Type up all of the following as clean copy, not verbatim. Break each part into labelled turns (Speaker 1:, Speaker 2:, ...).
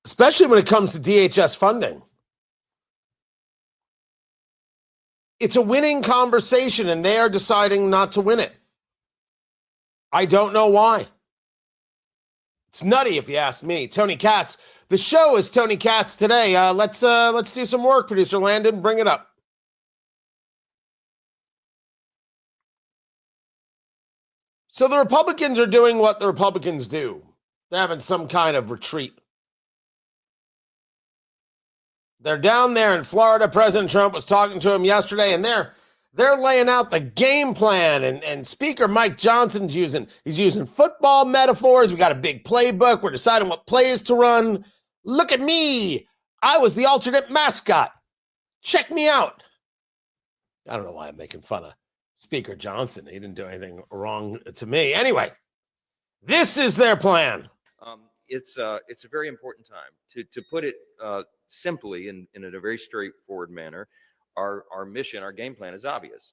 Speaker 1: especially when it comes to DHS funding. It's a winning conversation, and they are deciding not to win it. I don't know why. It's nutty, if you ask me. Tony Katz. The show is Tony Katz today. Let's do some work, producer Landon. Bring it up. So the Republicans are doing what the Republicans do. They're having some kind of retreat. They're down there in Florida. President Trump was talking to him yesterday, and they're laying out the game plan. And Speaker Mike Johnson's using football metaphors. We got a big playbook. We're deciding what plays to run. Look at me. I was the alternate mascot. Check me out. I don't know why I'm making fun of Speaker Johnson. He didn't do anything wrong to me. Anyway, this is their plan.
Speaker 2: It's a very important time. To put it simply in a very straightforward manner, our mission, our game plan is obvious.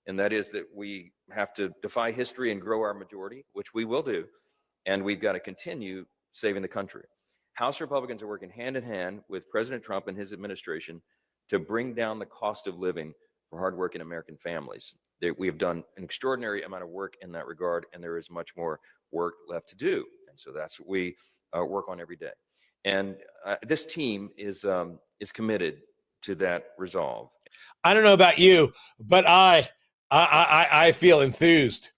Speaker 2: And that is that we have to defy history and grow our majority, which we will do. And we've got to continue saving the country. House Republicans are working hand in hand with President Trump and his administration to bring down the cost of living for hardworking American families. We have done an extraordinary amount of work in that regard, and there is much more work left to do. And so that's what we work on every day. And this team is committed to that resolve.
Speaker 1: I don't know about you, but I feel enthused.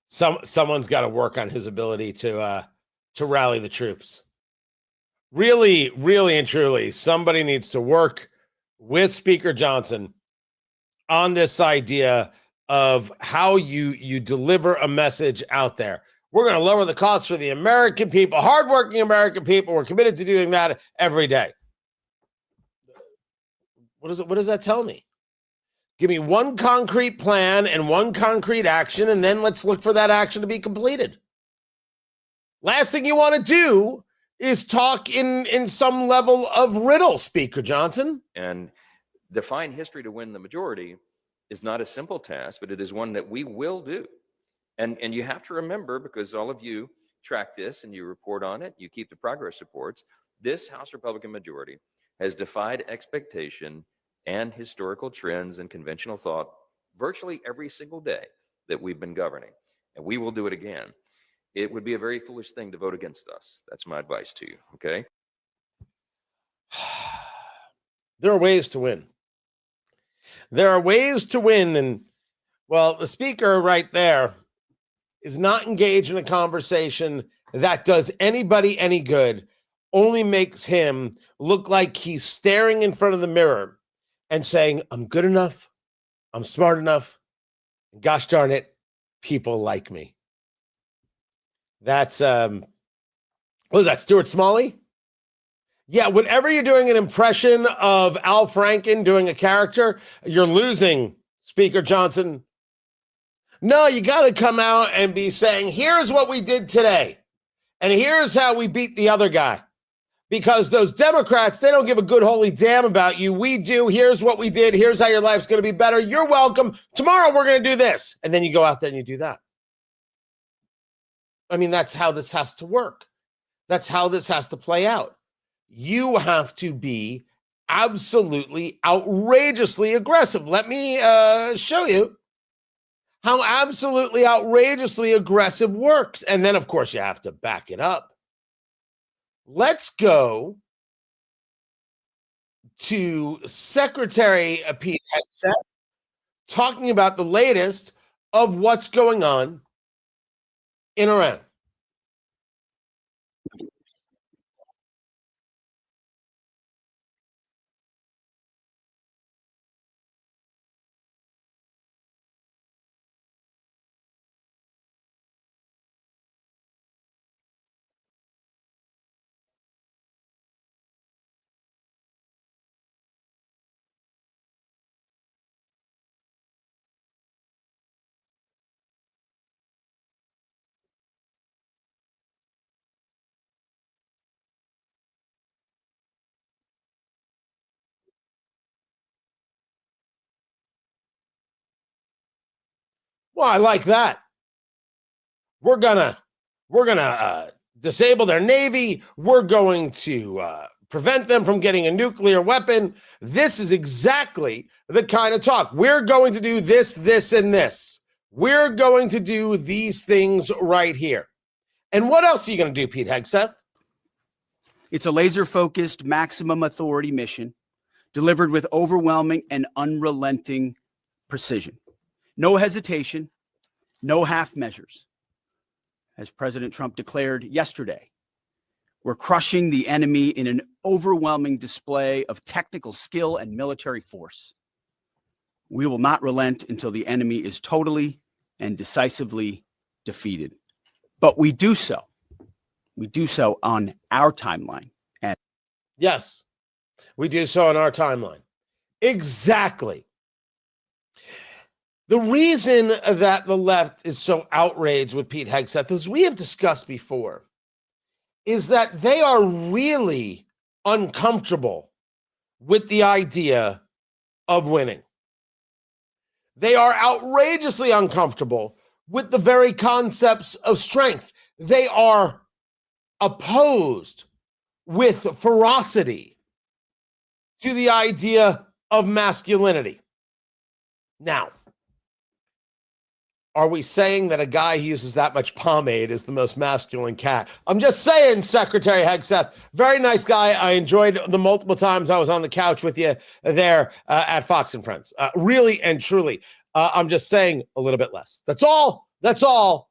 Speaker 1: Someone's got to work on his ability to rally the troops. Really, really and truly, somebody needs to work with Speaker Johnson on this idea of how you deliver a message out there. We're going to lower the costs for the American people, hardworking American people. We're committed to doing that every day. What does that tell me? Give me one concrete plan and one concrete action, and then let's look for that action to be completed. Last thing you want to do is talk in some level of riddle, Speaker Johnson.
Speaker 2: And define history to win the majority is not a simple task, but it is one that we will do. And you have to remember, because all of you track this and you report on it, you keep the progress reports, this House Republican majority has defied expectation and historical trends and conventional thought virtually every single day that we've been governing. And we will do it again. It would be a very foolish thing to vote against us. That's my advice to you, okay?
Speaker 1: There are ways to win. There are ways to win. And, well, the speaker right there is not engaged in a conversation that does anybody any good, only makes him look like he's staring in front of the mirror and saying, I'm good enough, I'm smart enough, and gosh darn it, people like me. That's, what was that, Stuart Smalley? Yeah, whenever you're doing an impression of Al Franken doing a character, you're losing, Speaker Johnson. No, you got to come out and be saying, here's what we did today, and here's how we beat the other guy. Because those Democrats, they don't give a good holy damn about you. We do. Here's what we did. Here's how your life's going to be better. You're welcome. Tomorrow we're going to do this. And then you go out there and you do that. I mean, that's how this has to work. That's how this has to play out. You have to be absolutely outrageously aggressive. Let me show you how absolutely outrageously aggressive works. And then, of course, you have to back it up. Let's go to Secretary Pete Hegseth talking about the latest of what's going on in Iran. Well, I like that. We're gonna We're going to disable their Navy. We're going to prevent them from getting a nuclear weapon. This is exactly the kind of talk. We're going to do this, this, and this. We're going to do these things right here. And what else are you going to do, Pete Hegseth?
Speaker 3: It's a laser-focused, maximum authority mission delivered with overwhelming and unrelenting precision. No hesitation, no half measures. As President Trump declared yesterday, we're crushing the enemy in an overwhelming display of technical skill and military force. We will not relent until the enemy is totally and decisively defeated. But we do so on our timeline. And
Speaker 1: yes, we do so on our timeline. Exactly. The reason that the left is so outraged with Pete Hegseth, as we have discussed before, is that they are really uncomfortable with the idea of winning. They are outrageously uncomfortable with the very concepts of strength. They are opposed with ferocity to the idea of masculinity. Now, are we saying that a guy who uses that much pomade is the most masculine cat? I'm just saying, Secretary Hegseth, very nice guy. I enjoyed the multiple times I was on the couch with you there at Fox and Friends. Really and truly, I'm just saying a little bit less. That's all. That's all.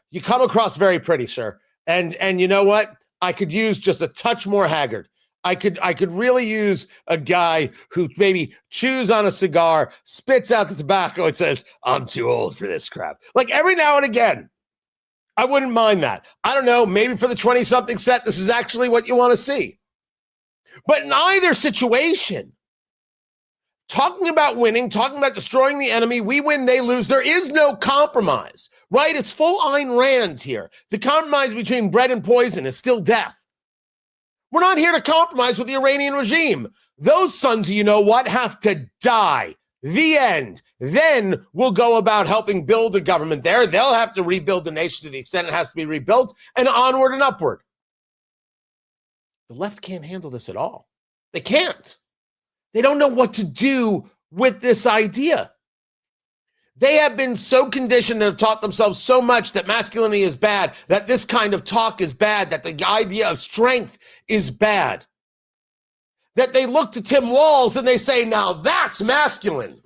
Speaker 1: You come across very pretty, sir. And you know what? I could use just a touch more haggard. I could really use a guy who maybe chews on a cigar, spits out the tobacco, and says, "I'm too old for this crap." Like every now and again, I wouldn't mind that. I don't know, maybe for the 20-something set, this is actually what you want to see. But in either situation, talking about winning, talking about destroying the enemy, we win, they lose, there is no compromise, right? It's full Ayn Rand here. The compromise between bread and poison is still death. We're not here to compromise with the Iranian regime. Those sons of you know what have to die. The end. Then we'll go about helping build a government there. They'll have to rebuild the nation to the extent it has to be rebuilt, and onward and upward. The left can't handle this at all. They can't. They don't know what to do with this idea. They have been so conditioned and have taught themselves so much that masculinity is bad, that this kind of talk is bad, that the idea of strength is bad, that they look to Tim Walz and they say, now that's masculine.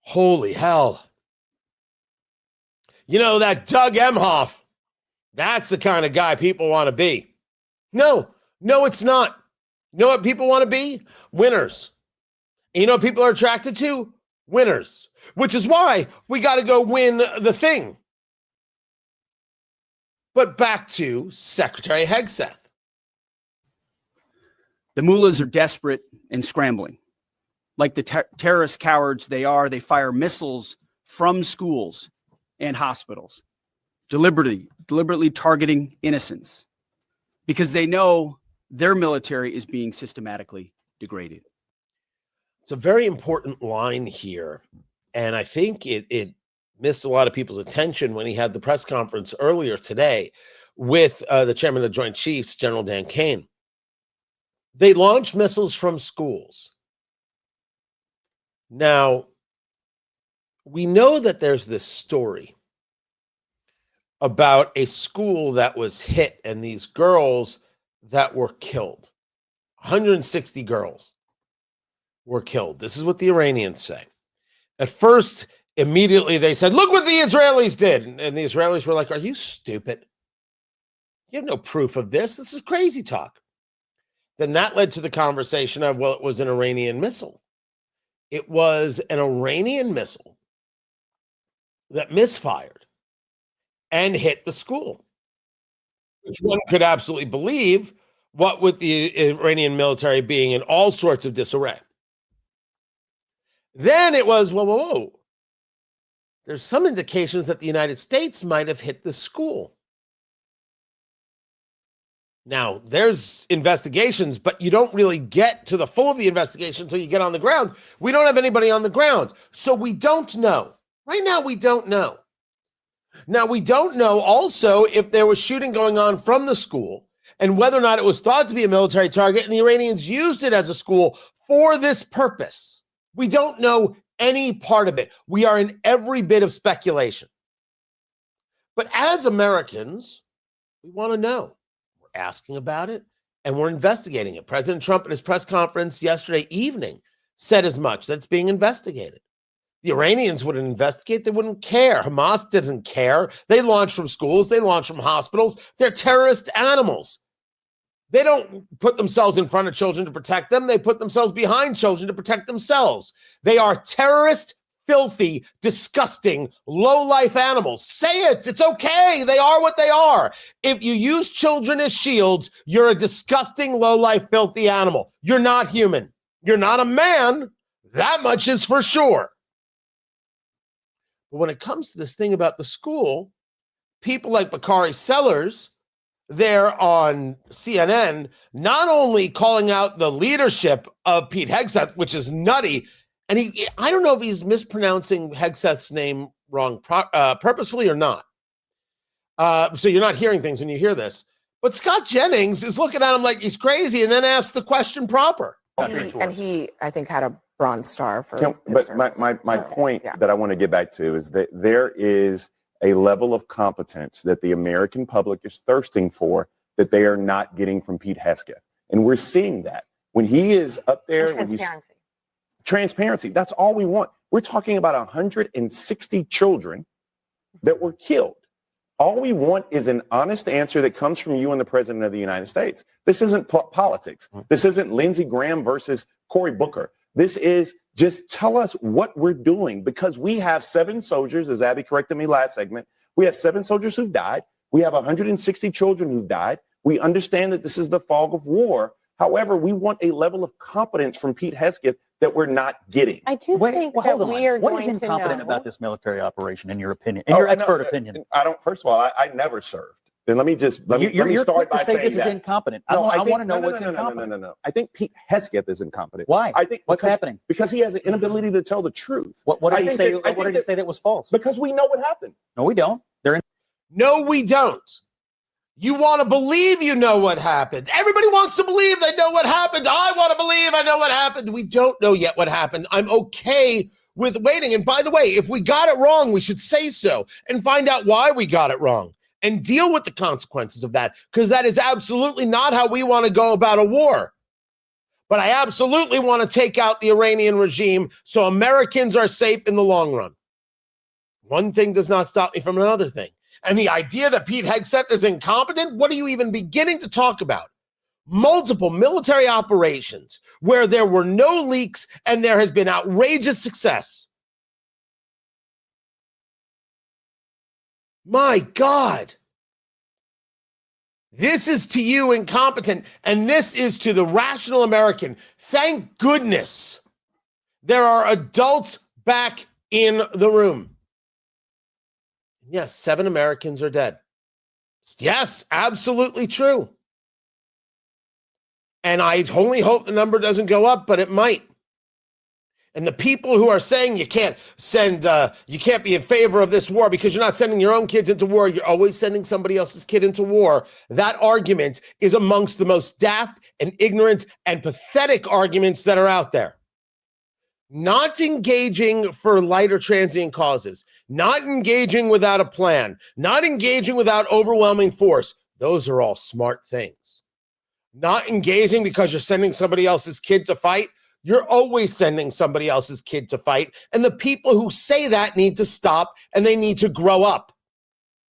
Speaker 1: Holy hell. You know, that Doug Emhoff, that's the kind of guy people want to be. No, it's not. You know what people want to be? Winners. And you know what people are attracted to? Winners. Which is why we got to go win the thing. But back to Secretary Hegseth.
Speaker 3: the mullahs are desperate and scrambling. Like the terrorist cowards they are, they fire missiles from schools and hospitals, deliberately targeting innocents because they know their military is being systematically degraded.
Speaker 1: It's a very important line here. And I think it missed a lot of people's attention when he had the press conference earlier today with the chairman of the Joint Chiefs, General Dan Kane. They launched missiles from schools. Now, we know that there's this story about a school that was hit and these girls that were killed. 160 girls were killed. This is what the Iranians say. At first, immediately they said, look what the Israelis did. And the Israelis were like, are you stupid? You have no proof of this. This is crazy talk. Then that led to the conversation of, well, it was an Iranian missile. It was an Iranian missile that misfired and hit the school, which one could absolutely believe, what with the Iranian military being in all sorts of disarray. Then it was, whoa. There's some indications that the United States might have hit the school. Now, there's investigations, but you don't really get to the full of the investigation until you get on the ground. We don't have anybody on the ground, so we don't know. Right now, we don't know. Now, we don't know also if there was shooting going on from the school and whether or not it was thought to be a military target and the Iranians used it as a school for this purpose. We don't know any part of it. We are in every bit of speculation. But as Americans, we want to know. We're asking about it and we're investigating it. President Trump at his press conference yesterday evening said as much, that it's being investigated. The Iranians wouldn't investigate. They wouldn't care. Hamas doesn't care. They launch from schools. They launch from hospitals. They're terrorist animals. They don't put themselves in front of children to protect them. They put themselves behind children to protect themselves. They are terrorist, filthy, disgusting, low-life animals. Say it. It's okay. They are what they are. If you use children as shields, you're a disgusting, low-life, filthy animal. You're not human. You're not a man. That much is for sure. But when it comes to this thing about the school, people like Bakari Sellers, they're on CNN, not only calling out the leadership of Pete Hegseth, which is nutty, and I don't know if he's mispronouncing Hegseth's name wrong purposefully or not. So you're not hearing things when you hear this. But Scott Jennings is looking at him like he's crazy and then asks the question proper.
Speaker 4: And he, I think, had a Bronze Star for.
Speaker 5: But my point that I want to get back to is that there is a level of competence that the American public is thirsting for that they are not getting from Pete Hegseth. And we're seeing that when he is up there.
Speaker 4: And transparency.
Speaker 5: Transparency. That's all we want. We're talking about 160 children that were killed. All we want is an honest answer that comes from you and the president of the United States. This isn't politics. This isn't Lindsey Graham versus Cory Booker. This is just tell us what we're doing, because we have 7 soldiers, as Abby corrected me last segment. We have 7 soldiers who've died. We have 160 children who've died. We understand that this is the fog of war. However, we want a level of competence from Pete Hegseth that we're not getting.
Speaker 4: I do think that we are
Speaker 6: What
Speaker 4: going
Speaker 6: is
Speaker 4: to
Speaker 6: incompetent
Speaker 4: know.
Speaker 6: about this military operation, in your opinion, in your expert opinion?
Speaker 5: I don't. First of all, I never served. Then let me
Speaker 6: You're
Speaker 5: start
Speaker 6: quick
Speaker 5: by
Speaker 6: to say
Speaker 5: saying
Speaker 6: this is
Speaker 5: that.
Speaker 6: incompetent.
Speaker 5: No,
Speaker 6: I want to know
Speaker 5: no,
Speaker 6: what's
Speaker 5: no,
Speaker 6: incompetent.
Speaker 5: No. I think Pete Hegseth is incompetent.
Speaker 6: Why?
Speaker 5: I think
Speaker 6: What's happening?
Speaker 5: Because he has an inability to tell the truth.
Speaker 6: What did
Speaker 5: I
Speaker 6: he say?
Speaker 5: think that- I
Speaker 6: What
Speaker 5: think
Speaker 6: did he say that was false?
Speaker 5: Because we know what happened.
Speaker 6: No, we don't.
Speaker 1: No, we don't. You want to believe you know what happened. Everybody wants to believe they know what happened. I want to believe I know what happened. We don't know yet what happened. I'm okay with waiting. And by the way, if we got it wrong, we should say so and find out why we got it wrong and deal with the consequences of that, because that is absolutely not how we want to go about a war. But I absolutely want to take out the Iranian regime so Americans are safe in the long run. One thing does not stop me from another thing. And the idea that Pete Hegseth is incompetent, what are you even beginning to talk about? Multiple military operations where there were no leaks and there has been outrageous success. My God. This is to you incompetent, and this is to the rational American. Thank goodness there are adults back in the room. Yes, 7 Americans are dead. Yes, absolutely true. And I only hope the number doesn't go up, but it might. And the people who are saying you can't be in favor of this war because you're not sending your own kids into war, you're always sending somebody else's kid into war, that argument is amongst the most daft and ignorant and pathetic arguments that are out there. Not engaging for light or transient causes, not engaging without a plan, not engaging without overwhelming force. Those are all smart things. Not engaging because you're sending somebody else's kid to fight. You're always sending somebody else's kid to fight. And the people who say that need to stop and they need to grow up.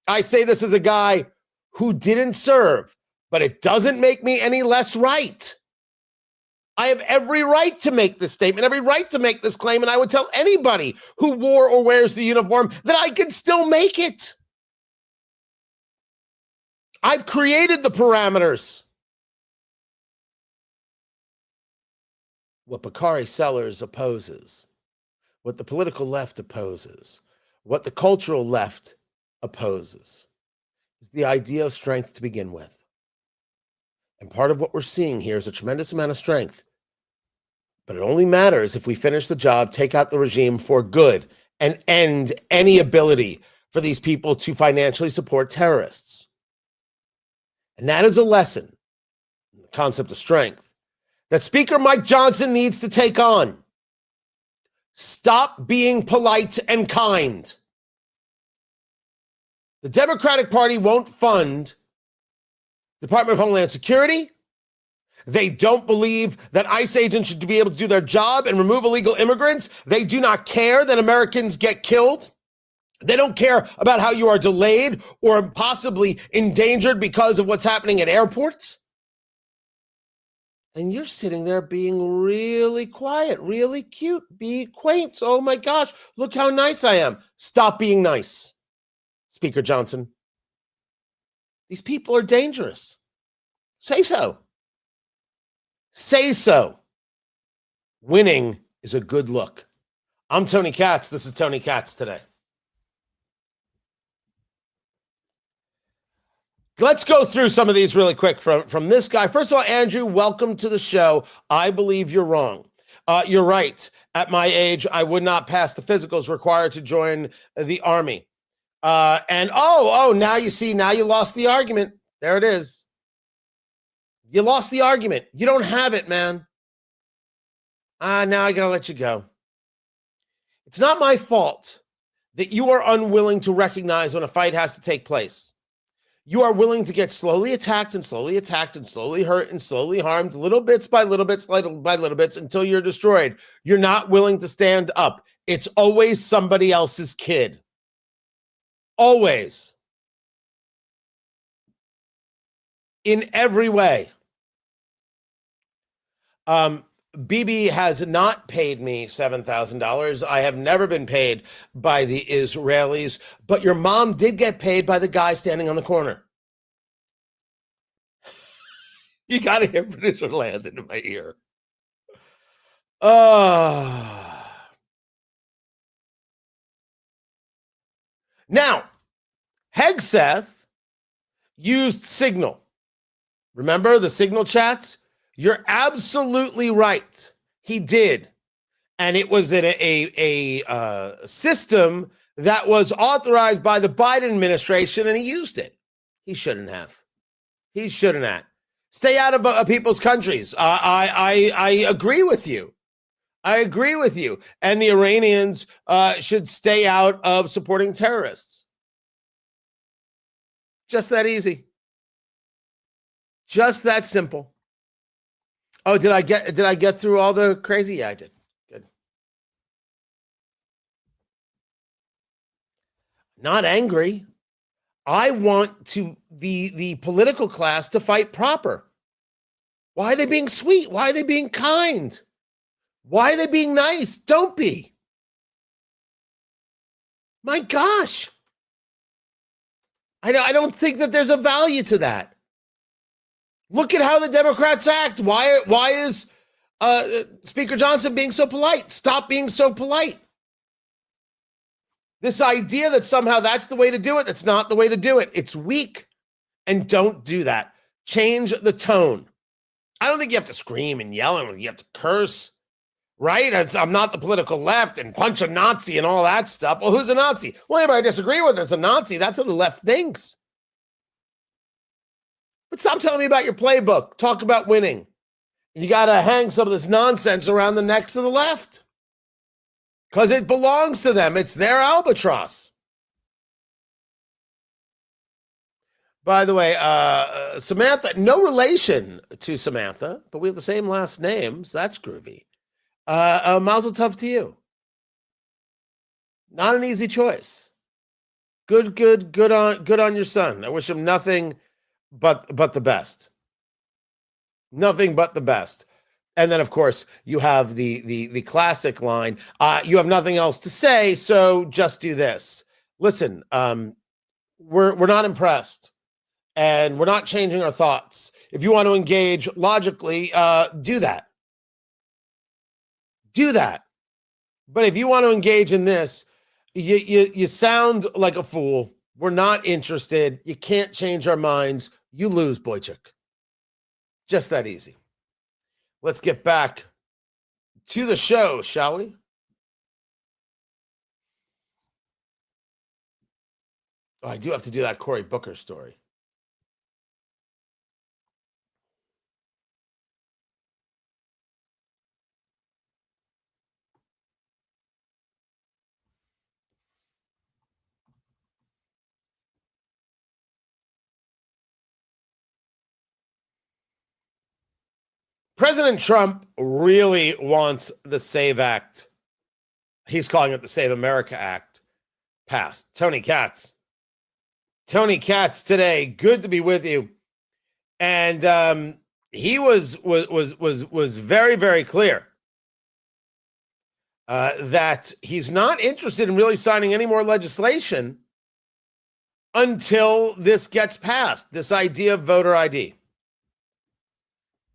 Speaker 1: I say this as a guy who didn't serve, but it doesn't make me any less right. I have every right to make this statement, every right to make this claim, and I would tell anybody who wore or wears the uniform that I could still make it. I've created the parameters. What Bakari Sellers opposes, what the political left opposes, what the cultural left opposes, is the idea of strength to begin with. And part of what we're seeing here is a tremendous amount of strength. But it only matters if we finish the job, take out the regime for good, and end any ability for these people to financially support terrorists. And that is a lesson, the concept of strength, that Speaker Mike Johnson needs to take on. Stop being polite and kind. The Democratic Party won't fund the Department of Homeland Security. They don't believe that ICE agents should be able to do their job and remove illegal immigrants. They do not care that Americans get killed. They don't care about how you are delayed or possibly endangered because of what's happening at airports. And you're sitting there being really quiet, really cute, be quaint. Oh my gosh, look how nice I am. Stop being nice, Speaker Johnson. These people are dangerous. Say so. Say so. Winning is a good look. I'm Tony Katz. This is Tony Katz Today. Let's go through some of these really quick from this guy. First of all, Andrew, welcome to the show. I believe you're wrong. You're right. At my age, I would not pass the physicals required to join the Army. And now you see, now you lost the argument. There it is. You lost the argument. You don't have it, man. Now I gotta let you go. It's not my fault that you are unwilling to recognize when a fight has to take place. You are willing to get slowly attacked and slowly attacked and slowly hurt and slowly harmed, little bits by little bits, little by little bits, until you're destroyed. You're not willing to stand up. It's always somebody else's kid. Always. In every way. Bibi has not paid me $7,000. I have never been paid by the Israelis, but your mom did get paid by the guy standing on the corner. You got to hear producer land into my ear. Now, Hegseth used Signal. Remember the Signal chats? You're absolutely right. He did. And it was a system that was authorized by the Biden administration, and he used it. He shouldn't have. He shouldn't have. Stay out of people's countries. I agree with you. I agree with you. And the Iranians should stay out of supporting terrorists. Just that easy. Just that simple. Oh, did I get through all the crazy? Yeah, I did. Good. Not angry. I want the political class to fight proper. Why are they being sweet? Why are they being kind? Why are they being nice? Don't be. My gosh. I don't think that there's a value to that. Look at how the Democrats act. Why is Speaker Johnson being so polite? Stop being so polite. This idea that somehow that's the way to do it, that's not the way to do it. It's weak, and don't do that. Change the tone. I don't think you have to scream and yell and you have to curse, right? I'm not the political left and punch a Nazi and all that stuff. Well, who's a Nazi? Well, anybody I disagree with is a Nazi. That's how the left thinks. But stop telling me about your playbook. Talk about winning. You got to hang some of this nonsense around the necks of the left because it belongs to them. It's their albatross. By the way, Samantha, no relation to Samantha, but we have the same last names. That's groovy. Mazel tov to you. Not an easy choice. Good on your son. I wish him nothing but the best. Nothing but the best. And then, of course, you have the classic line, you have nothing else to say, so just do this. Listen, we're not impressed, and we're not changing our thoughts. If you want to engage logically, do that. Do that. But if you want to engage in this, you sound like a fool. We're not interested. You can't change our minds. You lose, Boychuk. Just that easy. Let's get back to the show, shall we? Oh, I do have to do that Cory Booker story. President Trump really wants the SAVE Act. He's calling it the Save America Act passed. Tony Katz. Tony Katz today. Good to be with you. And he was very, very clear that he's not interested in really signing any more legislation until this gets passed. This idea of voter ID.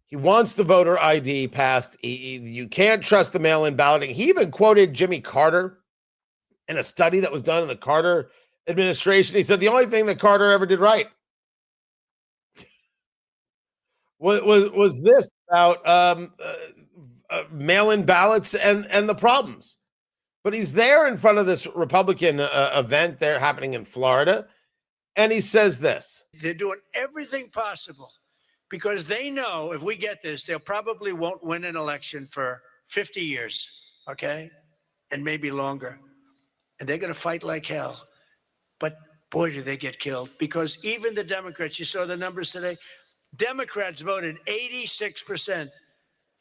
Speaker 1: He wants the voter ID passed. You can't trust the mail-in balloting. He even quoted Jimmy Carter in a study that was done in the Carter administration. He said the only thing that Carter ever did right was this about mail-in ballots and the problems. But he's there in front of this Republican event there happening in Florida, and he says this.
Speaker 7: They're doing everything possible because they know if we get this, they probably won't win an election for 50 years, okay? And maybe longer. And they're going to fight like hell. But boy, do they get killed. Because even the Democrats, you saw the numbers today, Democrats voted 86%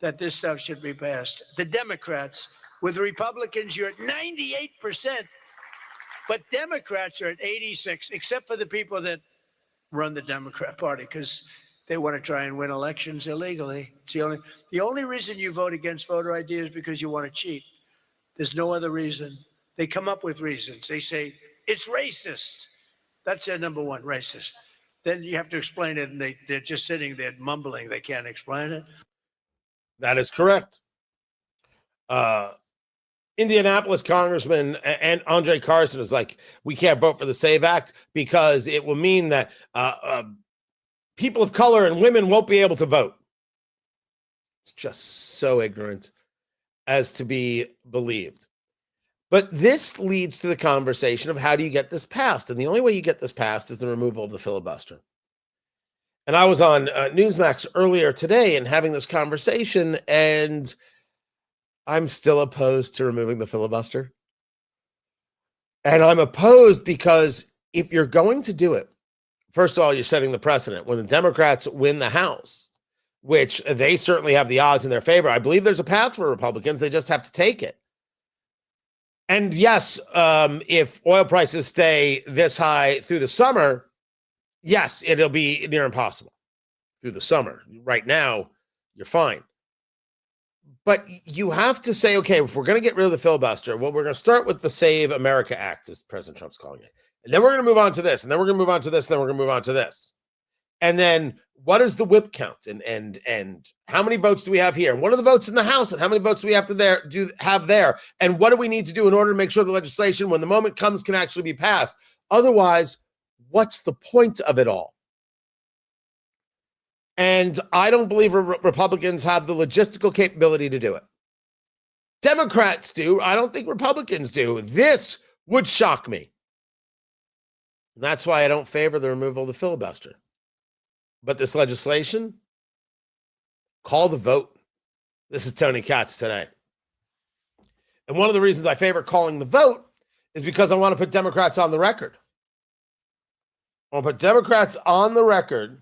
Speaker 7: that this stuff should be passed. The Democrats, with Republicans, you're at 98%. But Democrats are at 86, except for the people that run the Democrat Party, because they want to try and win elections illegally. It's the only reason you vote against voter ID is because you want to cheat. There's no other reason. They come up with reasons. They say, it's racist. That's their number one, racist. Then you have to explain it, and they're just sitting there mumbling. They can't explain it.
Speaker 1: That is correct. Indianapolis Congressman and Andre Carson is like, we can't vote for the SAVE Act because it will mean that people of color and women won't be able to vote. It's just so ignorant as to be believed. But this leads to the conversation of how do you get this passed? And the only way you get this passed is the removal of the filibuster. And I was on Newsmax earlier today and having this conversation, and I'm still opposed to removing the filibuster. And I'm opposed because if you're going to do it, first of all, you're setting the precedent. When the Democrats win the House, which they certainly have the odds in their favor, I believe there's a path for Republicans. They just have to take it. And yes, if oil prices stay this high through the summer, yes, it'll be near impossible through the summer. Right now, you're fine. But you have to say, okay, if we're going to get rid of the filibuster, well, we're going to start with the Save America Act, as President Trump's calling it. And then we're going to move on to this, and then we're going to move on to this, and then we're going to move on to this. And then what is the whip count? And how many votes do we have here? And what are the votes in the House? And how many votes do we have to have there? And what do we need to do in order to make sure the legislation, when the moment comes, can actually be passed? Otherwise, what's the point of it all? And I don't believe Republicans have the logistical capability to do it. Democrats do. I don't think Republicans do. This would shock me. And that's why I don't favor the removal of the filibuster. But this legislation, call the vote. This is Tony Katz today. And one of the reasons I favor calling the vote is because I want to put Democrats on the record. I want to put Democrats on the record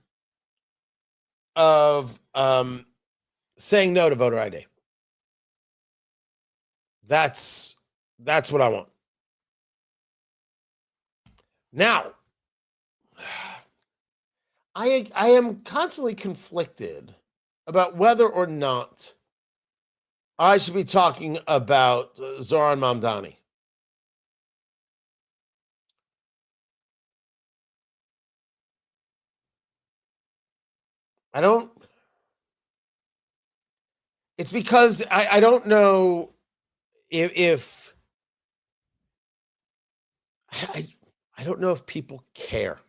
Speaker 1: of saying no to voter ID. That's what I want. Now, I am constantly conflicted about whether or not I should be talking about Zohran Mamdani. It's because I don't know if I don't know if people care.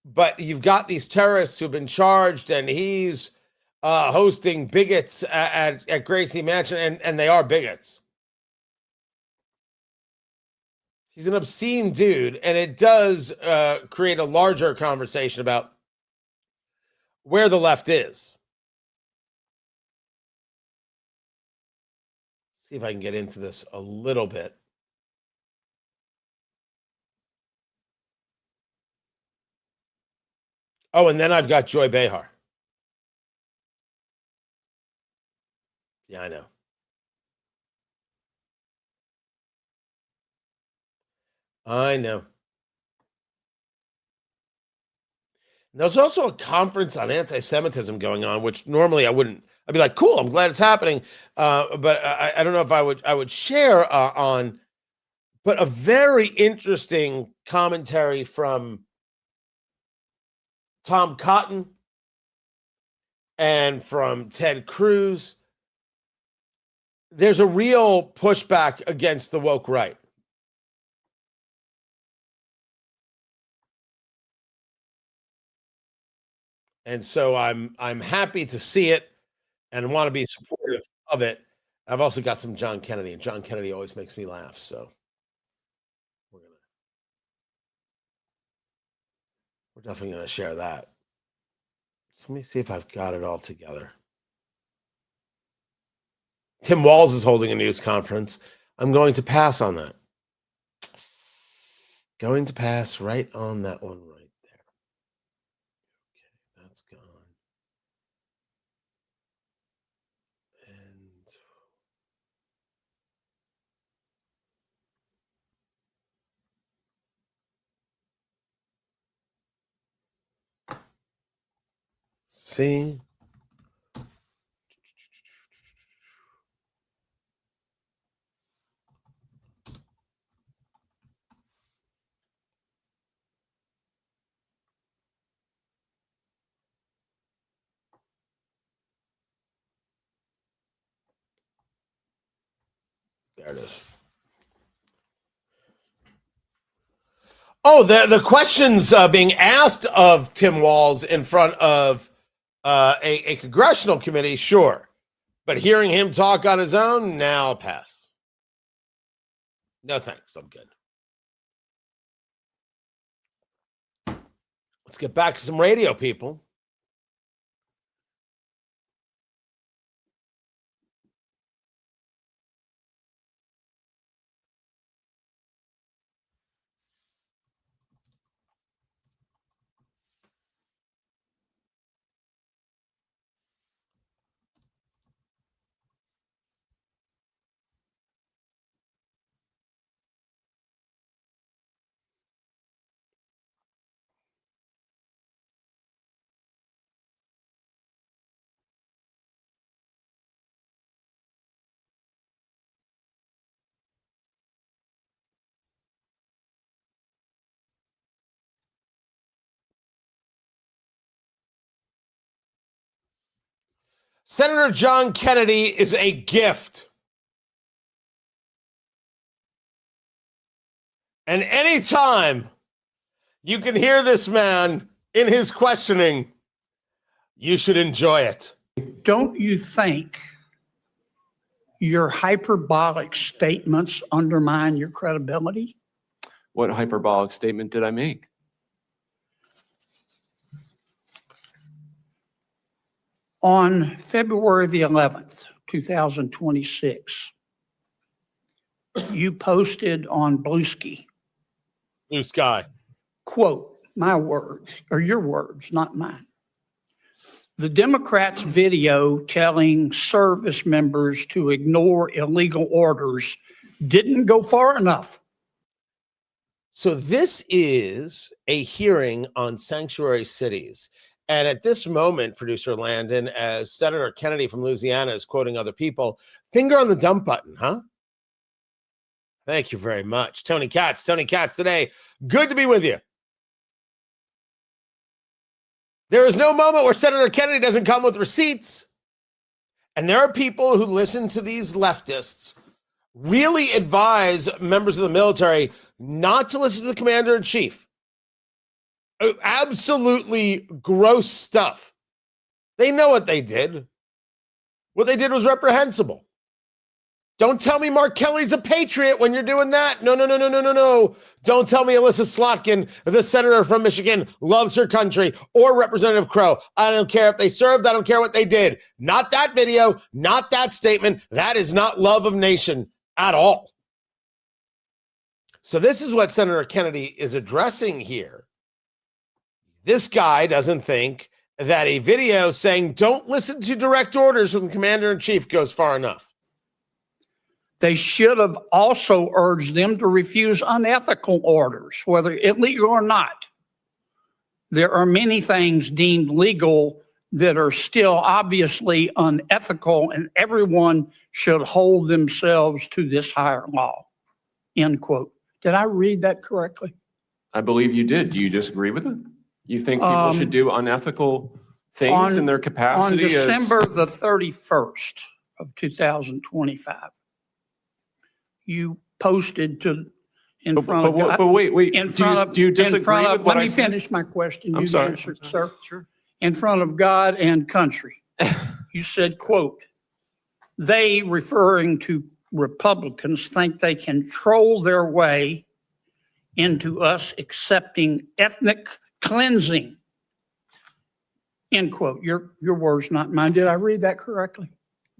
Speaker 1: But you've got these terrorists who've been charged, and he's hosting bigots at Gracie Mansion, and they are bigots. He's an obscene dude, and it does create a larger conversation about where the left is. See if I can get into this a little bit. Oh, and then I've got Joy Behar. Yeah, I know. I know. There's also a conference on anti-Semitism going on, which normally I wouldn't. I'd be like, cool, I'm glad it's happening. But I don't know if I would share on, but a very interesting commentary from Tom Cotton and from Ted Cruz. There's a real pushback against the woke right. And so I'm happy to see it and want to be supportive of it. I've also got some John Kennedy, and John Kennedy always makes me laugh. So we're definitely going to share that. So let me see if I've got it all together. Tim Walz is holding a news conference. I'm going to pass on that. Going to pass right on that one right there. Okay, that's gone. And see. There it is. Oh, the questions being asked of Tim Walz in front of a congressional committee, sure. But hearing him talk on his own, now I'll pass. No thanks, I'm good. Let's get back to some radio, people. Senator John Kennedy is a gift. And anytime you can hear this man in his questioning, you should enjoy it.
Speaker 8: Don't you think your hyperbolic statements undermine your credibility?
Speaker 9: What hyperbolic statement did I make?
Speaker 8: On February the 11th, 2026, you posted on Blue Sky,
Speaker 1: Blue Sky.
Speaker 8: quote, my words, or your words, not mine. The Democrats' video telling service members to ignore illegal orders didn't go far enough.
Speaker 1: So this is a hearing on sanctuary cities. And at this moment, producer Landon, as Senator Kennedy from Louisiana is quoting other people, finger on the dump button, huh? Thank you very much. Tony Katz today. Good to be with you. There is no moment where Senator Kennedy doesn't come with receipts. And there are people who listen to these leftists really advise members of the military not to listen to the commander-in-chief. Absolutely gross stuff. They know what they did. What they did was reprehensible. Don't tell me Mark Kelly's a patriot when you're doing that. No, no, no, no, no, no, no. Don't tell me Alyssa Slotkin, the senator from Michigan, loves her country, or Representative Crow. I don't care if they served. I don't care what they did. Not that video, not that statement. That is not love of nation at all. So this is what Senator Kennedy is addressing here. This guy doesn't think that a video saying don't listen to direct orders from the commander-in-chief goes far enough.
Speaker 8: They should have also urged them to refuse unethical orders, whether illegal or not. There are many things deemed legal that are still obviously unethical, and everyone should hold themselves to this higher law. End quote. Did I read that correctly?
Speaker 9: I believe you did. Do you disagree with it? You think people should do unethical things in their capacity?
Speaker 8: On December the 31st of 2025, you posted in front of God.
Speaker 9: But wait.
Speaker 8: In front of,
Speaker 9: do you disagree with what I said?
Speaker 8: Let me finish my question.
Speaker 9: I'm
Speaker 8: You
Speaker 9: sorry.
Speaker 8: answered, sir.
Speaker 9: Sure.
Speaker 8: In front of God and country, you said, quote, they, referring to Republicans, think they can troll their way into us accepting ethnic cleansing. End quote. Your words, not mine. Did I read that correctly?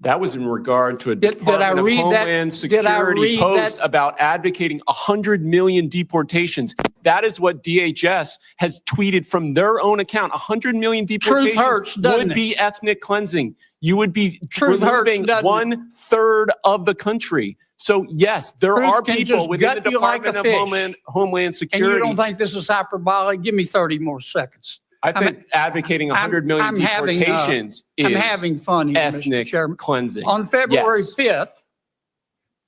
Speaker 9: That was in regard to a
Speaker 8: Did I
Speaker 9: Department of
Speaker 8: read that?
Speaker 9: Homeland
Speaker 8: Did I
Speaker 9: Security
Speaker 8: read
Speaker 9: post
Speaker 8: that?
Speaker 9: about advocating 100 million deportations. That is what DHS has tweeted from their own account. 100 million deportations
Speaker 8: hurts, doesn't
Speaker 9: would
Speaker 8: it?
Speaker 9: be ethnic cleansing. You would be
Speaker 8: Truth hurts,
Speaker 9: removing
Speaker 8: doesn't it?
Speaker 9: 1/3 of the country. So yes, there
Speaker 8: Truth
Speaker 9: are
Speaker 8: can
Speaker 9: people
Speaker 8: just
Speaker 9: within the
Speaker 8: gut you like
Speaker 9: Department
Speaker 8: a
Speaker 9: of
Speaker 8: fish.
Speaker 9: Homeland
Speaker 8: And
Speaker 9: Security.
Speaker 8: you don't think this is hyperbolic? Give me 30 more seconds.
Speaker 9: I think advocating 100 million
Speaker 8: I'm having,
Speaker 9: deportations
Speaker 8: I'm
Speaker 9: is
Speaker 8: having fun here, Mr.
Speaker 9: ethnic
Speaker 8: Chairman.
Speaker 9: cleansing.
Speaker 8: On February
Speaker 9: Yes.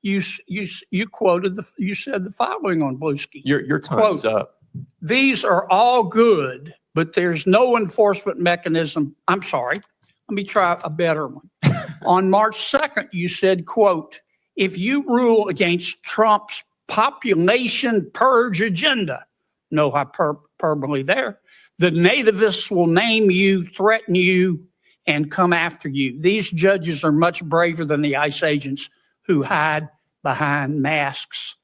Speaker 8: 5th, you quoted you said the following on Bluesky.
Speaker 9: Your time's
Speaker 8: Quote,
Speaker 9: up.
Speaker 8: these are all good, but there's no enforcement mechanism. I'm sorry. Let me try a better one. On March 2nd, you said, quote, if you rule against Trump's population purge agenda, no hyperbole there, the nativists will name you, threaten you, and come after you. These judges are much braver than the ICE agents who hide behind masks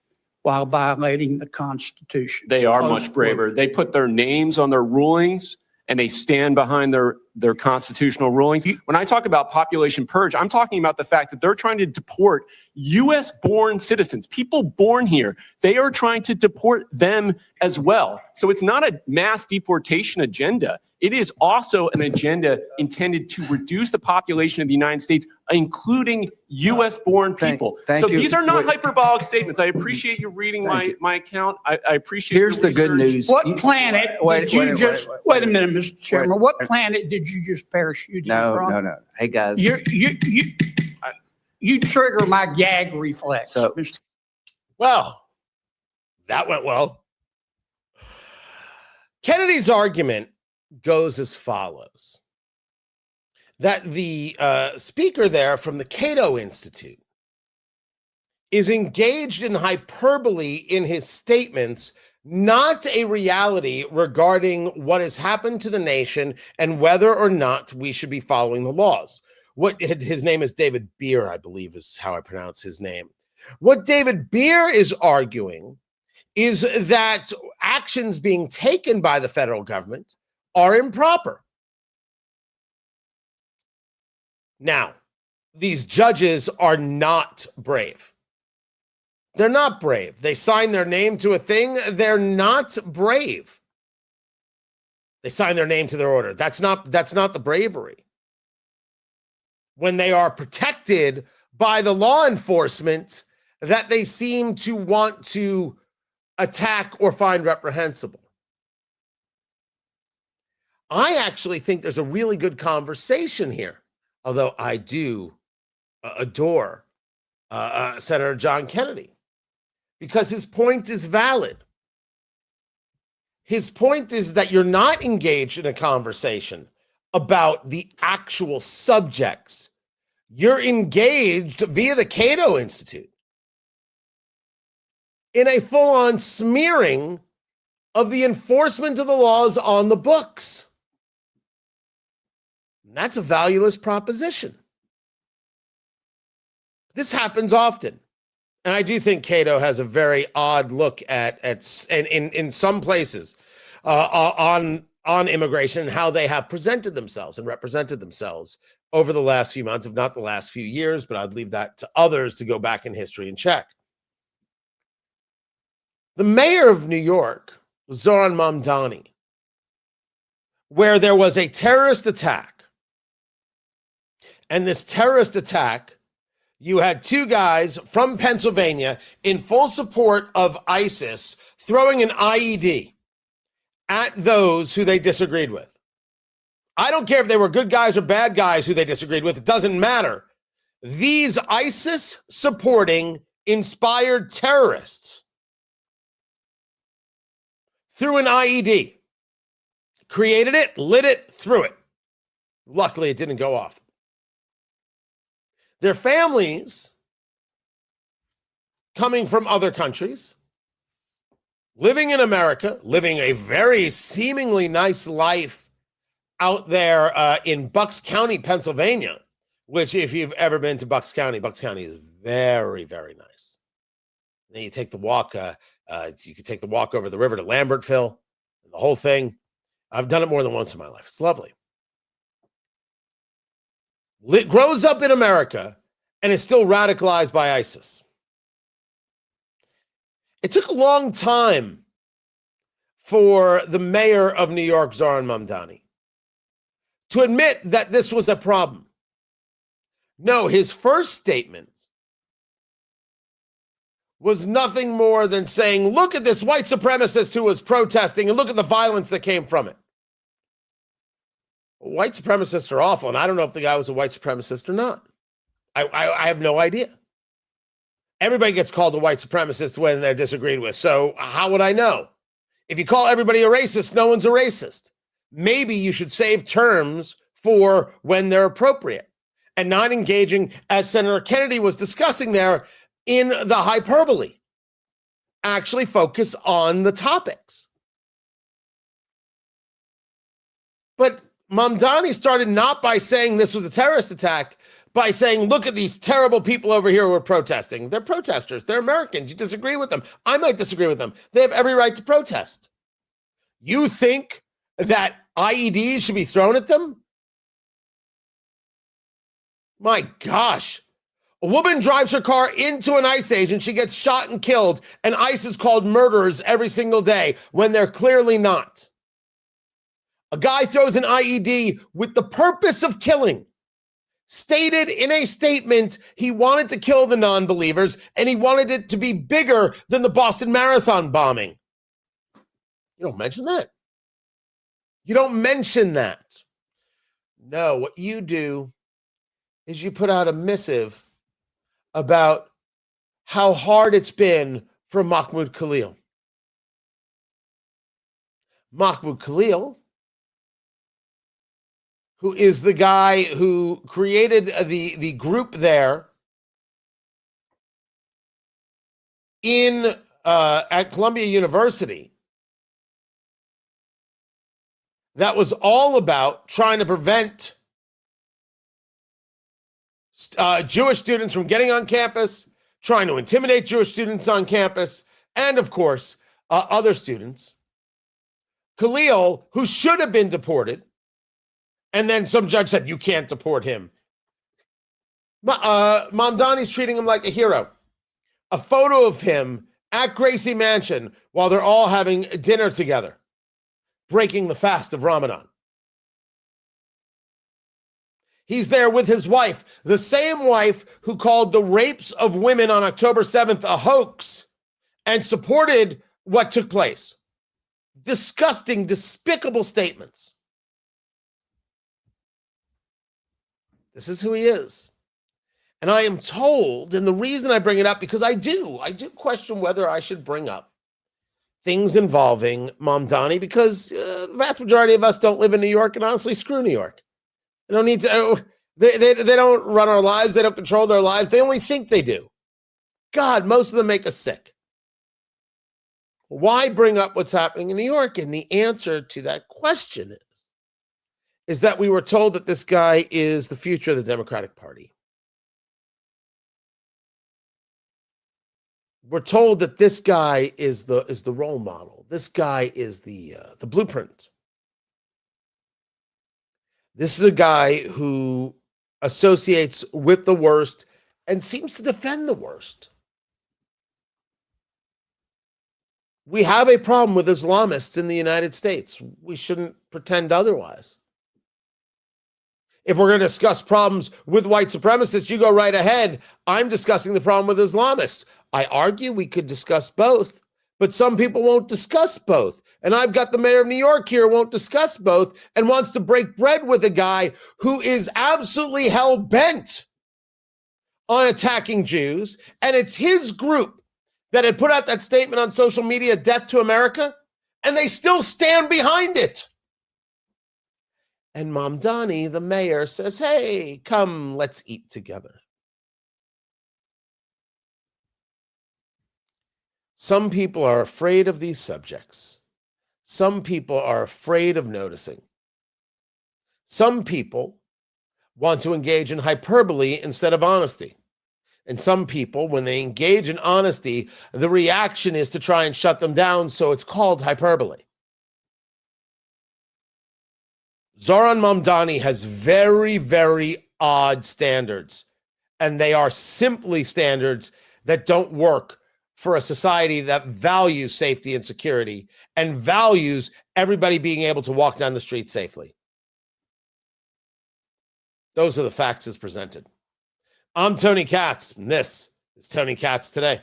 Speaker 8: while violating the Constitution.
Speaker 9: They are
Speaker 8: Close
Speaker 9: much
Speaker 8: quote.
Speaker 9: braver. They put their names on their rulings and they stand behind their constitutional rulings. When I talk about population purge, I'm talking about the fact that they're trying to deport U.S.-born citizens, people born here. They are trying to deport them as well. So it's not a mass deportation agenda. It is also an agenda intended to reduce the population of the United States, including U.S.-born people.
Speaker 10: Thank
Speaker 9: So
Speaker 10: you.
Speaker 9: these are not
Speaker 10: Wait.
Speaker 9: hyperbolic statements. I appreciate you reading my account. I appreciate
Speaker 10: Here's
Speaker 9: your
Speaker 10: the good
Speaker 9: research.
Speaker 10: news.
Speaker 8: What planet did you just, wait a minute, Mr. Chairman,
Speaker 10: Wait.
Speaker 8: what planet did you just parachute in from?
Speaker 10: No. Hey, guys.
Speaker 8: You trigger my gag reflex.
Speaker 10: So-
Speaker 8: Mr.
Speaker 1: Well, that went well. Kennedy's argument goes as follows. That the speaker there from the Cato Institute is engaged in hyperbole in his statements, not a reality regarding what has happened to the nation and whether or not we should be following the laws. What his name is David Beer, I believe is how I pronounce his name. What David Beer is arguing is that actions being taken by the federal government are improper. Now, these judges are not brave. They're not brave. They sign their name to a thing. They're not brave. They sign their name to their order. That's not the bravery. When they are protected by the law enforcement that they seem to want to attack or find reprehensible. I actually think there's a really good conversation here, although I do adore Senator John Kennedy, because his point is valid. His point is that you're not engaged in a conversation about the actual subjects. You're engaged via the Cato Institute in a full-on smearing of the enforcement of the laws on the books. And that's a valueless proposition. This happens often. And I do think Cato has a very odd look at in some places on immigration and how they have presented themselves and represented themselves over the last few months, if not the last few years, but I'd leave that to others to go back in history and check. The mayor of New York, Zohran Mamdani, where there was a terrorist attack, and this terrorist attack, you had two guys from Pennsylvania in full support of ISIS throwing an IED at those who they disagreed with. I don't care if they were good guys or bad guys who they disagreed with. It doesn't matter. These ISIS-supporting, inspired terrorists threw an IED, created it, lit it, threw it. Luckily, it didn't go off. Their families, coming from other countries, living in America, living a very seemingly nice life out there in Bucks County, Pennsylvania, which if you've ever been to Bucks County is very, very nice. Then you take the walk, you can take the walk over the river to Lambertville, the whole thing. I've done it more than once in my life. It's lovely. Grows up in America and is still radicalized by ISIS. It took a long time for the mayor of New York, Zohran Mamdani, to admit that this was a problem. No, his first statement was nothing more than saying, look at this white supremacist who was protesting and look at the violence that came from it. White supremacists are awful, and I don't know if the guy was a white supremacist or not. I have no idea. Everybody gets called a white supremacist when they're disagreed with, so how would I know? If you call everybody a racist, no one's a racist. Maybe you should save terms for when they're appropriate and not engaging, as Senator Kennedy was discussing there, in the hyperbole. Actually focus on the topics. But Mamdani started not by saying this was a terrorist attack, by saying, look at these terrible people over here who are protesting. They're protesters. They're Americans. You disagree with them. I might disagree with them. They have every right to protest. You think that IEDs should be thrown at them? My gosh. A woman drives her car into an ICE agent. She gets shot and killed, and ICE is called murderers every single day when they're clearly not. A guy throws an IED with the purpose of killing. Stated in a statement he wanted to kill the non-believers, and he wanted it to be bigger than the Boston Marathon bombing. You don't mention that. You don't mention that. No, what you do is you put out a missive about how hard it's been for Mahmoud Khalil. Mahmoud Khalil, who is the guy who created the group there in at Columbia University that was all about trying to prevent Jewish students from getting on campus, trying to intimidate Jewish students on campus, and of course, other students. Khalil, who should have been deported, and then some judge said, you can't deport him. Mamdani's treating him like a hero. A photo of him at Gracie Mansion while they're all having dinner together, breaking the fast of Ramadan. He's there with his wife, the same wife who called the rapes of women on October 7th a hoax and supported what took place. Disgusting, despicable statements. This is who he is. And I am told, and the reason I bring it up, because I do question whether I should bring up things involving Mamdani, because the vast majority of us don't live in New York, and honestly, screw New York. They don't need to, they don't run our lives. They don't control their lives. They only think they do. God, most of them make us sick. Why bring up what's happening in New York? And the answer to that question is that we were told that this guy is the future of the Democratic Party. we're told that this guy is the role model. This guy is the blueprint. This is a guy who associates with the worst and seems to defend the worst. We have a problem with Islamists in the United States. We shouldn't pretend otherwise. If we're going to discuss problems with white supremacists, you go right ahead. I'm discussing the problem with Islamists. I argue we could discuss both, but some people won't discuss both. And I've got the mayor of New York here who won't discuss both and wants to break bread with a guy who is absolutely hell-bent on attacking Jews. And it's his group that had put out that statement on social media, Death to America, and they still stand behind it. And Mamdani, the mayor, says, hey, come, let's eat together. Some people are afraid of these subjects. Some people are afraid of noticing. Some people want to engage in hyperbole instead of honesty. And some people, when they engage in honesty, the reaction is to try and shut them down, so it's called hyperbole. Zohran Mamdani has very, very odd standards, and they are simply standards that don't work for a society that values safety and security and values everybody being able to walk down the street safely. Those are the facts as presented. I'm Tony Katz, and this is Tony Katz Today.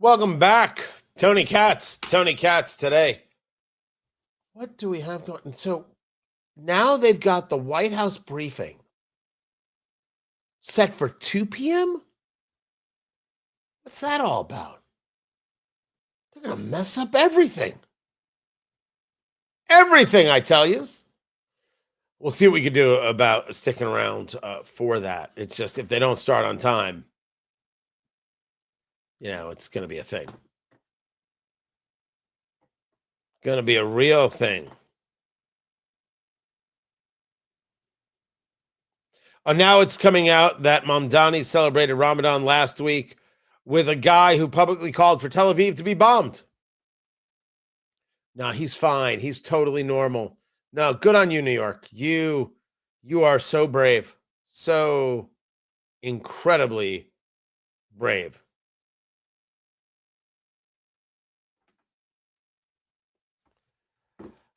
Speaker 1: Welcome back. Tony Katz Today. What do we have going? So now they've got the White House briefing set for 2 p.m.? What's that all about? They're going to mess up everything. Everything, I tell you. We'll see what we can do about sticking around for that. It's just if they don't start on time, it's going to be a thing. Going to be a real thing. Now it's coming out that Mamdani celebrated Ramadan last week with a guy who publicly called for Tel Aviv to be bombed. No, he's fine. He's totally normal. No, good on you, New York. You are so brave. So incredibly brave.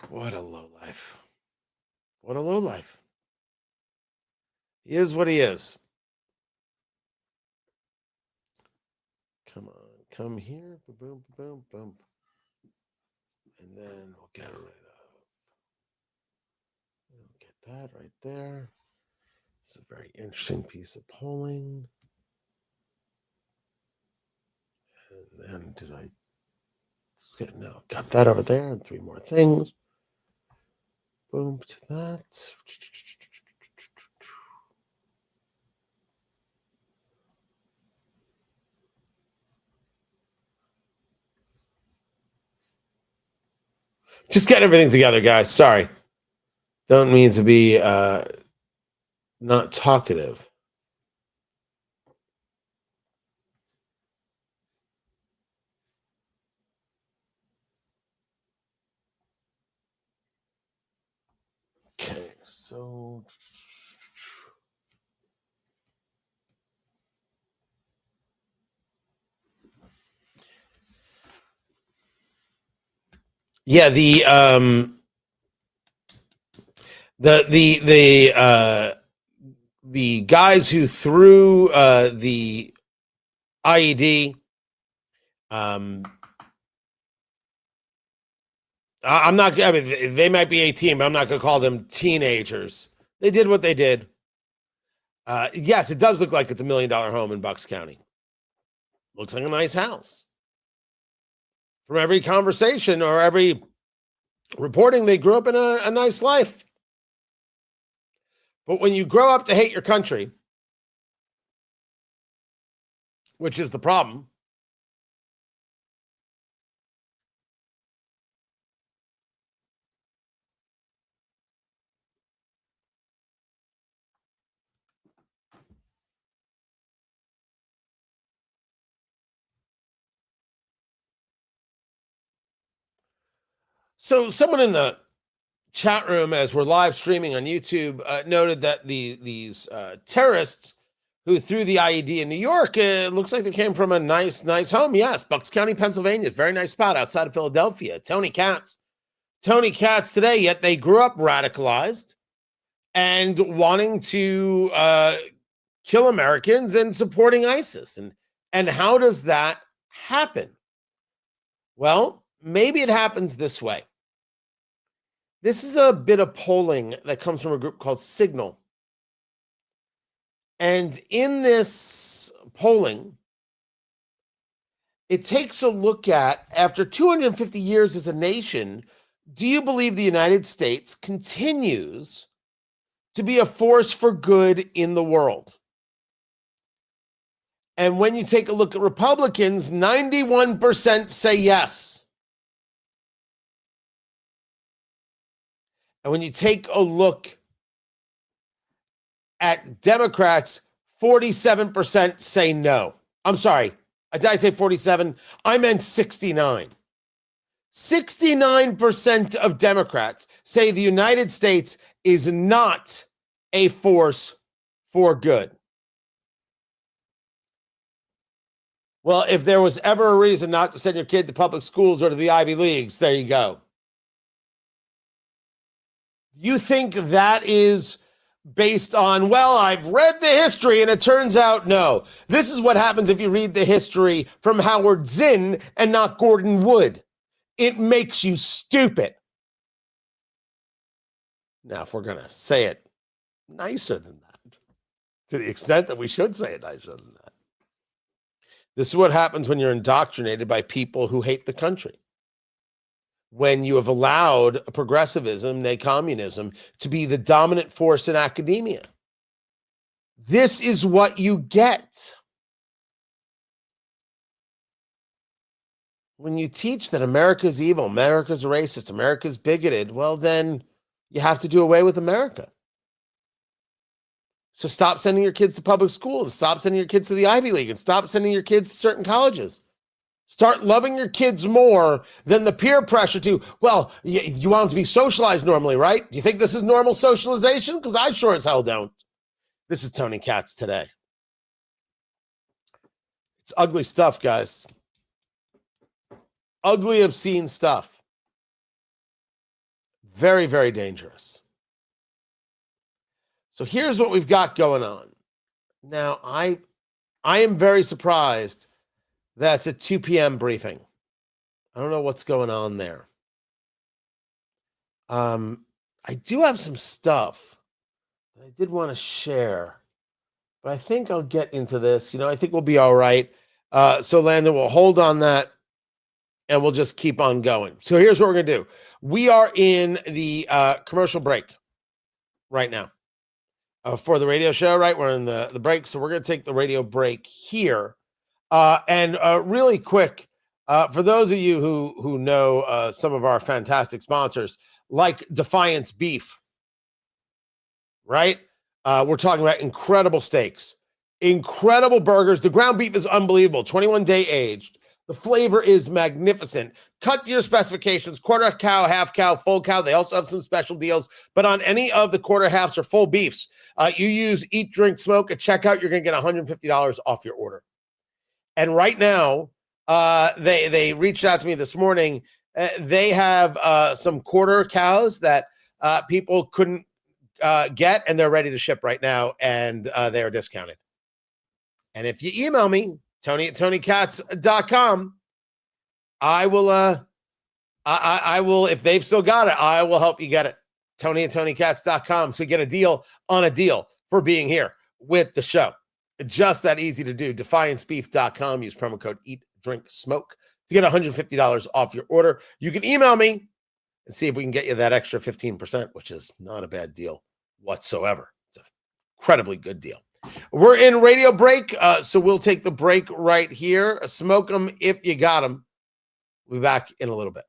Speaker 1: What a lowlife. What a lowlife. He is what he is. Come on, come here. Boom, boom, boom. And then we'll get it right up. We'll get that right there. This is a very interesting piece of polling. And then did I? No, got that over there and 3 more things. Boom to that. Just getting everything together, guys. Sorry. Don't mean to be not talkative. Okay, so yeah, the guys who threw the IED, I'm not. I mean, they might be 18, but I'm not going to call them teenagers. They did what they did. Yes, it does look like it's $1 million home in Bucks County. Looks like a nice house. From every conversation or every reporting, they grew up in a nice life. But when you grow up to hate your country, which is the problem, so someone in the chat room, as we're live streaming on YouTube, noted that these terrorists who threw the IED in New York, it looks like they came from a nice home. Yes, Bucks County, Pennsylvania, very nice spot outside of Philadelphia. Tony Katz today, yet they grew up radicalized and wanting to kill Americans and supporting ISIS. And how does that happen? Well, maybe it happens this way. This is a bit of polling that comes from a group called Signal. And in this polling, it takes a look at, after 250 years as a nation, do you believe the United States continues to be a force for good in the world? And when you take a look at Republicans, 91% say yes. And when you take a look at Democrats, 47% say no. I'm sorry. Did I say 47? I meant 69. 69% of Democrats say the United States is not a force for good. Well, if there was ever a reason not to send your kid to public schools or to the Ivy Leagues, there you go. You think that is based on, well, I've read the history and it turns out no. This is what happens if you read the history from Howard Zinn and not Gordon Wood. It makes you stupid. Now, if we're going to say it nicer than that, to the extent that we should say it nicer than that, this is what happens when you're indoctrinated by people who hate the country. When you have allowed progressivism, nay, communism, to be the dominant force in academia. This is what you get. When you teach that America's evil, America's racist, America's bigoted, well, then you have to do away with America. So stop sending your kids to public schools, stop sending your kids to the Ivy League, and stop sending your kids to certain colleges. Start loving your kids more than the peer pressure to, well, you want them to be socialized normally, right? Do you think this is normal socialization? Because I sure as hell don't. This is Tony Katz today. It's ugly stuff, guys. Ugly, obscene stuff. Very, very dangerous. So here's what we've got going on. Now, I am very surprised that's a 2 p.m. briefing. I don't know what's going on there. I do have some stuff that I did want to share, but I think I'll get into this. I think we'll be all right. So Landon, we'll hold on that and we'll just keep on going. So here's what we're going to do. We are in the commercial break right now for the radio show, right? We're in the break. So we're going to take the radio break here. And really quick, for those of you who know some of our fantastic sponsors, like Defiance Beef, right? We're talking about incredible steaks, incredible burgers. The ground beef is unbelievable, 21-day aged. The flavor is magnificent. Cut to your specifications, quarter cow, half cow, full cow. They also have some special deals, but on any of the quarter halves or full beefs, you use Eat, Drink, Smoke at checkout, you're going to get $150 off your order. And right now, they reached out to me this morning. They have some quarter cows that people couldn't get, and they're ready to ship right now, and they are discounted. And if you email me, Tony@TonyKatz.com, I will, if they've still got it, I will help you get it. Tony@TonyKatz.com. So get a deal on a deal for being here with the show. Just that easy to do. DefianceBeef.com. Use promo code Eat, Drink, Smoke to get $150 off your order. You can email me and see if we can get you that extra 15%, which is not a bad deal whatsoever. It's an incredibly good deal. We're in radio break, so we'll take the break right here. Smoke them if you got them. We'll be back in a little bit.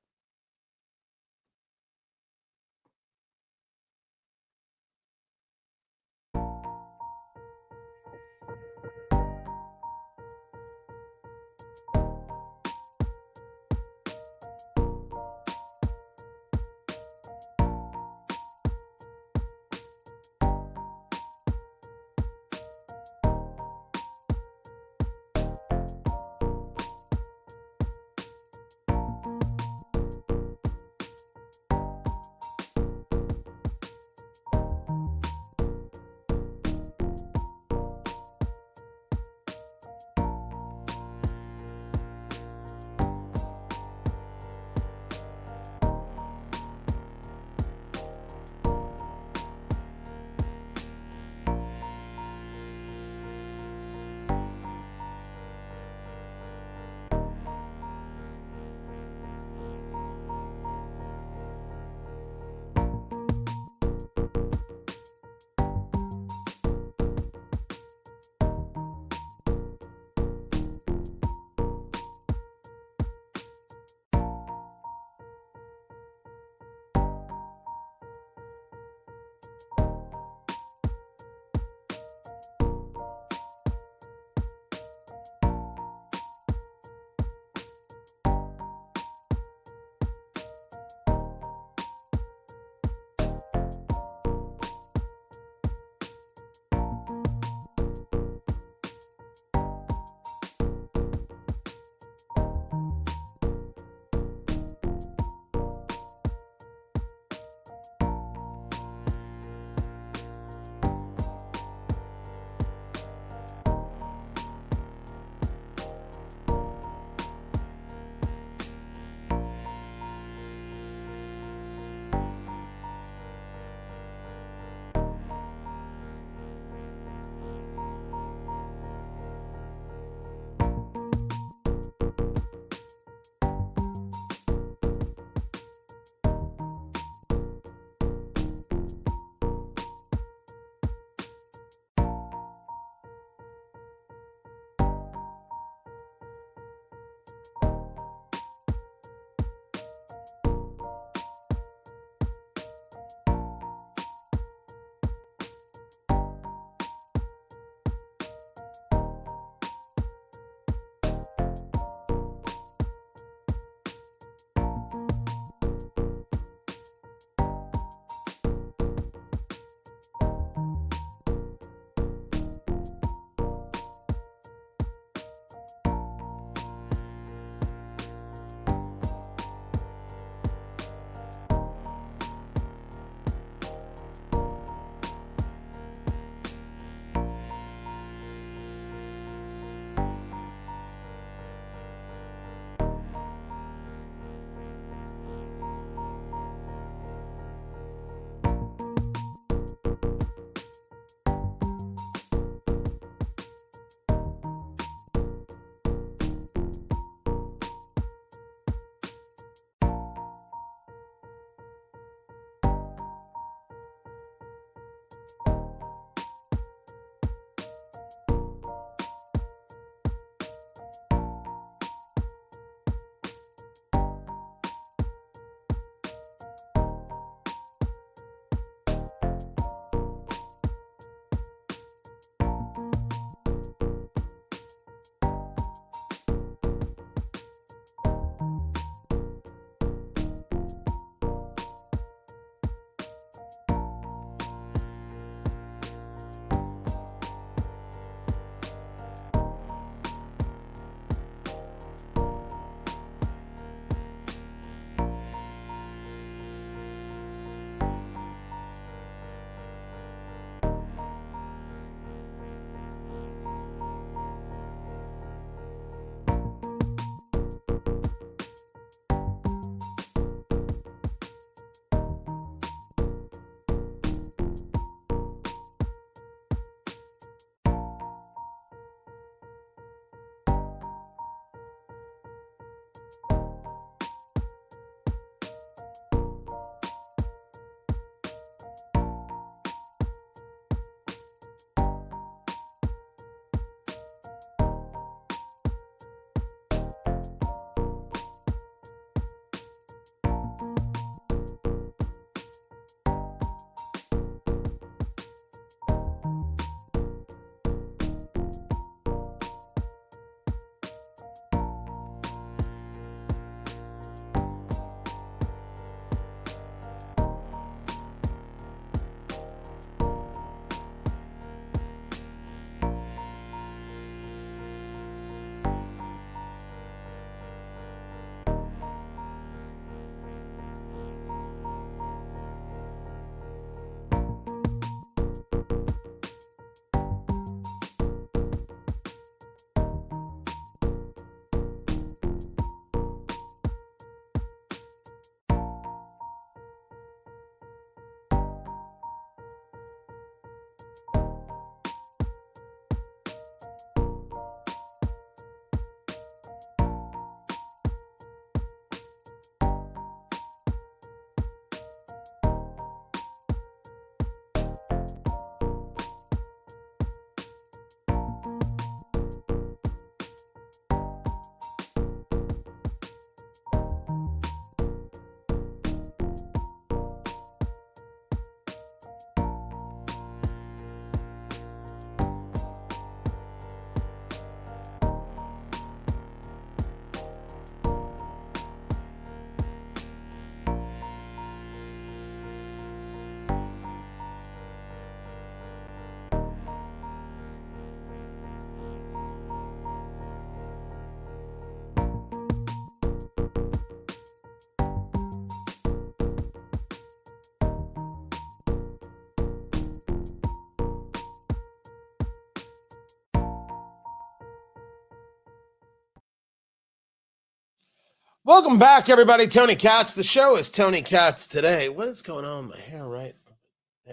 Speaker 1: Welcome back, everybody. Tony Katz. The show is Tony Katz today. What is going on with my hair right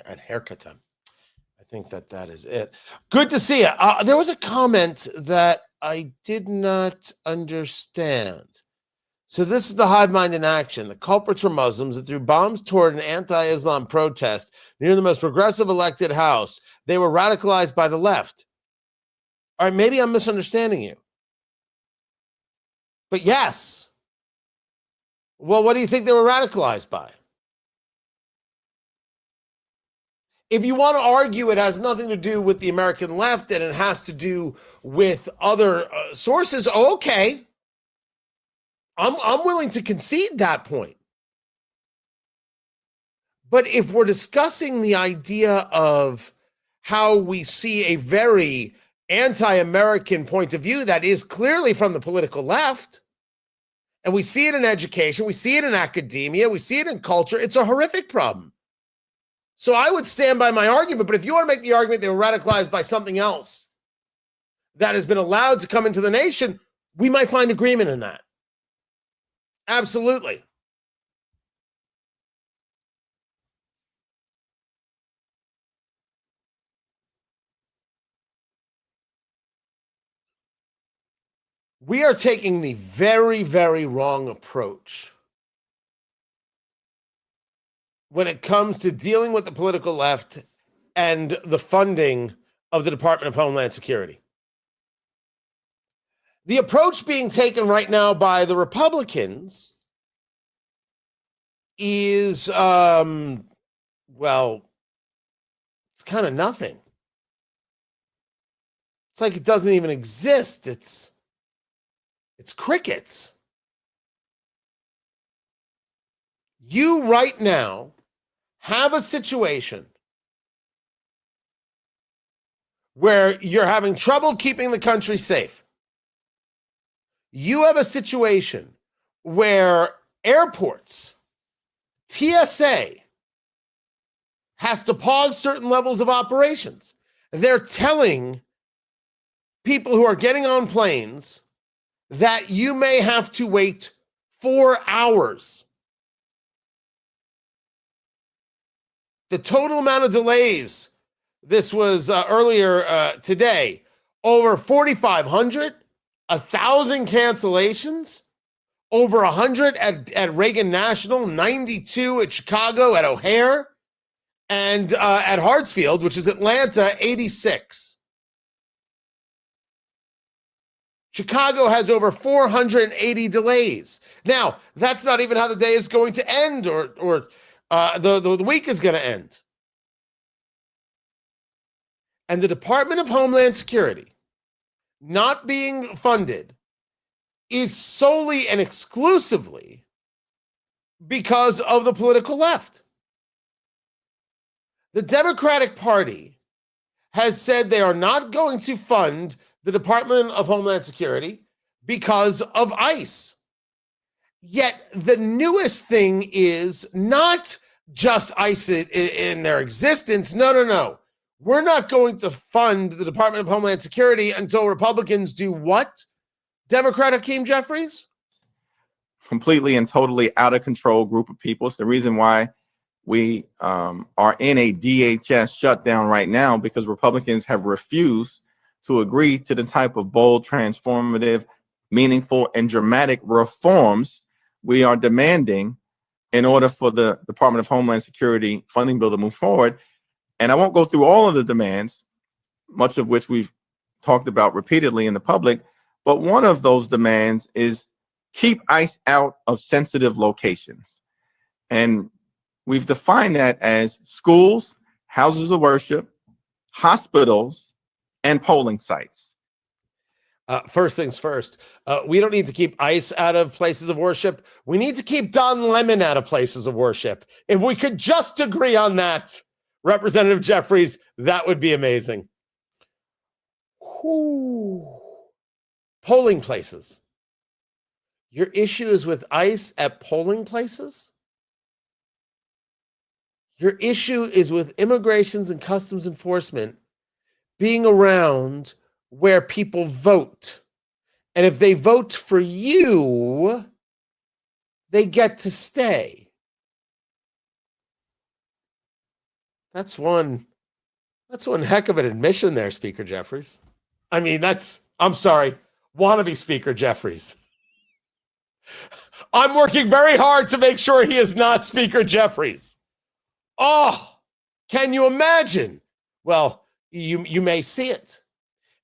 Speaker 1: at haircut time? I think that is it. Good to see you. There was a comment that I did not understand. So this is the hive mind in action. The culprits were Muslims that threw bombs toward an anti-Islam protest near the most progressive elected house. They were radicalized by the left. All right, maybe I'm misunderstanding you. But yes. Well, what do you think they were radicalized by? If you want to argue it has nothing to do with the American left and it has to do with other sources, okay. I'm willing to concede that point. But if we're discussing the idea of how we see a very anti-American point of view that is clearly from the political left, and we see it in education, we see it in academia, we see it in culture, it's a horrific problem. So I would stand by my argument, but if you want to make the argument they were radicalized by something else that has been allowed to come into the nation, we might find agreement in that. Absolutely. We are taking the very, very wrong approach when it comes to dealing with the political left and the funding of the Department of Homeland Security. The approach being taken right now by the Republicans is, well, it's kind of nothing. It's like it doesn't even exist. It's crickets. You right now have a situation where you're having trouble keeping the country safe. You have a situation where airports, TSA, has to pause certain levels of operations. They're telling people who are getting on planes that you may have to wait 4 hours. The total amount of delays, this was earlier today, over 4,500, 1,000 cancellations, over 100 at Reagan National, 92 at Chicago, at O'Hare, and at Hartsfield, which is Atlanta, 86. Chicago has over 480 delays. Now, that's not even how the day is going to end or the week is going to end. And the Department of Homeland Security not being funded is solely and exclusively because of the political left. The Democratic Party has said they are not going to fund the Department of Homeland Security because of ICE. Yet the newest thing is not just ICE in their existence. No. We're not going to fund the Department of Homeland Security until Republicans do what? Democrat Hakeem Jeffries?
Speaker 5: Completely and totally out of control group of people. It's the reason why we are in a DHS shutdown right now, because Republicans have refused to agree to the type of bold, transformative, meaningful, and dramatic reforms we are demanding in order for the Department of Homeland Security funding bill to move forward. And I won't go through all of the demands, much of which we've talked about repeatedly in the public, but one of those demands is keep ICE out of sensitive locations. And we've defined that as schools, houses of worship, hospitals, and polling sites.
Speaker 1: First things first, we don't need to keep ICE out of places of worship. We need to keep Don Lemon out of places of worship. If we could just agree on that, Representative Jeffries, that would be amazing. Whew. Polling places. Your issue is with ICE at polling places? Your issue is with immigrations and customs enforcement being around where people vote. And if they vote for you, they get to stay. That's one heck of an admission there, Speaker Jeffries. I mean, I'm sorry, wannabe Speaker Jeffries. I'm working very hard to make sure he is not Speaker Jeffries. Oh, can you imagine? Well, you may see it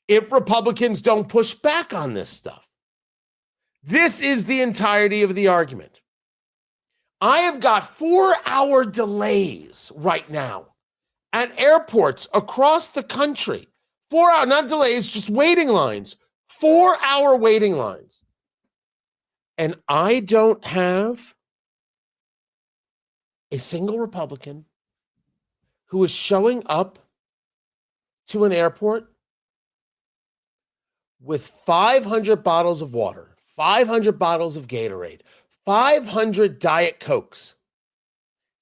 Speaker 1: if Republicans don't push back on this stuff. This is the entirety of the argument. I have got 4-hour delays right now at airports across the country. 4-hour, not delays, just waiting lines. 4-hour waiting lines. And I don't have a single Republican who is showing up to an airport with 500 bottles of water, 500 bottles of Gatorade, 500 Diet Cokes,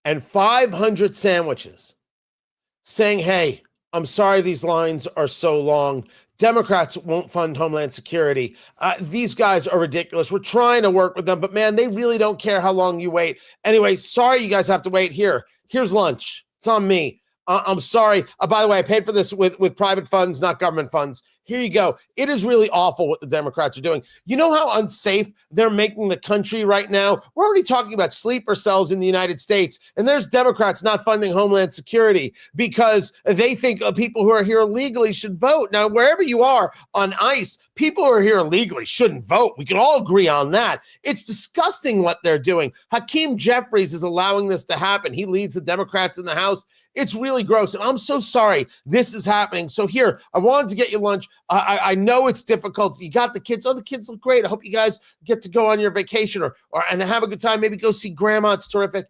Speaker 1: and 500 sandwiches, saying, hey, I'm sorry these lines are so long. Democrats won't fund Homeland Security. These guys are ridiculous. We're trying to work with them, but man, they really don't care how long you wait. Anyway, sorry you guys have to wait. Here's lunch. It's on me. I'm sorry. By the way, I paid for this with private funds, not government funds. Here you go. It is really awful what the Democrats are doing. You know how unsafe they're making the country right now? We're already talking about sleeper cells in the United States, and there's Democrats not funding Homeland Security because they think people who are here illegally should vote. Now, wherever you are on ICE, people who are here illegally shouldn't vote. We can all agree on that. It's disgusting what they're doing. Hakeem Jeffries is allowing this to happen. He leads the Democrats in the House. It's really gross, and I'm so sorry this is happening. So here, I wanted to get you lunch. I know it's difficult. You got the kids. Oh, the kids look great. I hope you guys get to go on your vacation and have a good time. Maybe go see grandma. It's terrific.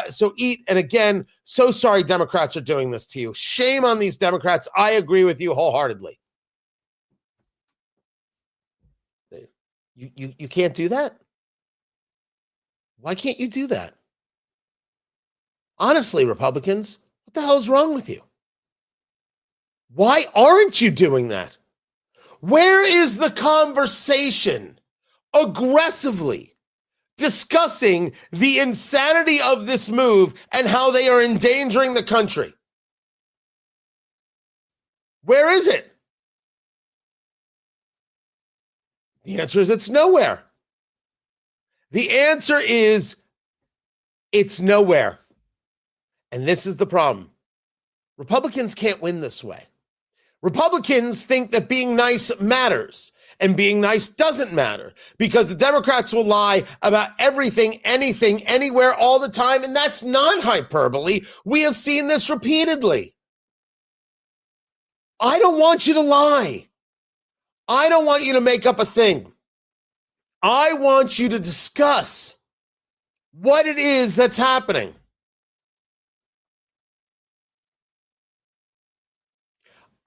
Speaker 1: So eat. And again, so sorry Democrats are doing this to you. Shame on these Democrats. I agree with you wholeheartedly. You can't do that? Why can't you do that? Honestly, Republicans, what the hell is wrong with you? Why aren't you doing that? Where is the conversation aggressively discussing the insanity of this move and how they are endangering the country? Where is it? The answer is it's nowhere. The answer is it's nowhere. And this is the problem. Republicans can't win this way. Republicans think that being nice matters, and being nice doesn't matter because the Democrats will lie about everything, anything, anywhere, all the time, and that's not hyperbole. We have seen this repeatedly. I don't want you to lie. I don't want you to make up a thing. I want you to discuss what it is that's happening.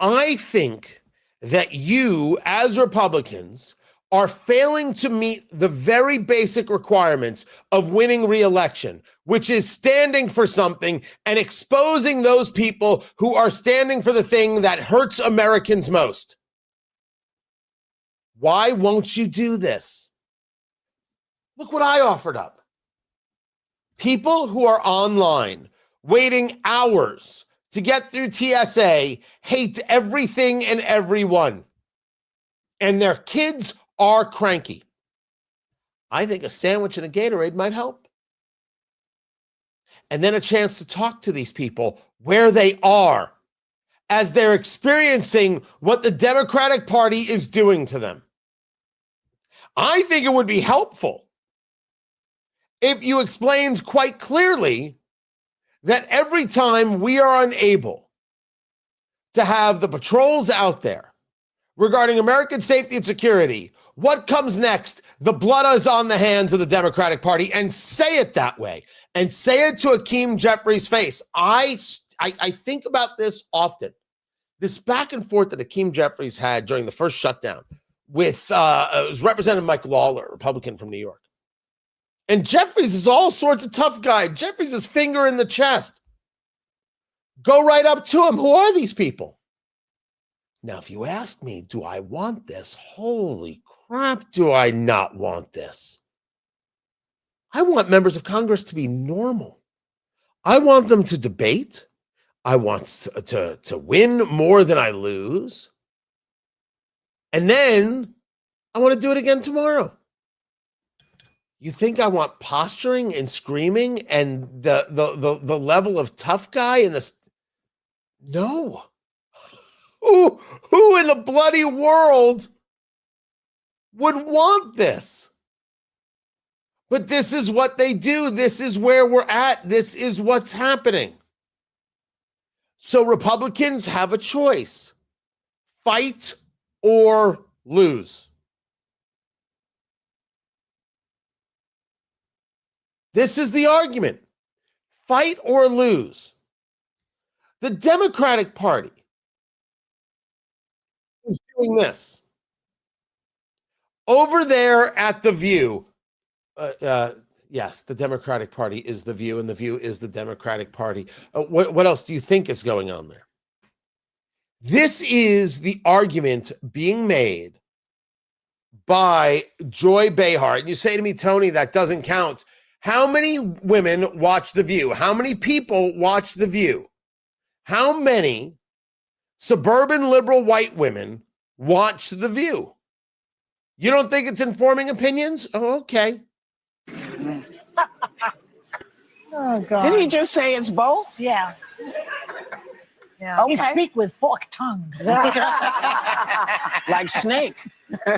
Speaker 1: I think that you, as Republicans, are failing to meet the very basic requirements of winning re-election, which is standing for something and exposing those people who are standing for the thing that hurts Americans most. Why won't you do this? Look what I offered up. People who are online, waiting hours to get through TSA, hate everything and everyone. And their kids are cranky. I think a sandwich and a Gatorade might help. And then a chance to talk to these people where they are as they're experiencing what the Democratic Party is doing to them. I think it would be helpful if you explained quite clearly that every time we are unable to have the patrols out there regarding American safety and security, what comes next? The blood is on the hands of the Democratic Party, and say it that way, and say it to Hakeem Jeffries' face. I think about this often. This back and forth that Hakeem Jeffries had during the first shutdown with it was Representative Mike Lawler, Republican from New York. And Jeffries is all sorts of tough guy. Jeffries is finger in the chest. Go right up to him. Who are these people? Now, if you ask me, do I want this? Holy crap, do I not want this? I want members of Congress to be normal. I want them to debate. I want to win more than I lose. And then I want to do it again tomorrow. You think I want posturing and screaming and the level of tough guy in this? No. Who in the bloody world would want this? But this is what they do. This is where we're at. This is what's happening. So Republicans have a choice: fight or lose. This is the argument: fight or lose. The Democratic Party is doing this. Over there at The View, yes, the Democratic Party is The View, and The View is the Democratic Party. What else do you think is going on there? This is the argument being made by Joy Behar. And you say to me, Tony, that doesn't count. How many women watch The View? How many people watch The View? How many suburban liberal white women watch The View? You don't think it's informing opinions? Oh, okay.
Speaker 10: Oh, God.
Speaker 4: Didn't he just say it's both?
Speaker 10: Yeah. Yeah.
Speaker 4: Okay.
Speaker 10: You speak with forked tongue.
Speaker 4: Like Snake.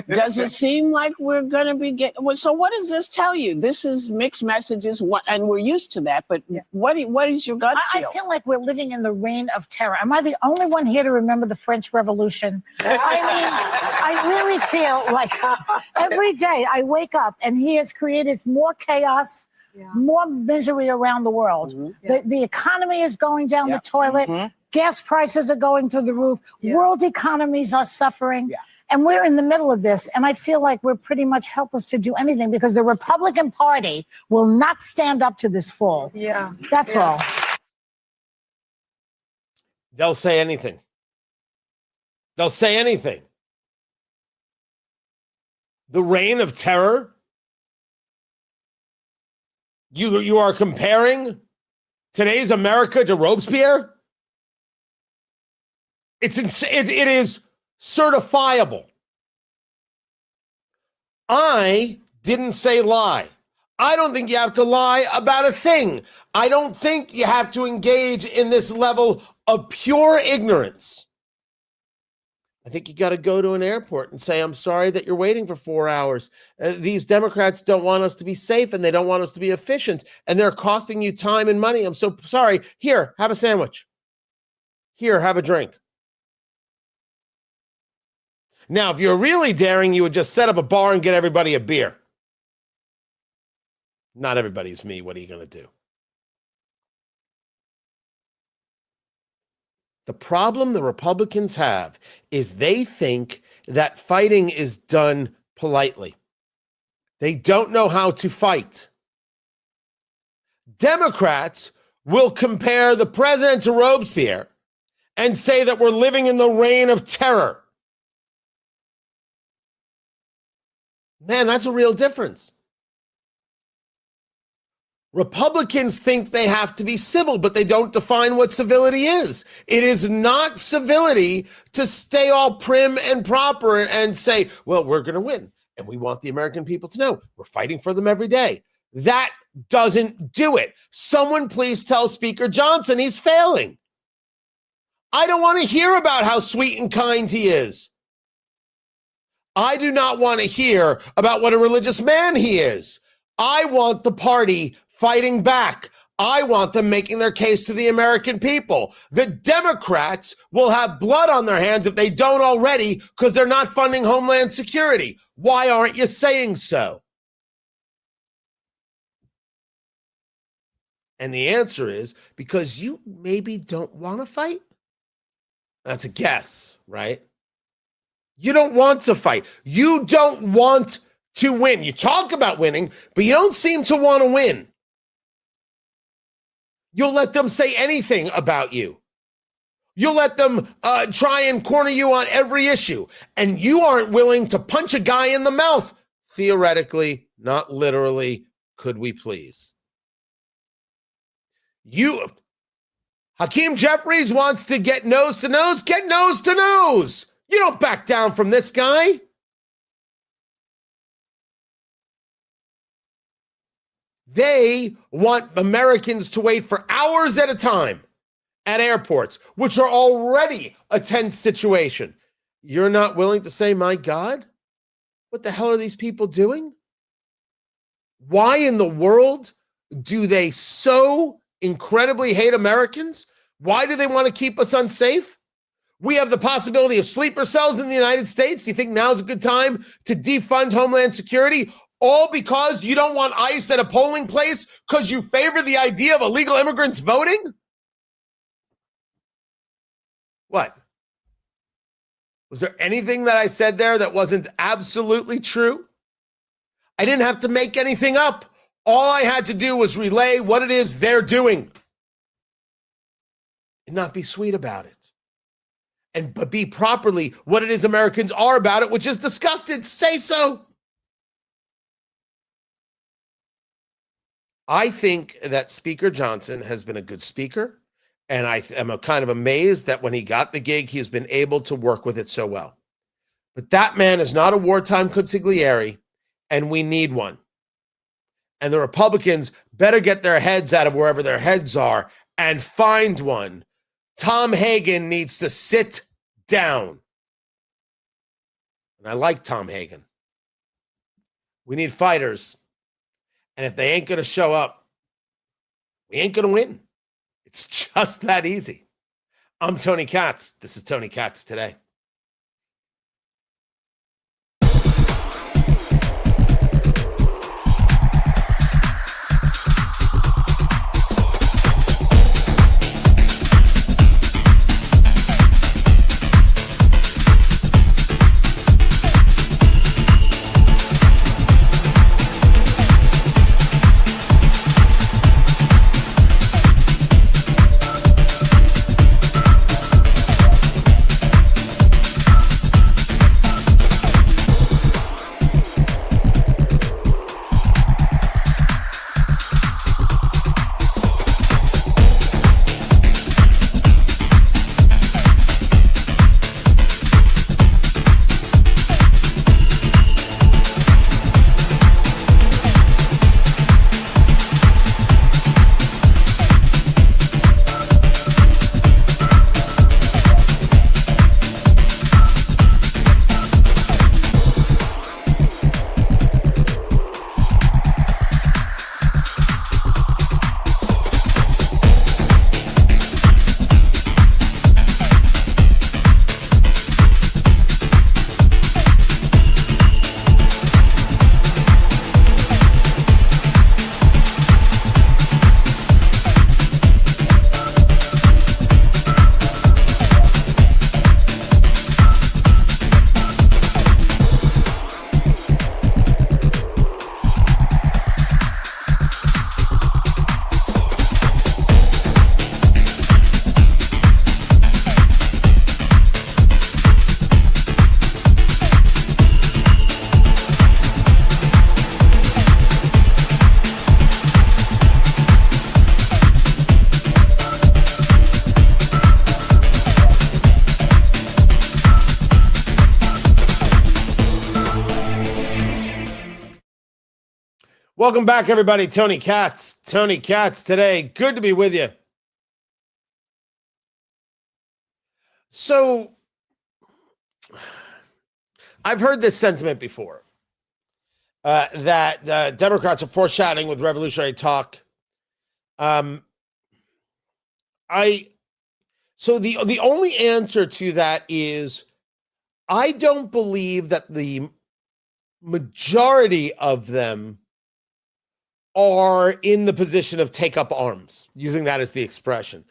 Speaker 4: Does it seem like we're going to be getting... Well, so what does this tell you? This is mixed messages, and we're used to that, but what is your gut feel?
Speaker 10: I feel like we're living in the reign of terror. Am I the only one here to remember the French Revolution? I mean, I really feel like every day I wake up and he has created more chaos, more misery around the world. Mm-hmm. The economy is going down the toilet. Mm-hmm. Gas prices are going through the roof. World economies are suffering. And we're in the middle of this. And I feel like we're pretty much helpless to do anything because the Republican Party will not stand up to this fall.
Speaker 4: Yeah.
Speaker 10: That's all.
Speaker 1: They'll say anything. They'll say anything. The reign of terror? You are comparing today's America to Robespierre? It's insane. It is certifiable. I didn't say lie. I don't think you have to lie about a thing. I don't think you have to engage in this level of pure ignorance. I think you got to go to an airport and say, I'm sorry that you're waiting for 4 hours. These Democrats don't want us to be safe and they don't want us to be efficient. And they're costing you time and money. I'm so sorry. Here, have a sandwich. Here, have a drink. Now, if you're really daring, you would just set up a bar and get everybody a beer. Not everybody's me. What are you going to do? The problem the Republicans have is they think that fighting is done politely. They don't know how to fight. Democrats will compare the president to Robespierre and say that we're living in the reign of terror. Man, that's a real difference. Republicans think they have to be civil, but they don't define what civility is. It is not civility to stay all prim and proper and say, well, we're going to win. And we want the American people to know we're fighting for them every day. That doesn't do it. Someone please tell Speaker Johnson he's failing. I don't want to hear about how sweet and kind he is. I do not want to hear about what a religious man he is. I want the party fighting back. I want them making their case to the American people. The Democrats will have blood on their hands if they don't already because they're not funding Homeland Security. Why aren't you saying so? And the answer is because you maybe don't want to fight. That's a guess, right? You don't want to fight. You don't want to win. You talk about winning, but you don't seem to want to win. You'll let them say anything about you. You'll let them try and corner you on every issue. And you aren't willing to punch a guy in the mouth, theoretically, not literally, Could we please? Hakeem Jeffries wants to get nose to nose. Get nose to nose. You don't back down from this guy. They want Americans to wait for hours at a time at airports, which are already a tense situation. You're not willing to say, my God, what the hell are these people doing? Why in the world do they so incredibly hate Americans? Why do they want to keep us unsafe? We have the possibility of sleeper cells in the United States. Do you think now's a good time to defund Homeland Security? All because you don't want ICE at a polling place because you favor the idea of illegal immigrants voting? What? Was there anything that I said there that wasn't absolutely true? I didn't have to make anything up. All I had to do was relay what it is they're doing and not be sweet about it. But be properly what it is Americans are about it, which is disgusted. Say so. I think that Speaker Johnson has been a good speaker, and I am kind of amazed that when he got the gig, he has been able to work with it so well. But that man is not a wartime consigliere, and we need one. And the Republicans better get their heads out of wherever their heads are and find one. Tom Hagen needs to sit down. And I like Tom Hagen. We need fighters. And if they ain't going to show up, we ain't going to win. It's just that easy. I'm Tony Katz. This is Tony Katz Today. Welcome back, everybody. Tony Katz. Tony Katz Today. Good to be with you. So, I've heard this sentiment before, that Democrats are foreshadowing with revolutionary talk. So the only answer to that is I don't believe that the majority of them are in the position of take up arms, using that as the expression.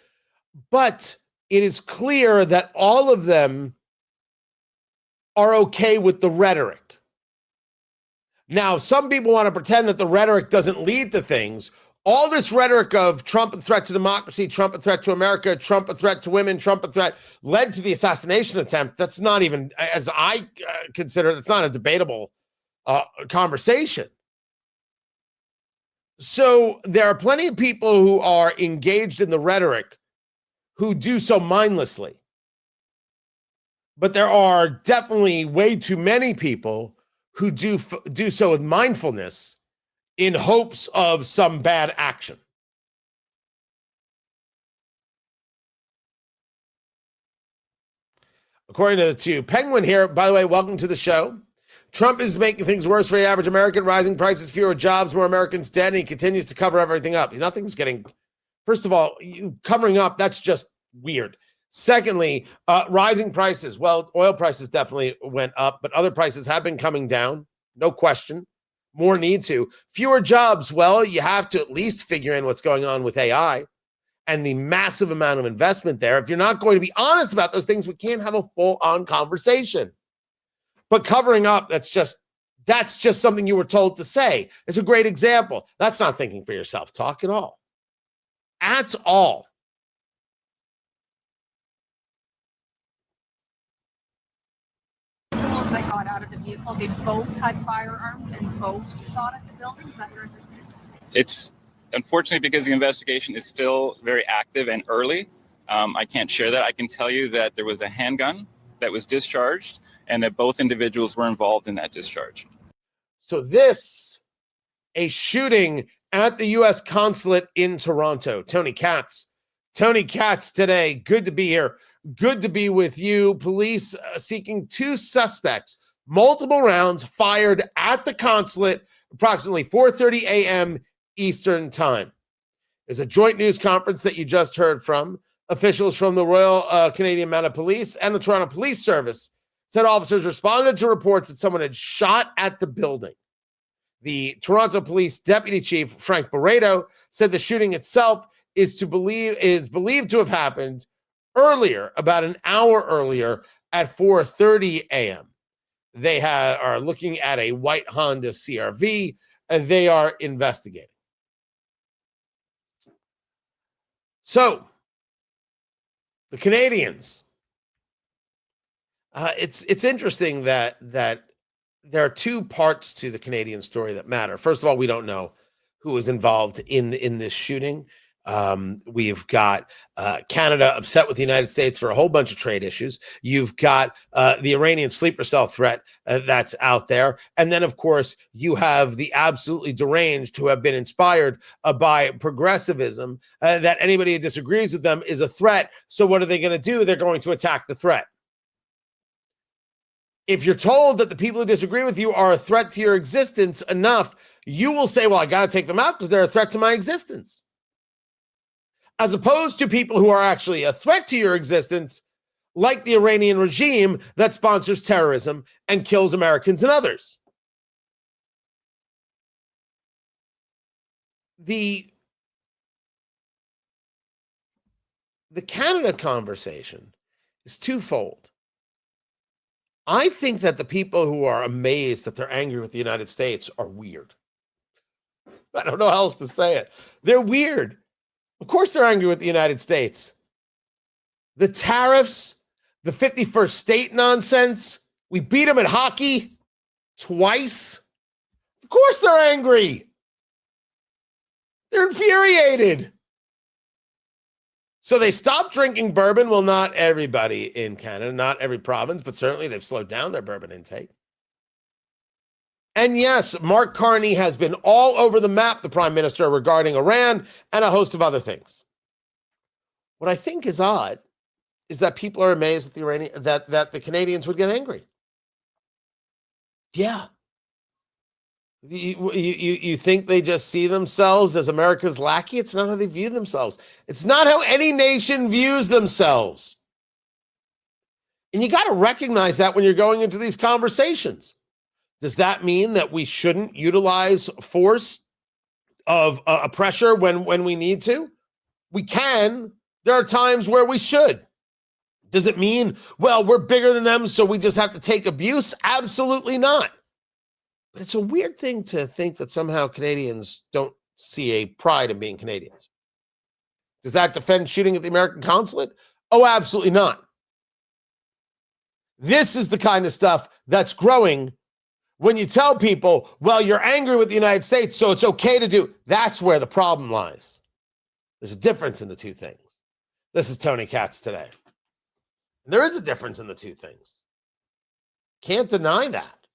Speaker 1: But it is clear that all of them are okay with the rhetoric. Now, some people want to pretend that the rhetoric doesn't lead to things. All this rhetoric of Trump a threat to democracy, Trump a threat to America, Trump a threat to women, Trump a threat, led to the assassination attempt. That's not even, as I consider it, it's not a debatable conversation. So there are plenty of people who are engaged in the rhetoric who do so mindlessly. But there are definitely way too many people who do so with mindfulness in hopes of some bad action. According to Penguin here, by the way, welcome to the show. Trump is making things worse for the average American, rising prices, fewer jobs, more Americans dead, and he continues to cover everything up. Nothing's getting, first of all, covering up, that's just weird. Secondly, rising prices. Well, oil prices definitely went up, but other prices have been coming down, no question. More need to. Fewer jobs. Well, you have to at least figure in what's going on with AI and the massive amount of investment there. If you're not going to be honest about those things, we can't have a full-on conversation. But covering up, that's just something you were told to say. It's a great example. That's not thinking for yourself talk at all. At all.
Speaker 11: Individuals that got out of the vehicle, they both had firearms and both shot at the building. Is that your understanding?
Speaker 12: It's unfortunately because the investigation is still very active and early. I can't share that. I can tell you that there was a handgun that was discharged and that both individuals were involved in that discharge.
Speaker 1: So this, a shooting at the U.S. consulate in Toronto. Tony Katz today. Good to be here. Good to be with you. Police seeking two suspects. Multiple rounds fired at the consulate approximately 4:30 a.m. Eastern time. There's a joint news conference that you just heard from. Officials from the Royal Canadian Mounted Police and the Toronto Police Service said officers responded to reports that someone had shot at the building. The Toronto Police Deputy Chief, Frank Barreto, said the shooting itself is believed to have happened earlier, about an hour earlier at 4:30 a.m. They are looking at a white Honda CR-V, and they are investigating. So, the Canadians. It's interesting that there are two parts to the Canadian story that matter. First of all, we don't know who was involved in this shooting. We've got Canada upset with the United States for a whole bunch of trade issues. You've got the Iranian sleeper cell threat that's out there. And then, of course, you have the absolutely deranged who have been inspired by progressivism, that anybody who disagrees with them is a threat. So what are they going to do? They're going to attack the threat. If you're told that the people who disagree with you are a threat to your existence enough, you will say, well, I got to take them out because they're a threat to my existence. As opposed to people who are actually a threat to your existence, like the Iranian regime that sponsors terrorism and kills Americans and others. The Canada conversation is twofold. I think that the people who are amazed that they're angry with the United States are weird. I don't know how else to say it. They're weird. Of course they're angry with the United States. The tariffs, the 51st state nonsense, we beat them at hockey twice. Of course they're angry. They're infuriated. So they stopped drinking bourbon. Well, not everybody in Canada, not every province, but certainly they've slowed down their bourbon intake. And yes, Mark Carney has been all over the map, the prime minister, regarding Iran and a host of other things. What I think is odd is that people are amazed that the Canadians would get angry. Yeah. You think they just see themselves as America's lackey? It's not how they view themselves. It's not how any nation views themselves. And you got to recognize that when you're going into these conversations. Does that mean that we shouldn't utilize force of pressure when we need to? We can. There are times where we should. Does it mean, well, we're bigger than them, so we just have to take abuse? Absolutely not. But it's a weird thing to think that somehow Canadians don't see a pride in being Canadians. Does that defend shooting at the American consulate? Oh, absolutely not. This is the kind of stuff that's growing When you tell people, well, you're angry with the United States, so it's okay to do, that's where the problem lies. There's a difference in the two things. This is Tony Katz today. There is a difference in the two things. Can't deny that.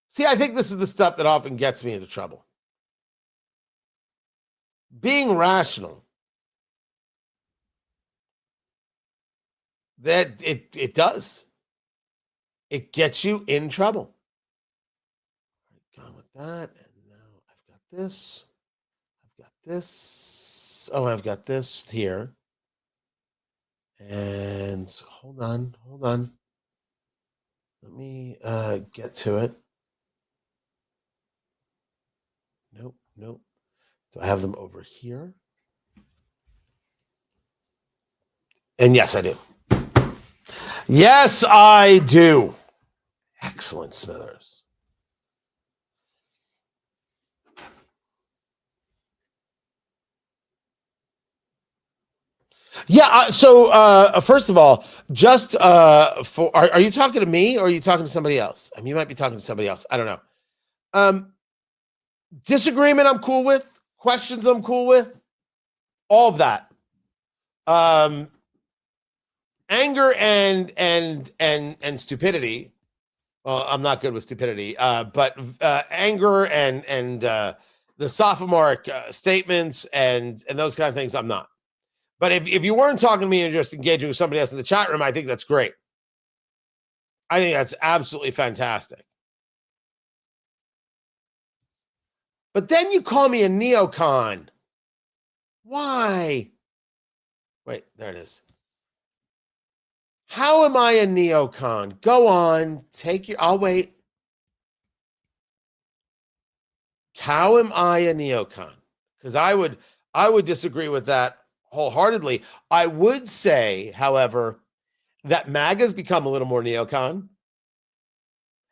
Speaker 1: See, I think this is the stuff that often gets me into trouble. Being rational, that it does. It gets you in trouble. Gone with that, and now I've got this. I've got this. Oh, I've got this here. And hold on. Let me get to it. Nope. Do I have them over here? And yes, I do. Yes, I do. Excellent, Smithers. Yeah. So first of all, just are you talking to me or are you talking to somebody else? I mean, you might be talking to somebody else. I don't know. Disagreement, I'm cool with. Questions, I'm cool with. All of that. Anger and stupidity. Well, I'm not good with stupidity, but anger and the sophomoric statements and those kind of things, I'm not. But if you weren't talking to me and just engaging with somebody else in the chat room, I think that's great. I think that's absolutely fantastic. But then you call me a neocon. Why? Wait, there it is. How am I a neocon? Go on, I'll wait. How am I a neocon? Because I would disagree with that wholeheartedly. I would say, however, that MAGA's become a little more neocon.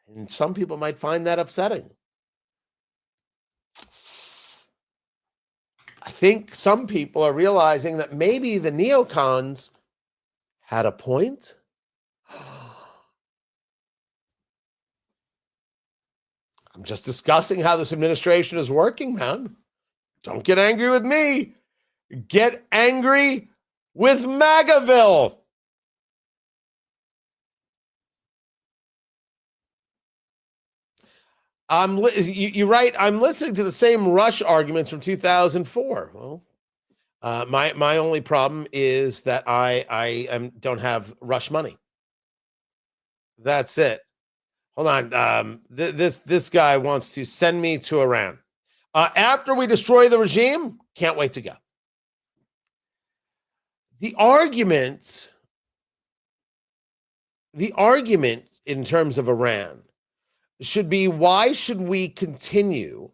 Speaker 1: And some people might find that upsetting. I think some people are realizing that maybe the neocons had a point. I'm just discussing how this administration is working, man. Don't get angry with me. Get angry with MAGAville. You're right. I'm listening to the same Rush arguments from 2004. Well, my only problem is that I don't have Rush money. That's it. Hold on. This guy wants to send me to Iran. After we destroy the regime, can't wait to go. The argument in terms of Iran should be, why should we continue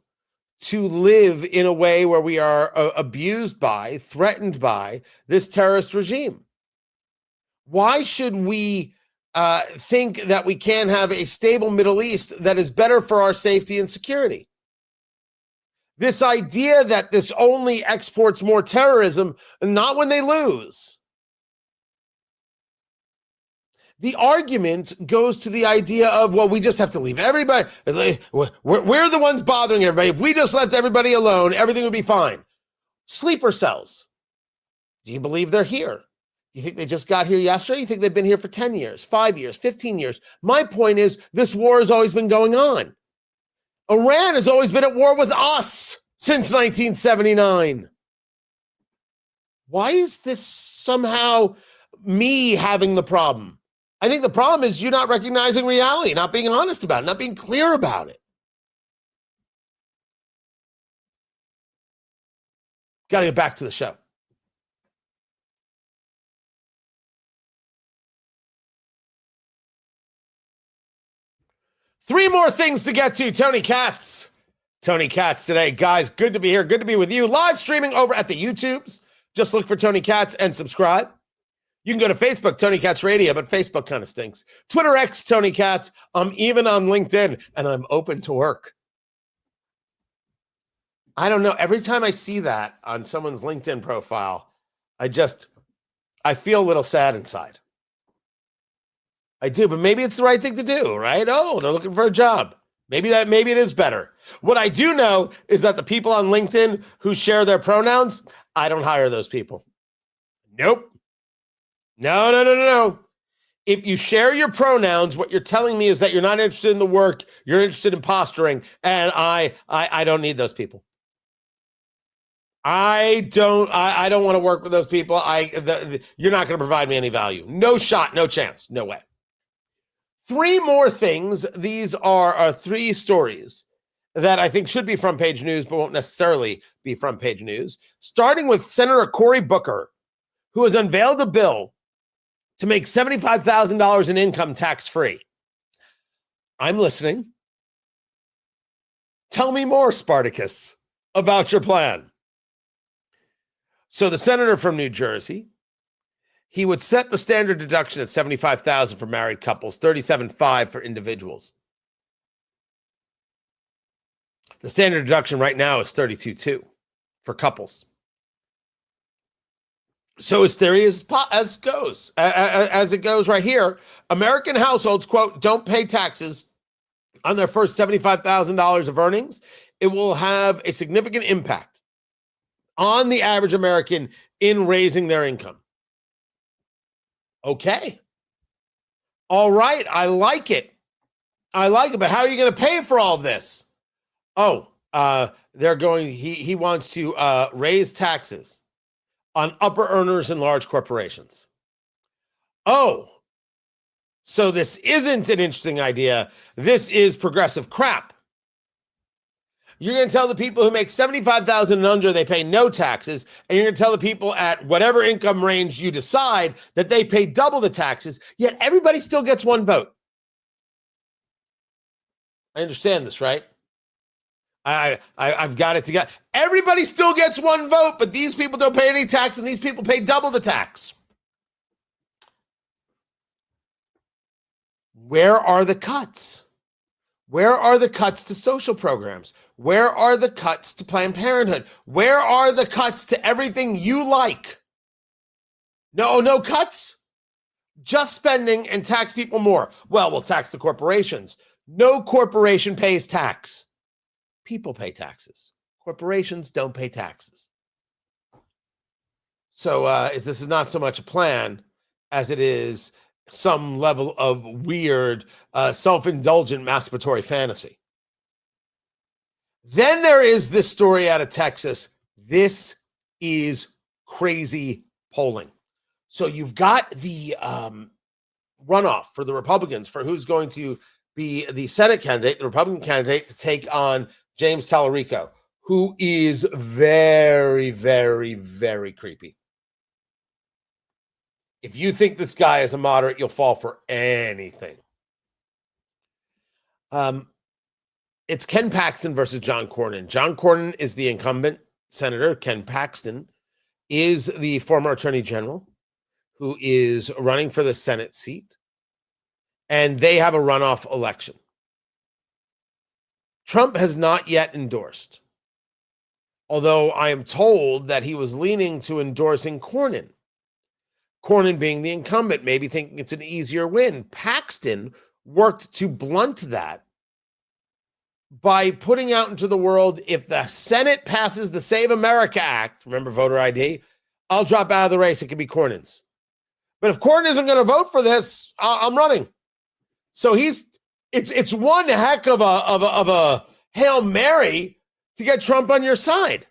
Speaker 1: to live in a way where we are abused by, threatened by this terrorist regime? Why should we think that we can have a stable Middle East that is better for our safety and security? This idea that this only exports more terrorism, not when they lose. The argument goes to the idea of, well, we just have to leave everybody. We're the ones bothering everybody. If we just left everybody alone, everything would be fine. Sleeper cells. Do you believe they're here? Do you think they just got here yesterday? You think they've been here for 10 years, 5 years, 15 years? My point is, this war has always been going on. Iran has always been at war with us since 1979. Why is this somehow me having the problem? I think the problem is you not recognizing reality, not being honest about it, not being clear about it. Got to get back to the show. Three more things to get to. Tony Katz. Tony Katz today. Guys, good to be here. Good to be with you. Live streaming over at the YouTubes. Just look for Tony Katz and subscribe. You can go to Facebook, Tony Katz Radio, but Facebook kind of stinks. Twitter X, Tony Katz. I'm even on LinkedIn, and I'm open to work. I don't know. Every time I see that on someone's LinkedIn profile, I feel a little sad inside. I do, but maybe it's the right thing to do, right? Oh, they're looking for a job. Maybe it is better. What I do know is that the people on LinkedIn who share their pronouns, I don't hire those people. Nope. No. If you share your pronouns, what you're telling me is that you're not interested in the work, you're interested in posturing, and I don't need those people. I don't want to work with those people. You're not going to provide me any value. No shot, no chance, no way. 3 more things. These are 3 stories that I think should be front page news, but won't necessarily be front page news. Starting with Senator Cory Booker, who has unveiled a bill to make $75,000 in income tax-free. I'm listening. Tell me more, Spartacus, about your plan. So the senator from New Jersey, he would set the standard deduction at $75,000 for married couples, $37,500 for individuals. The standard deduction right now is $32,200 for couples. So his theory is as it goes right here, American households, quote, don't pay taxes on their first $75,000 of earnings. It will have a significant impact on the average American in raising their income. Okay. All right. I like it. But how are you going to pay for all of this? Oh, he wants to raise taxes on upper earners and large corporations. Oh, so this isn't an interesting idea. This is progressive crap. You're going to tell the people who make $75,000 and under they pay no taxes, and you're going to tell the people at whatever income range you decide that they pay double the taxes, yet everybody still gets 1 vote. I understand this, right? I've got it together. Everybody still gets 1 vote, but these people don't pay any tax, and these people pay double the tax. Where are the cuts? Where are the cuts to social programs? Where are the cuts to Planned Parenthood? Where are the cuts to everything you like? No cuts. Just spending and tax people more. Well, we'll tax the corporations. No corporation pays tax. People pay taxes. Corporations don't pay taxes. So this is not so much a plan as it is some level of weird, self-indulgent masturbatory fantasy. Then there is this story out of Texas. This is crazy polling. So you've got the runoff for the Republicans for who's going to be the Senate candidate, the Republican candidate, to take on James Tallarico, who is very, very, very creepy. If you think this guy is a moderate, you'll fall for anything. It's Ken Paxton versus John Cornyn. John Cornyn is the incumbent senator. Ken Paxton is the former attorney general who is running for the Senate seat. And they have a runoff election. Trump has not yet endorsed, although I am told that he was leaning to endorsing Cornyn. Cornyn being the incumbent, maybe thinking it's an easier win. Paxton worked to blunt that by putting out into the world, if the Senate passes the Save America Act, remember voter ID, I'll drop out of the race. It could be Cornyn's. But if Cornyn isn't going to vote for this, I'm running. So it's one heck of a Hail Mary to get Trump on your side.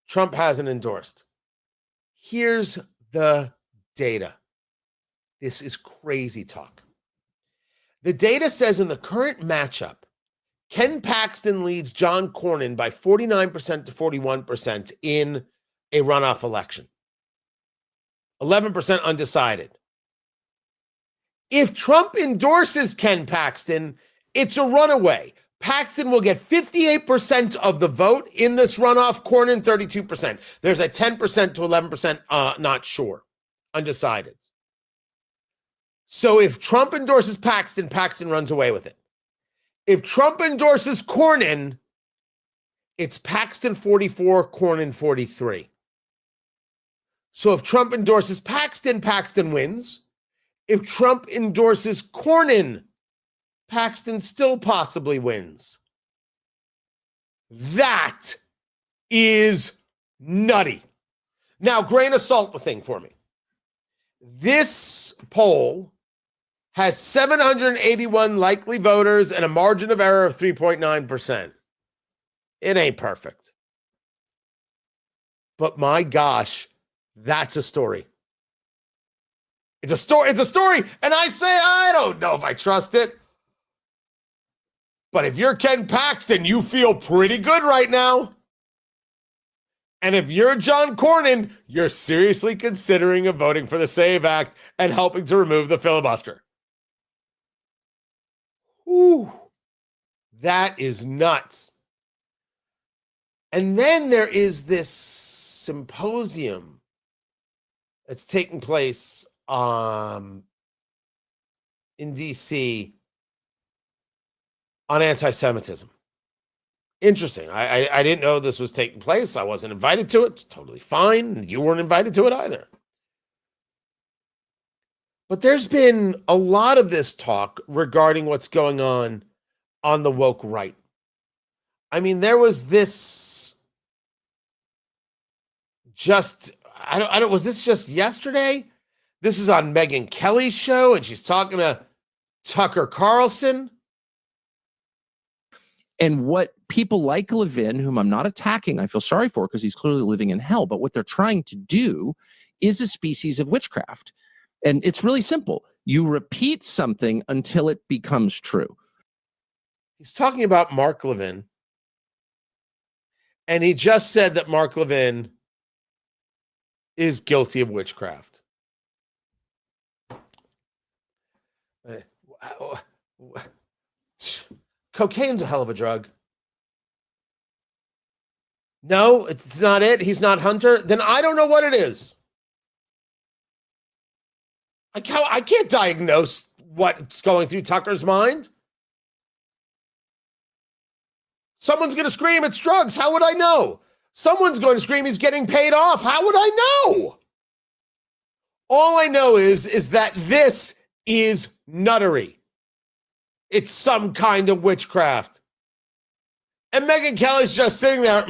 Speaker 1: Trump hasn't endorsed. Here's the data. This is crazy talk. The data says in the current matchup, Ken Paxton leads John Cornyn by 49% to 41% in a runoff election. 11% undecided. If Trump endorses Ken Paxton, it's a runaway. Paxton will get 58% of the vote in this runoff, Cornyn 32%. There's a 10% to 11% not sure, undecided. So if Trump endorses Paxton, Paxton runs away with it. If Trump endorses Cornyn, it's Paxton 44, Cornyn 43. So if Trump endorses Paxton, Paxton wins. If Trump endorses Cornyn, Paxton still possibly wins. That is nutty. Now, grain of salt the thing for me. This poll has 781 likely voters and a margin of error of 3.9%. It ain't perfect. But my gosh, that's a story. It's a story, and I say I don't know if I trust it. But if you're Ken Paxton, you feel pretty good right now. And if you're John Cornyn, you're seriously considering voting for the SAVE Act and helping to remove the filibuster. Ooh, that is nuts. And then there is this symposium that's taking place in D.C. on anti-Semitism. Interesting. I didn't know this was taking place. I wasn't invited to it. It's totally fine. You weren't invited to it either. But there's been a lot of this talk regarding what's going on the woke right. I mean, there was this was this just yesterday? This is on Megyn Kelly's show, and she's talking to Tucker Carlson.
Speaker 13: And what people like Levin, whom I'm not attacking, I feel sorry for because he's clearly living in hell, but what they're trying to do is a species of witchcraft. And it's really simple. You repeat something until it becomes true.
Speaker 1: He's talking about Mark Levin. And he just said that Mark Levin is guilty of witchcraft. Cocaine's a hell of a drug. No, it's not it. He's not Hunter. Then I don't know what it is. I can't diagnose what's going through Tucker's mind. Someone's going to scream it's drugs. How would I know? Someone's going to scream he's getting paid off. How would I know? All I know is that this is nuttery. It's some kind of witchcraft. And Megyn Kelly's just sitting there.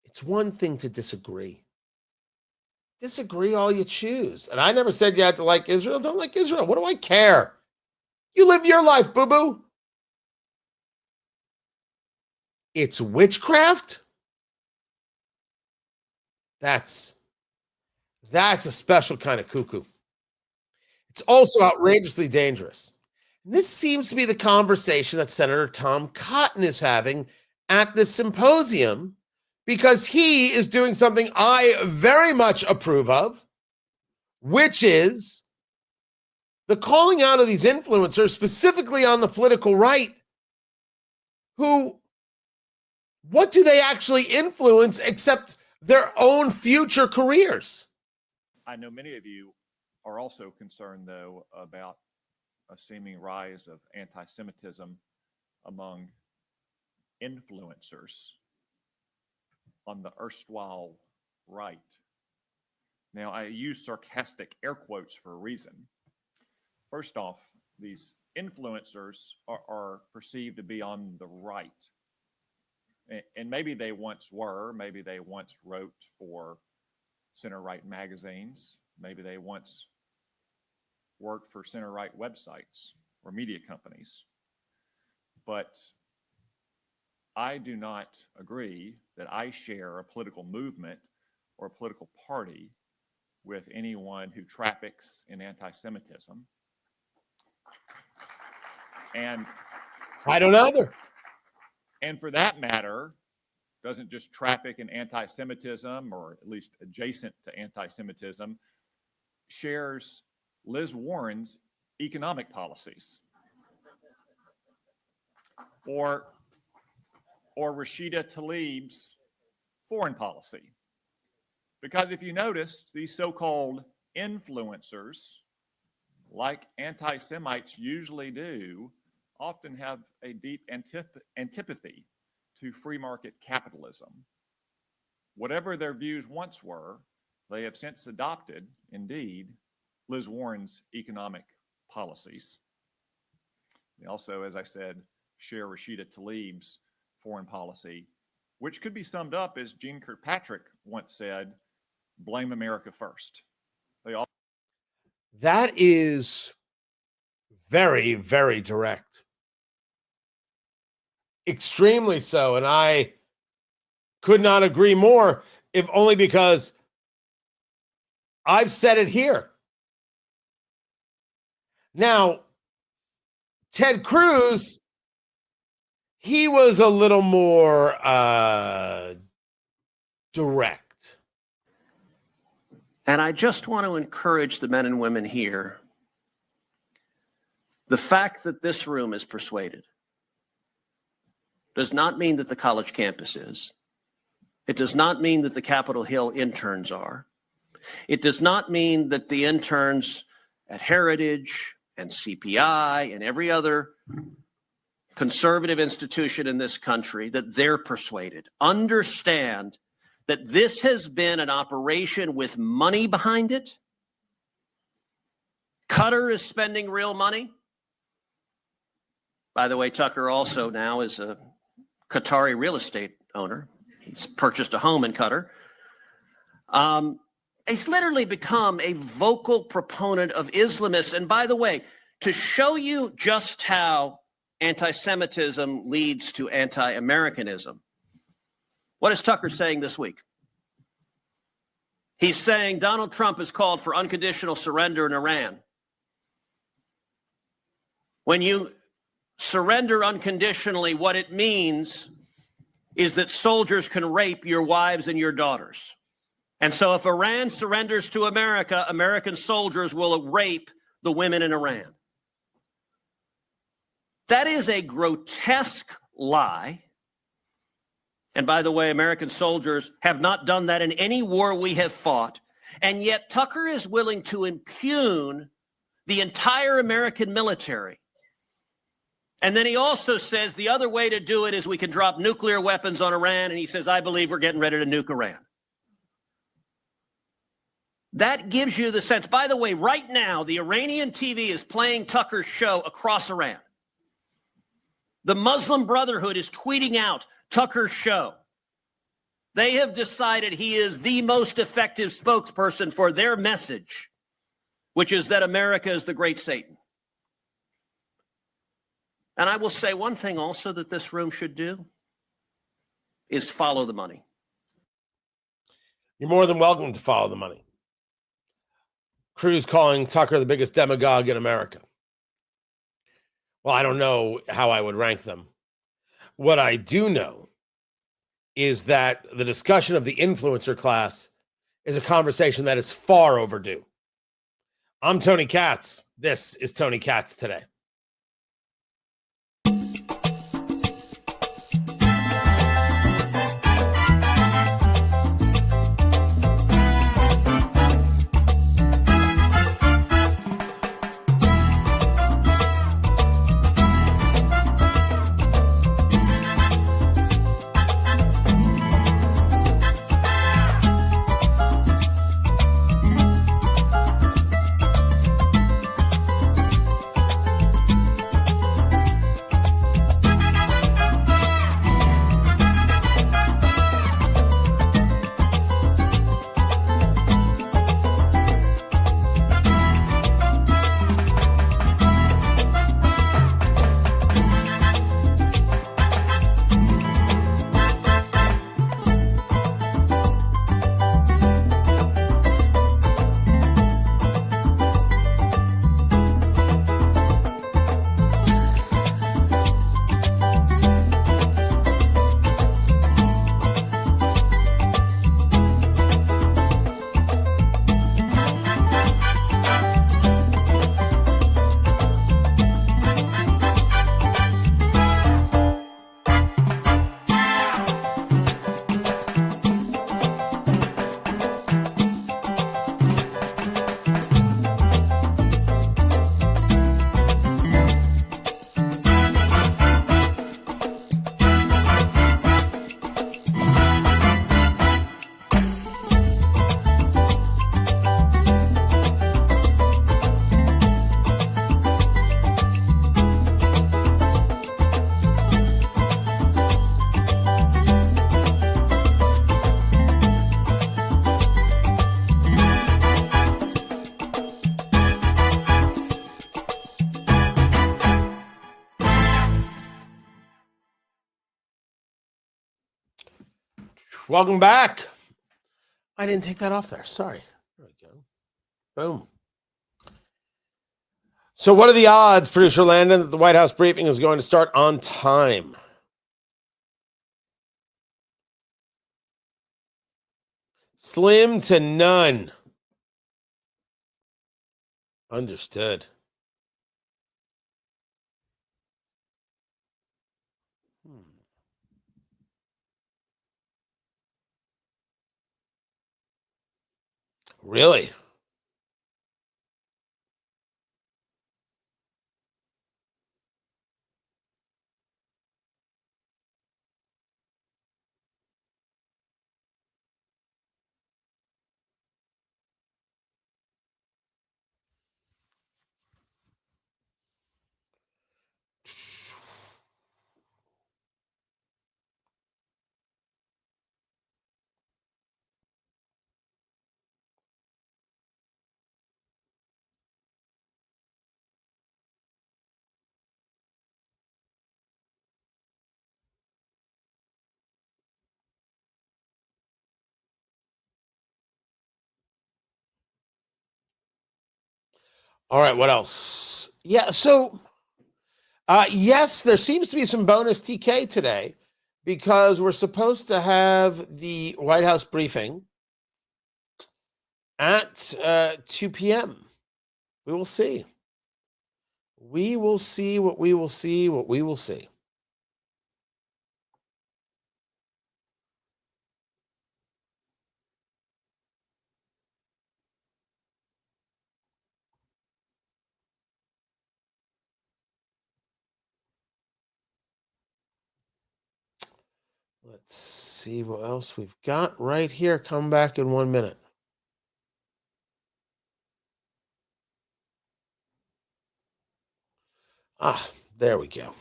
Speaker 1: It's one thing to disagree. Disagree all you choose. And I never said you had to like Israel. Don't like Israel. What do I care? You live your life, boo-boo. It's witchcraft? That's a special kind of cuckoo. It's also outrageously dangerous. And this seems to be the conversation that Senator Tom Cotton is having at this symposium because he is doing something I very much approve of, which is the calling out of these influencers, specifically on the political right, who, what do they actually influence except their own future careers?
Speaker 14: I know many of you are also concerned, though, about a seeming rise of anti-Semitism among influencers on the erstwhile right. Now, I use sarcastic air quotes for a reason. First off, these influencers are perceived to be on the right. And maybe they once were, maybe they once wrote for center-right magazines, maybe they once worked for center-right websites or media companies. But I do not agree that I share a political movement or a political party with anyone who traffics in anti-Semitism. And
Speaker 1: I don't either.
Speaker 14: And for that matter, doesn't just traffic in anti-Semitism, or at least adjacent to anti-Semitism, shares Liz Warren's economic policies, or Rashida Tlaib's foreign policy. Because if you notice, these so-called influencers, like anti-Semites usually do, often have a deep antipathy to free market capitalism. Whatever their views once were, They have since adopted, indeed, Liz Warren's economic policies. They also, as I said, share Rashida Tlaib's foreign policy, which could be summed up as Jeane Kirkpatrick once said, blame America first. They all.
Speaker 1: That is very, very direct. Extremely so. And I could not agree more, if only because I've said it here. Now, Ted Cruz, he was a little more direct.
Speaker 15: And I just want to encourage the men and women here. The fact that this room is persuaded does not mean that the college campus is. It does not mean that the Capitol Hill interns are. It does not mean that the interns at Heritage and CPI and every other conservative institution in this country, that they're persuaded. Understand that this has been an operation with money behind it. Qatar is spending real money. By the way, Tucker also now is a Qatari real estate owner. He's purchased a home in Qatar. He's literally become a vocal proponent of Islamists. And by the way, to show you just how anti-Semitism leads to anti-Americanism, what is Tucker saying this week? He's saying Donald Trump has called for unconditional surrender in Iran. When you surrender unconditionally, what it means is that soldiers can rape your wives and your daughters. And so if Iran surrenders to America, American soldiers will rape the women in Iran. That is a grotesque lie. And by the way, American soldiers have not done that in any war we have fought. And yet Tucker is willing to impugn the entire American military. And then he also says the other way to do it is we can drop nuclear weapons on Iran. And he says, I believe we're getting ready to nuke Iran. That gives you the sense. By the way, right now, the Iranian TV is playing Tucker's show across Iran. The Muslim Brotherhood is tweeting out Tucker's show. They have decided he is the most effective spokesperson for their message, which is that America is the great Satan. And I will say one thing also that this room should do is follow the money.
Speaker 1: You're more than welcome to follow the money. Cruz calling Tucker the biggest demagogue in America. Well, I don't know how I would rank them. What I do know is that the discussion of the influencer class is a conversation that is far overdue. I'm Tony Katz. This is Tony Katz Today. Welcome back. I didn't take that off there. Sorry. There we go. Boom. So what are the odds, Producer Landon, that the White House briefing is going to start on time? Slim to none. Understood. Really? All right, what else? Yeah, so yes, there seems to be some bonus TK today because we're supposed to have the White House briefing at 2 p.m. We will see. We will see what we will see, what we will see. Let's see what else we've got right here. Come back in 1 minute. Ah, there we go.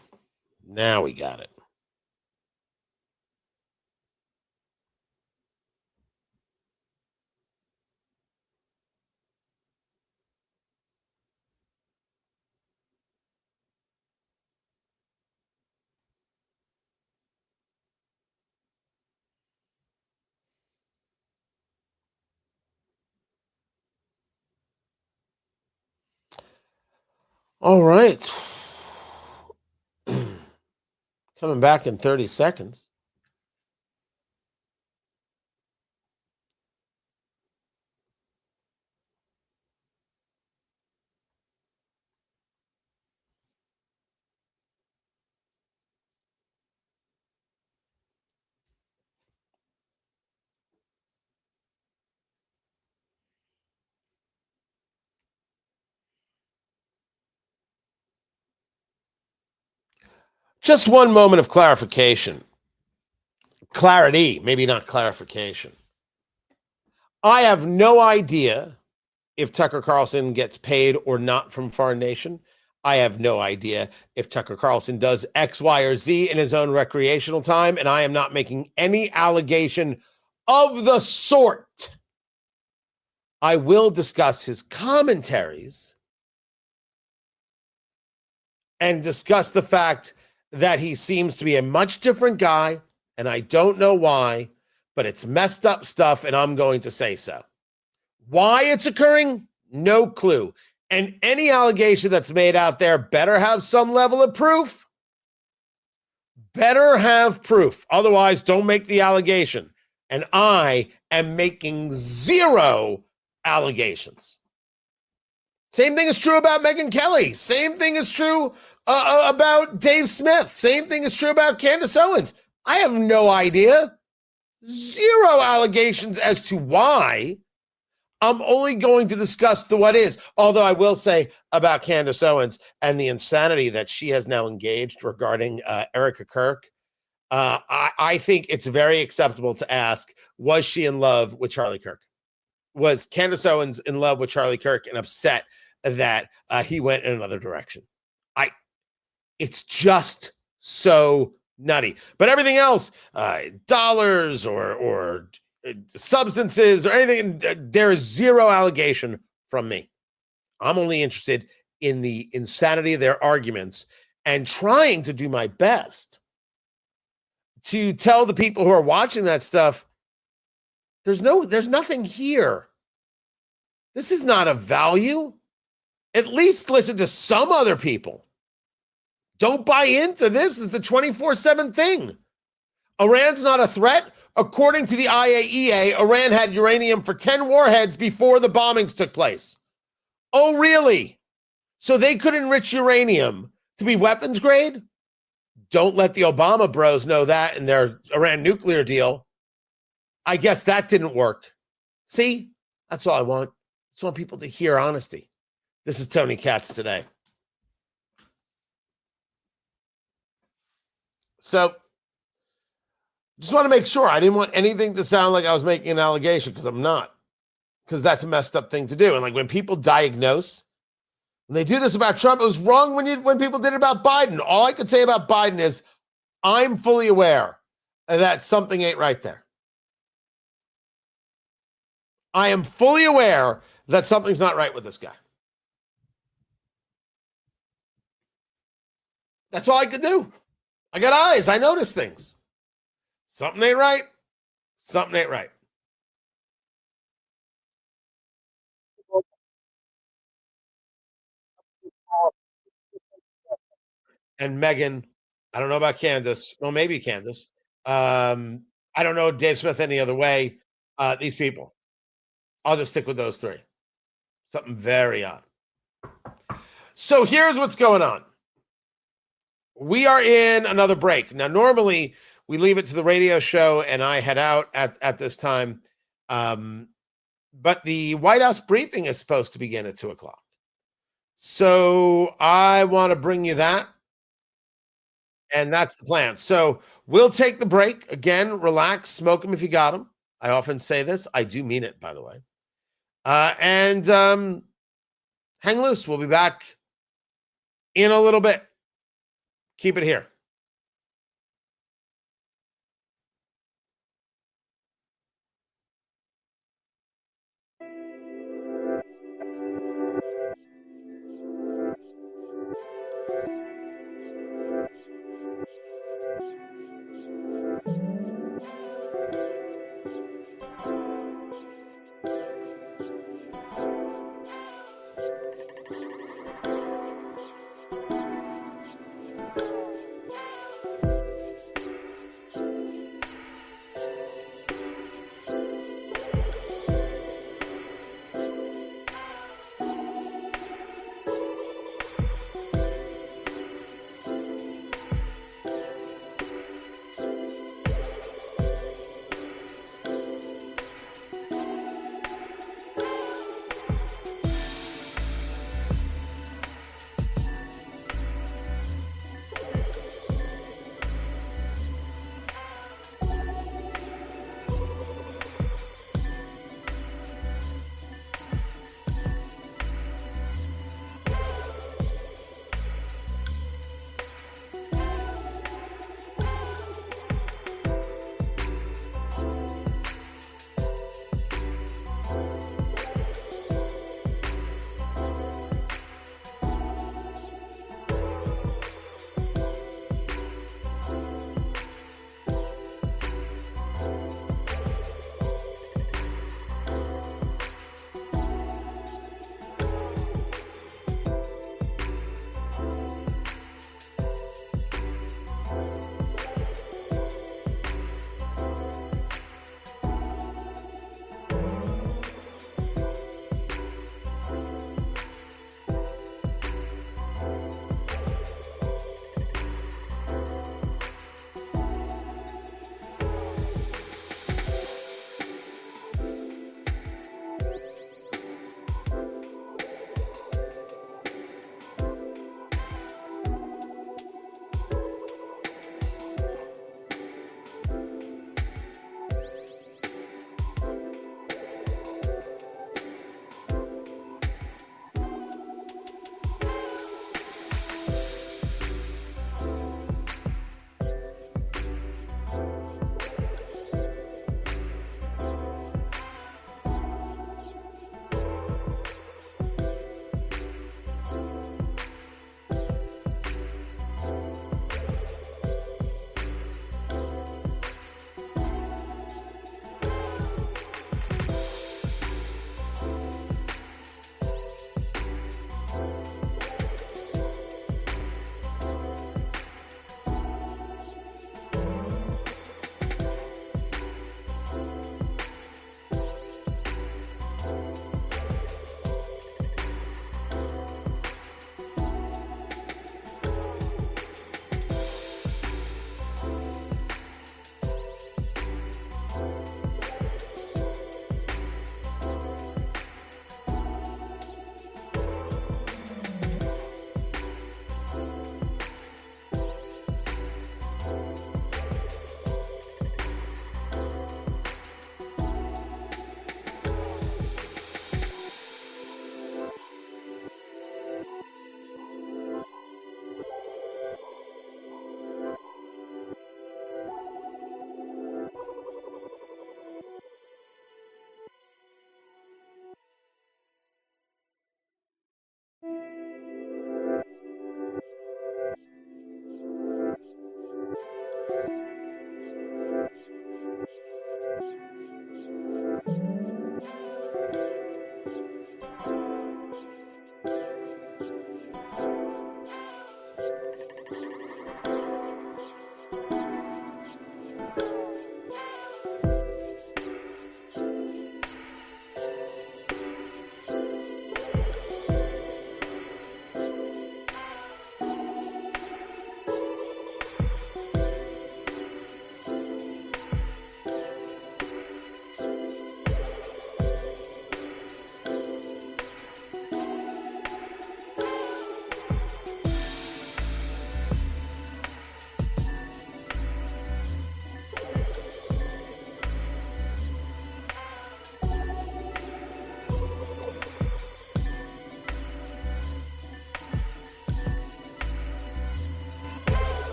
Speaker 1: Now we got it. All right. Coming back in 30 seconds. Just one moment of clarification. Clarity, maybe not clarification. I have no idea if Tucker Carlson gets paid or not from Foreign Nation. I have no idea if Tucker Carlson does X, Y, or Z in his own recreational time, and I am not making any allegation of the sort. I will discuss his commentaries and discuss the fact that he seems to be a much different guy, and I don't know why, but it's messed up stuff, and I'm going to say so. Why it's occurring? No clue. And any allegation that's made out there better have some level of proof. Better have proof. Otherwise, don't make the allegation. And I am making zero allegations. Same thing is true about Megyn Kelly. Same thing is true about Dave Smith. Same thing is true about Candace Owens. I have no idea. Zero allegations as to why. I'm only going to discuss the what is. Although I will say about Candace Owens and the insanity that she has now engaged regarding Erica Kirk. I think it's very acceptable to ask, was she in love with Charlie Kirk? Was Candace Owens in love with Charlie Kirk and upset that he went in another direction? It's just so nutty. But everything else, dollars or substances or anything, there is zero allegation from me. I'm only interested in the insanity of their arguments and trying to do my best to tell the people who are watching that stuff, there's nothing here. This is not of value. At least listen to some other people. Don't buy into this as the 24/7 thing. Iran's not a threat. According to the IAEA, Iran had uranium for 10 warheads before the bombings took place. Oh, really? So they could enrich uranium to be weapons grade? Don't let the Obama bros know that in their Iran nuclear deal. I guess that didn't work. See? That's all I want. I just want people to hear honesty. This is Tony Katz today. So, just want to make sure. I didn't want anything to sound like I was making an allegation, because I'm not. Because that's a messed up thing to do. And like when people diagnose, when they do this about Trump, it was wrong when people did it about Biden. All I could say about Biden is I'm fully aware that something ain't right there. I am fully aware that something's not right with this guy. That's all I could do. I got eyes. I notice things. Something ain't right. Something ain't right. And Megan, I don't know about Candace. Well, maybe Candace. I don't know Dave Smith any other way. These people. I'll just stick with those three. Something very odd. So here's what's going on. We are in another break. Now, normally we leave it to the radio show and I head out at this time. But the White House briefing is supposed to begin at 2:00. So I want to bring you that. And that's the plan. So we'll take the break. Again, relax, smoke them if you got them. I often say this. I do mean it, by the way. And hang loose. We'll be back in a little bit. Keep it here.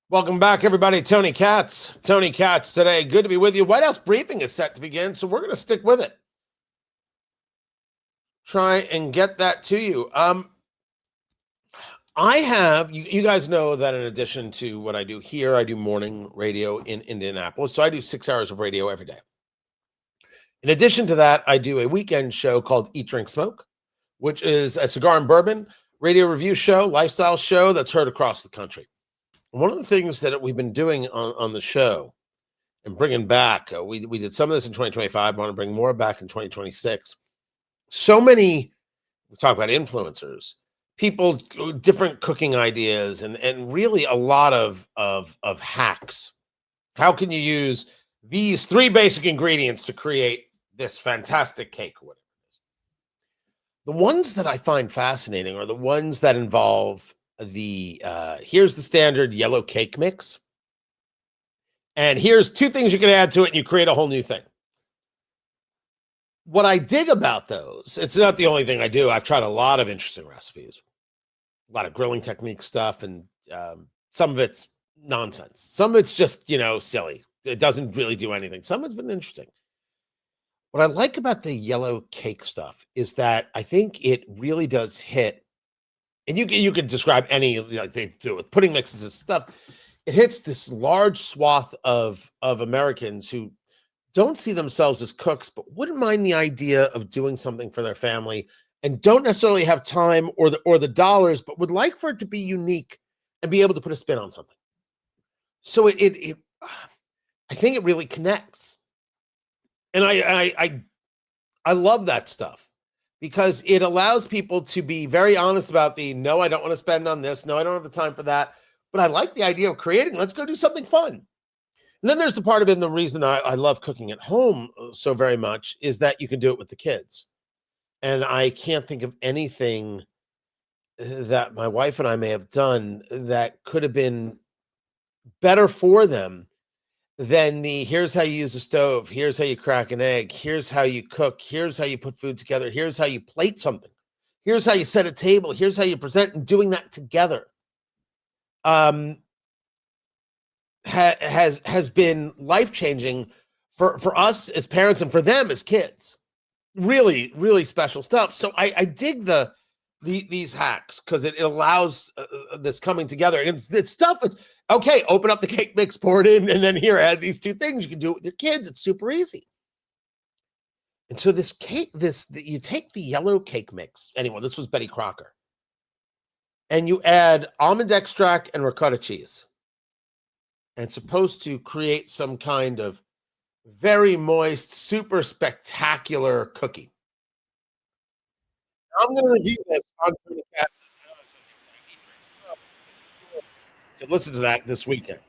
Speaker 1: Welcome back, everybody. Tony Katz. Tony Katz today. Good to be with you. White House briefing is set to begin, so we're going to stick with it. Try and get that to you. I have, you guys know that in addition to what I do here, I do morning radio in Indianapolis. So I do 6 hours of radio every day. In addition to that, I do a weekend show called Eat, Drink, Smoke, which is a cigar and bourbon radio review show, lifestyle show that's heard across the country. One of the things that we've been doing on the show and bringing back, we did some of this in 2025. I want to bring more back in 2026. So many, we talk about influencers, people, different cooking ideas, and really a lot of hacks. How can you use these 3 basic ingredients to create this fantastic cake or whatever it is? The ones that I find fascinating are the ones that involve the here's the standard yellow cake mix, and here's 2 things you can add to it and you create a whole new thing. What I dig about those, it's not the only thing I do. I've tried a lot of interesting recipes, a lot of grilling technique stuff, and some of it's nonsense. Some of it's just, silly. It doesn't really do anything. Some of it's been interesting. What I like about the yellow cake stuff is that I think it really does hit, and you could describe any, like they do with pudding mixes and stuff. It hits this large swath of Americans who don't see themselves as cooks, but wouldn't mind the idea of doing something for their family and don't necessarily have time or the dollars, but would like for it to be unique and be able to put a spin on something. So I think it really connects. And I love that stuff because it allows people to be very honest about no, I don't want to spend on this. No, I don't have the time for that. But I like the idea of creating, let's go do something fun. And then there's the part of it, and the reason I love cooking at home so very much is that you can do it with the kids. And I can't think of anything that my wife and I may have done that could have been better for them than here's how you use a stove, here's how you crack an egg, here's how you cook, here's how you put food together, here's how you plate something, here's how you set a table, here's how you present, and doing that together. Has been life-changing for us as parents and for them as kids. Really, really special stuff. So I dig these hacks because it allows this coming together. And it's stuff. It's okay. Open up the cake mix, pour it in, and then here, add these 2 things. You can do it with your kids. It's super easy. And so this cake, you take the yellow cake mix. Anyway, this was Betty Crocker. And you add almond extract and ricotta cheese. And it's supposed to create some kind of very moist, super spectacular cookie. I'm going to review this on Tony Katz. So listen to that this weekend.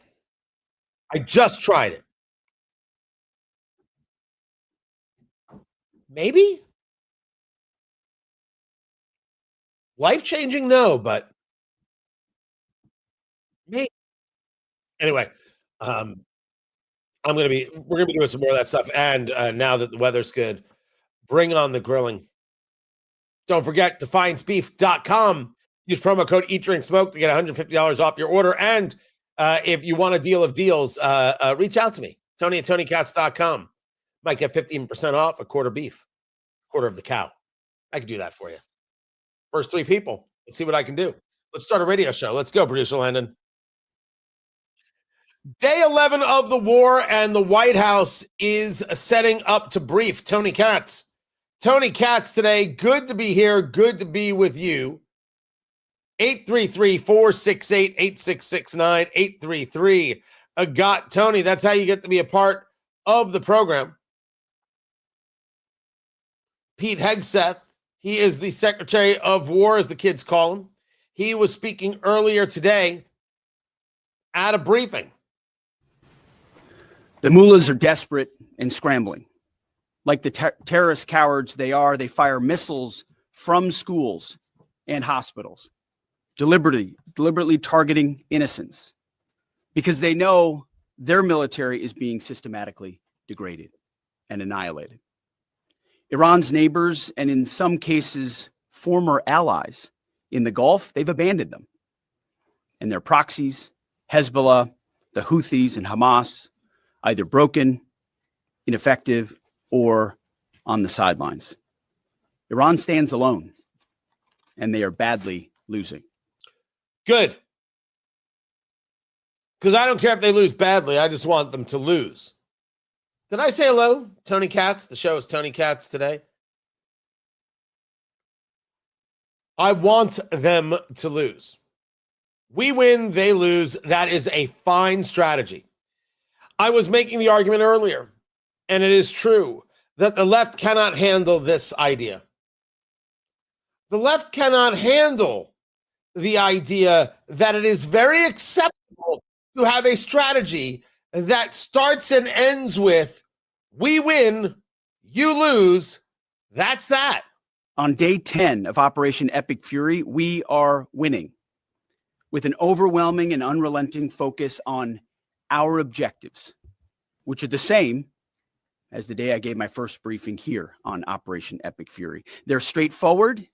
Speaker 1: I just tried it. Maybe? Life-changing? No, but maybe. Anyway, we're going to be doing some more of that stuff. And now that the weather's good, bring on the grilling. Don't forget, defiancebeef.com. Use promo code EatDrinkSmoke to get $150 off your order. And if you want a deal of deals, reach out to me, Tony at TonyKatz.com. Might get 15% off a quarter beef, quarter of the cow. I could do that for you. First 3 people. Let's see what I can do. Let's start a radio show. Let's go, producer Landon. Day 11 of the war, and the White House is setting up to brief Tony Katz. Tony Katz today. Good to be here. Good to be with you. 833-468-8669. 833 got Tony. That's how you get to be a part of the program. Pete Hegseth, he is the Secretary of War, as the kids call him. He was speaking earlier today at a briefing.
Speaker 3: The mullahs are desperate and scrambling. Like the terrorist cowards they are, they fire missiles from schools and hospitals, deliberately targeting innocents, because they know their military is being systematically degraded and annihilated. Iran's neighbors, and in some cases, former allies in the Gulf, they've abandoned them. And their proxies Hezbollah, the Houthis, and Hamas, either broken, ineffective, or on the sidelines. Iran stands alone, and they are badly losing.
Speaker 1: Good. Because I don't care if they lose badly. I just want them to lose. Did I say hello? Tony Katz. The show is Tony Katz today. I want them to lose. We win, they lose. That is a fine strategy. I was making the argument earlier, and it is true, that the left cannot handle this idea. The left cannot handle the idea that it is very acceptable to have a strategy that starts and ends with, we win, you lose. That's that.
Speaker 3: On day 10 of Operation Epic Fury, we are winning with an overwhelming and unrelenting focus on our objectives, which are the same as the day I gave my first briefing here on Operation Epic Fury. They're straightforward,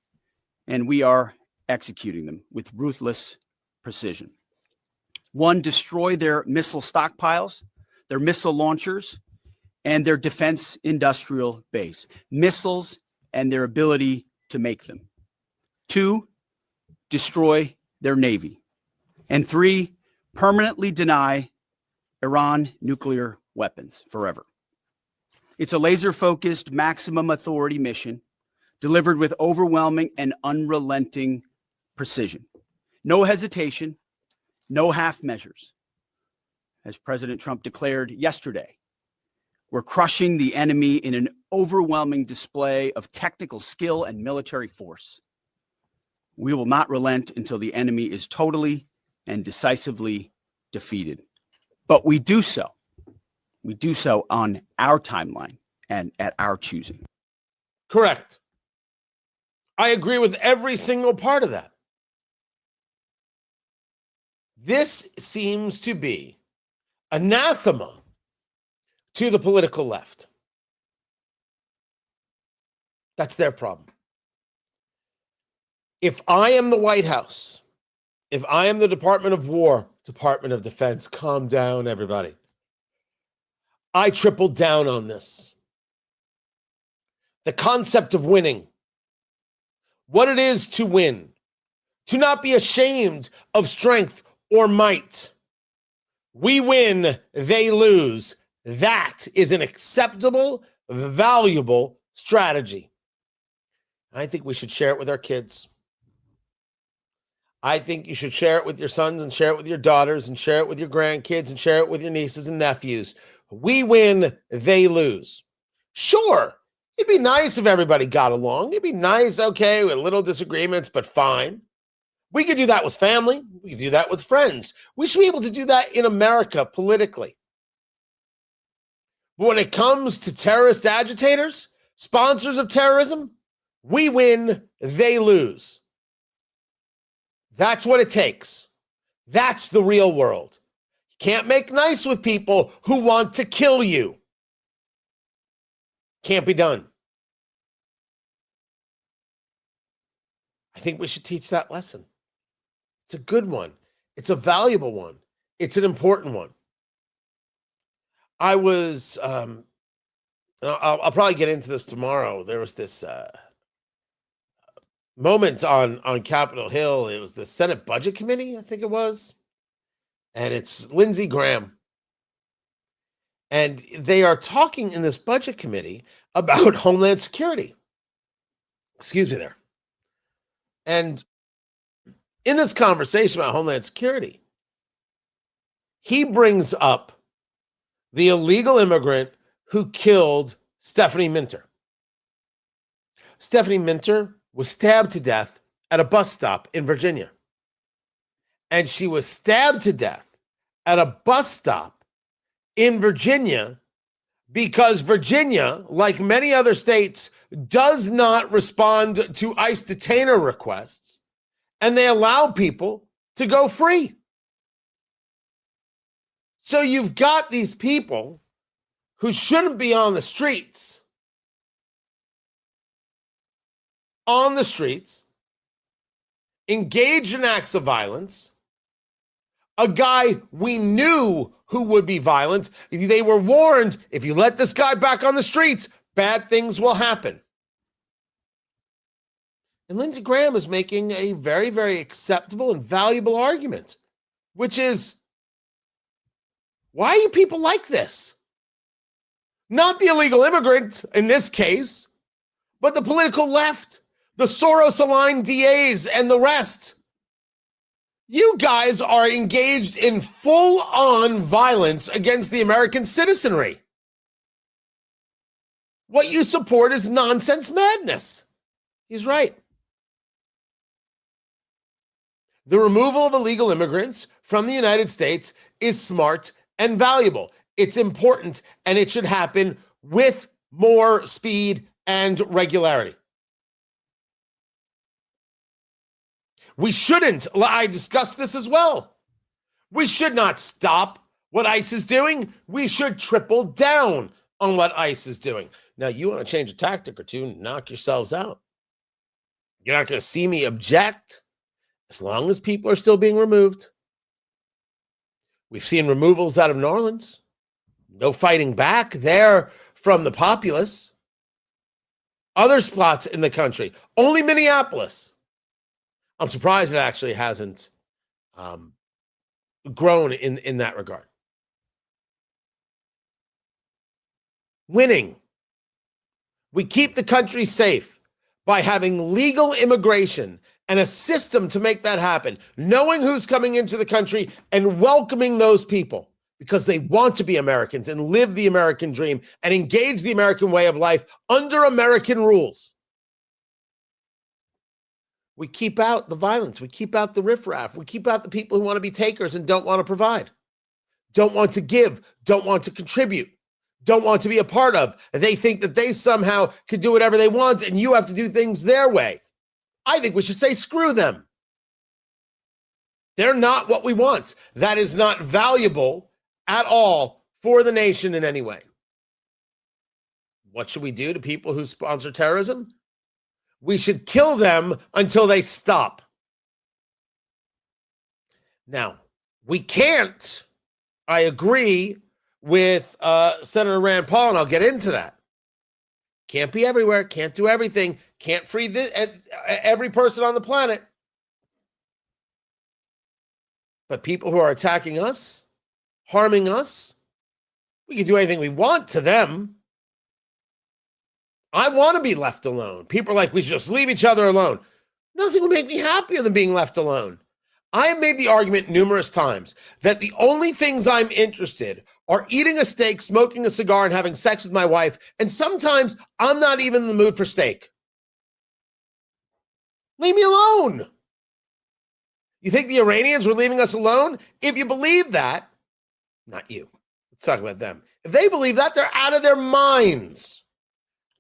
Speaker 3: and we are executing them with ruthless precision. One, destroy their missile stockpiles, their missile launchers, and their defense industrial base. Missiles and their ability to make them. Two, destroy their navy. And three, permanently deny Iran nuclear weapons forever. It's a laser-focused, maximum authority mission delivered with overwhelming and unrelenting precision. No hesitation, no half measures. As President Trump declared yesterday, we're crushing the enemy in an overwhelming display of technical skill and military force. We will not relent until the enemy is totally and decisively defeated. But we do so on our timeline and at our choosing.
Speaker 1: Correct. I agree with every single part of that. This seems to be anathema to the political left. That's their problem. If I am the White House, if I am the Department of War, Department of Defense, calm down, everybody. I tripled down on this. The concept of winning, what it is to win, to not be ashamed of strength or might. We win, they lose. That is an acceptable, valuable strategy. I think we should share it with our kids. I think you should share it with your sons and share it with your daughters and share it with your grandkids and share it with your nieces and nephews. We win, they lose. Sure, it'd be nice if everybody got along. It'd be nice, okay, with little disagreements, but fine. We could do that with family. We could do that with friends. We should be able to do that in America politically. But when it comes to terrorist agitators, sponsors of terrorism, we win, they lose. That's what it takes. That's the real world. You can't make nice with people who want to kill you. Can't be done. I think we should teach that lesson. It's a good one. It's a valuable one. It's an important one. I was, I'll probably get into this tomorrow. There was this moment on Capitol Hill. It was the Senate Budget Committee, I think it was. And it's Lindsey Graham. And they are talking in this Budget Committee about Homeland Security. Excuse me there. And in this conversation about Homeland Security, he brings up the illegal immigrant who killed Stephanie Minter. Stephanie Minter was stabbed to death at a bus stop in Virginia. And she was stabbed to death at a bus stop in Virginia because Virginia, like many other states, does not respond to ICE detainer requests, and they allow people to go free. So you've got these people who shouldn't be on the streets, engaged in acts of violence, A guy we knew who would be violent. They were warned, if you let this guy back on the streets, bad things will happen. And Lindsey Graham is making a very, very acceptable and valuable argument, which is, why are you people like this? Not the illegal immigrant in this case, but the political left, the Soros-aligned DAs and the rest. You guys are engaged in full-on violence against the American citizenry. What you support is nonsense madness. He's right. The removal of illegal immigrants from the United States is smart and valuable. It's important, and it should happen with more speed and regularity. We shouldn't, I discussed this as well. We should not stop what ICE is doing. We should triple down on what ICE is doing. Now, you want to change a tactic or two, knock yourselves out. You're not going to see me object as long as people are still being removed. We've seen removals out of New Orleans. No fighting back there from the populace. Other spots in the country, only Minneapolis. I'm surprised it actually hasn't grown in that regard. Winning. We keep the country safe by having legal immigration and a system to make that happen, knowing who's coming into the country and welcoming those people because they want to be Americans and live the American dream and engage the American way of life under American rules. We keep out the violence. We keep out the riffraff. We keep out the people who want to be takers and don't want to provide, don't want to give, don't want to contribute, don't want to be a part of. They think that they somehow can do whatever they want and you have to do things their way. I think we should say, screw them. They're not what we want. That is not valuable at all for the nation in any way. What should we do to people who sponsor terrorism? We should kill them until they stop. Now, we can't, I agree with Senator Rand Paul, and I'll get into that. Can't be everywhere, can't do everything, can't free every person on the planet. But people who are attacking us, harming us, we can do anything we want to them. I want to be left alone. People are like, we should just leave each other alone. Nothing will make me happier than being left alone. I have made the argument numerous times that the only things I'm interested are eating a steak, smoking a cigar, and having sex with my wife. And sometimes I'm not even in the mood for steak. Leave me alone. You think the Iranians were leaving us alone? If you believe that, not you. Let's talk about them. If they believe that, they're out of their minds.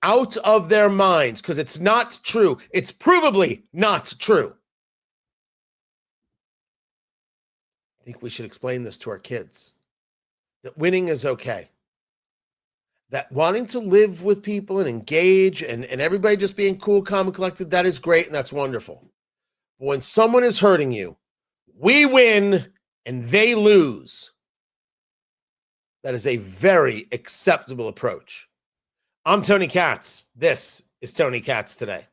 Speaker 1: Out of their minds, because it's not true. It's provably not true. I think we should explain this to our kids. That winning is okay. That wanting to live with people and engage and everybody just being cool, calm, and collected, that is great and that's wonderful. But when someone is hurting you, we win and they lose. That is a very acceptable approach. I'm Tony Katz. This is Tony Katz Today.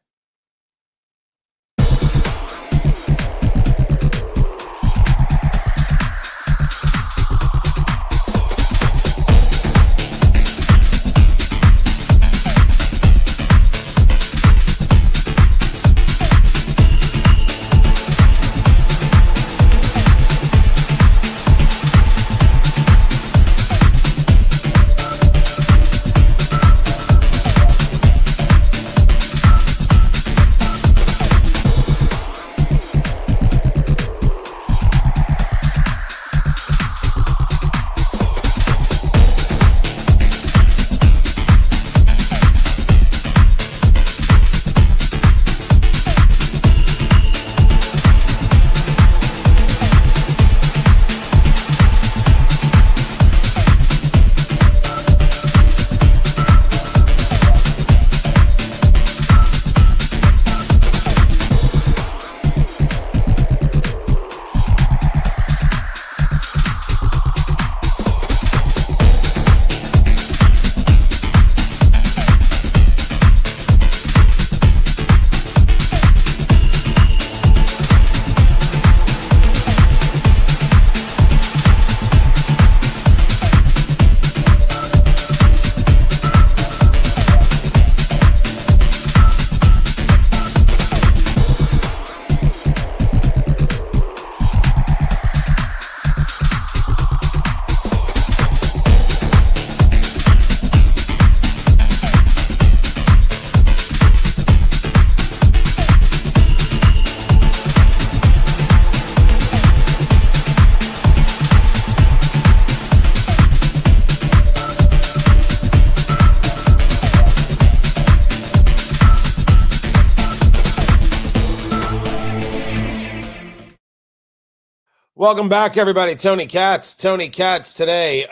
Speaker 1: Welcome back, everybody. Tony Katz today.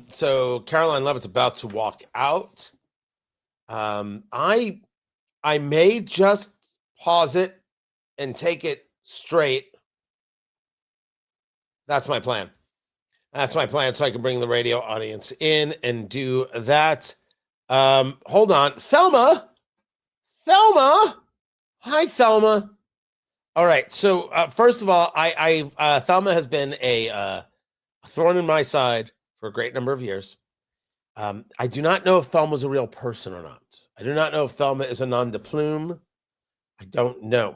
Speaker 1: So Caroline Levitt's about to walk out. I may just pause it and take it straight. That's my plan. So I can bring the radio audience in and do that. Hold on. Thelma. Hi, Thelma. All right. So first of all, Thelma has been a thorn in my side for a great number of years. I do not know if Thelma's a real person or not. I do not know if Thelma is a nom de plume. I don't know.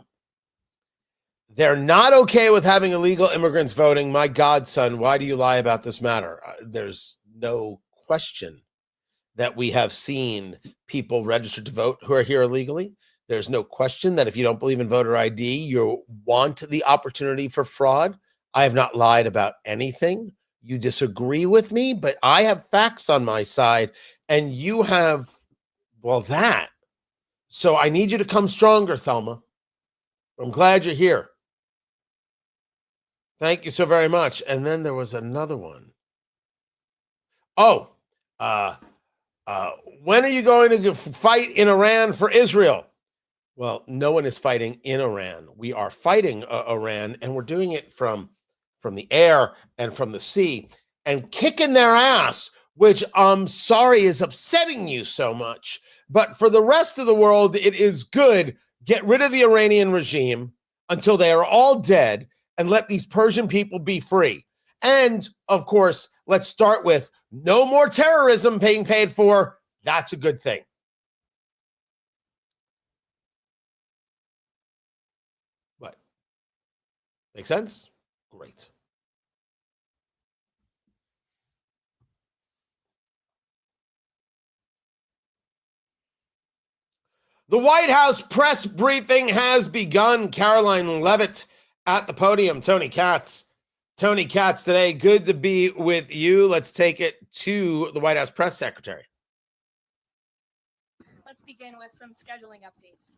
Speaker 1: They're not okay with having illegal immigrants voting. My godson, why do you lie about this matter? There's no question that we have seen people registered to vote who are here illegally. There's no question that if you don't believe in voter ID, you want the opportunity for fraud. I have not lied about anything. You disagree with me, but I have facts on my side, and you have, well, that. So I need you to come stronger, Thelma. I'm glad you're here. Thank you so very much. And then there was another one. Oh, when are you going to fight in Iran for Israel? Well, no one is fighting in Iran. We are fighting Iran, and we're doing it from the air and from the sea and kicking their ass, which I'm sorry is upsetting you so much. But for the rest of the world, it is good. Get rid of the Iranian regime until they are all dead and let these Persian people be free. And, of course, let's start with no more terrorism being paid for. That's a good thing. What? Make sense? Great. The White House press briefing has begun. Caroline Levitt at the podium. Tony Katz today. Good to be with you. Let's take it to the White House press secretary.
Speaker 11: Let's begin with some scheduling updates.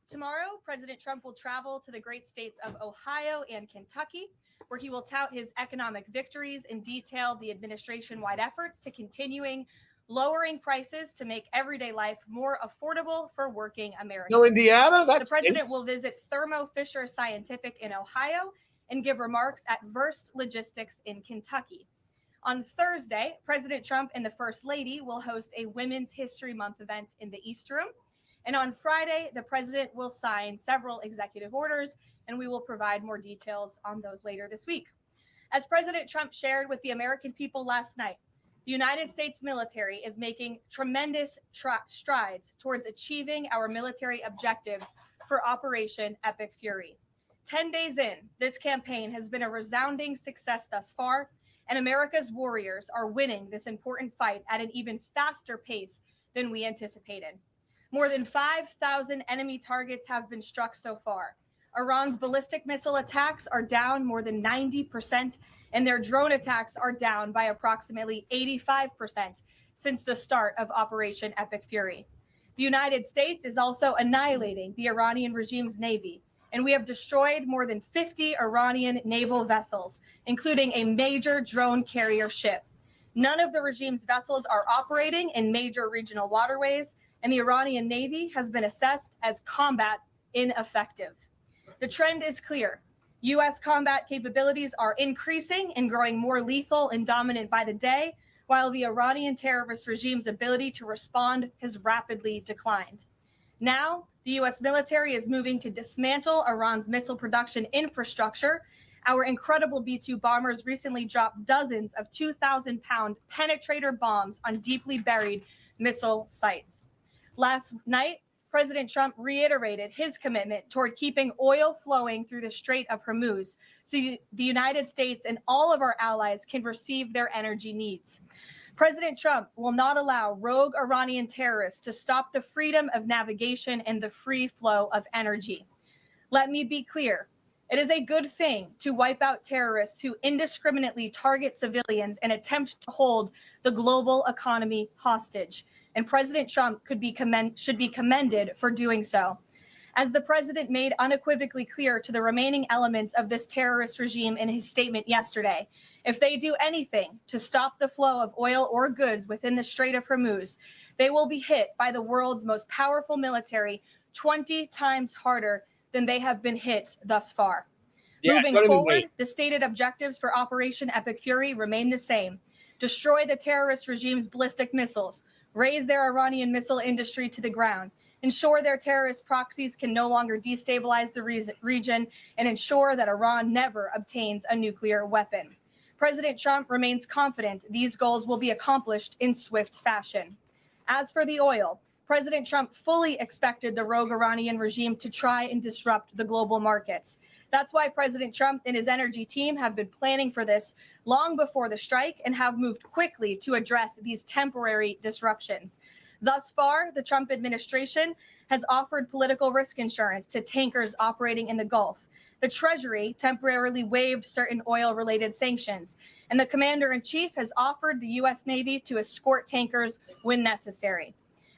Speaker 11: Tomorrow, President Trump will travel to the great states of Ohio and Kentucky, where he will tout his economic victories and detail the administration-wide efforts to continuing lowering prices to make everyday life more affordable for working Americans.
Speaker 1: No, Indiana?
Speaker 11: The president will visit Thermo Fisher Scientific in Ohio and give remarks at Verst Logistics in Kentucky. On Thursday, President Trump and the First Lady will host a Women's History Month event in the East Room. And on Friday, the president will sign several executive orders, and we will provide more details on those later this week. As President Trump shared with the American people last night, the United States military is making tremendous strides towards achieving our military objectives for Operation Epic Fury. 10 days in, this campaign has been a resounding success thus far, and America's warriors are winning this important fight at an even faster pace than we anticipated. More than 5,000 enemy targets have been struck so far. Iran's ballistic missile attacks are down more than 90%, and their drone attacks are down by approximately 85% since the start of Operation Epic Fury. The United States is also annihilating the Iranian regime's navy, and we have destroyed more than 50 Iranian naval vessels, including a major drone carrier ship. None of the regime's vessels are operating in major regional waterways, and the Iranian Navy has been assessed as combat ineffective. The trend is clear. U.S. combat capabilities are increasing and growing more lethal and dominant by the day, while the Iranian terrorist regime's ability to respond has rapidly declined. Now, the U.S. military is moving to dismantle Iran's missile production infrastructure. Our incredible B-2 bombers recently dropped dozens of 2,000-pound penetrator bombs on deeply buried missile sites. Last night, President Trump reiterated his commitment toward keeping oil flowing through the Strait of Hormuz so the United States and all of our allies can receive their energy needs. President Trump will not allow rogue Iranian terrorists to stop the freedom of navigation and the free flow of energy. Let me be clear. It is a good thing to wipe out terrorists who indiscriminately target civilians and attempt to hold the global economy hostage. And President Trump should be commended for doing so. As the president made unequivocally clear to the remaining elements of this terrorist regime in his statement yesterday, if they do anything to stop the flow of oil or goods within the Strait of Hormuz, they will be hit by the world's most powerful military 20 times harder than they have been hit thus far. Moving forward, the stated objectives for Operation Epic Fury remain the same. Destroy the terrorist regime's ballistic missiles, raise their Iranian missile industry to the ground, ensure their terrorist proxies can no longer destabilize the region, and ensure that Iran never obtains a nuclear weapon. President Trump remains confident these goals will be accomplished in swift fashion. As for the oil, President Trump fully expected the rogue Iranian regime to try and disrupt the global markets. That's why President Trump and his energy team have been planning for this long before the strike and have moved quickly to address these temporary disruptions. Thus far, the Trump administration has offered political risk insurance to tankers operating in the Gulf. The Treasury temporarily waived certain oil-related sanctions, and the commander-in-chief has offered the U.S. Navy to escort tankers when necessary.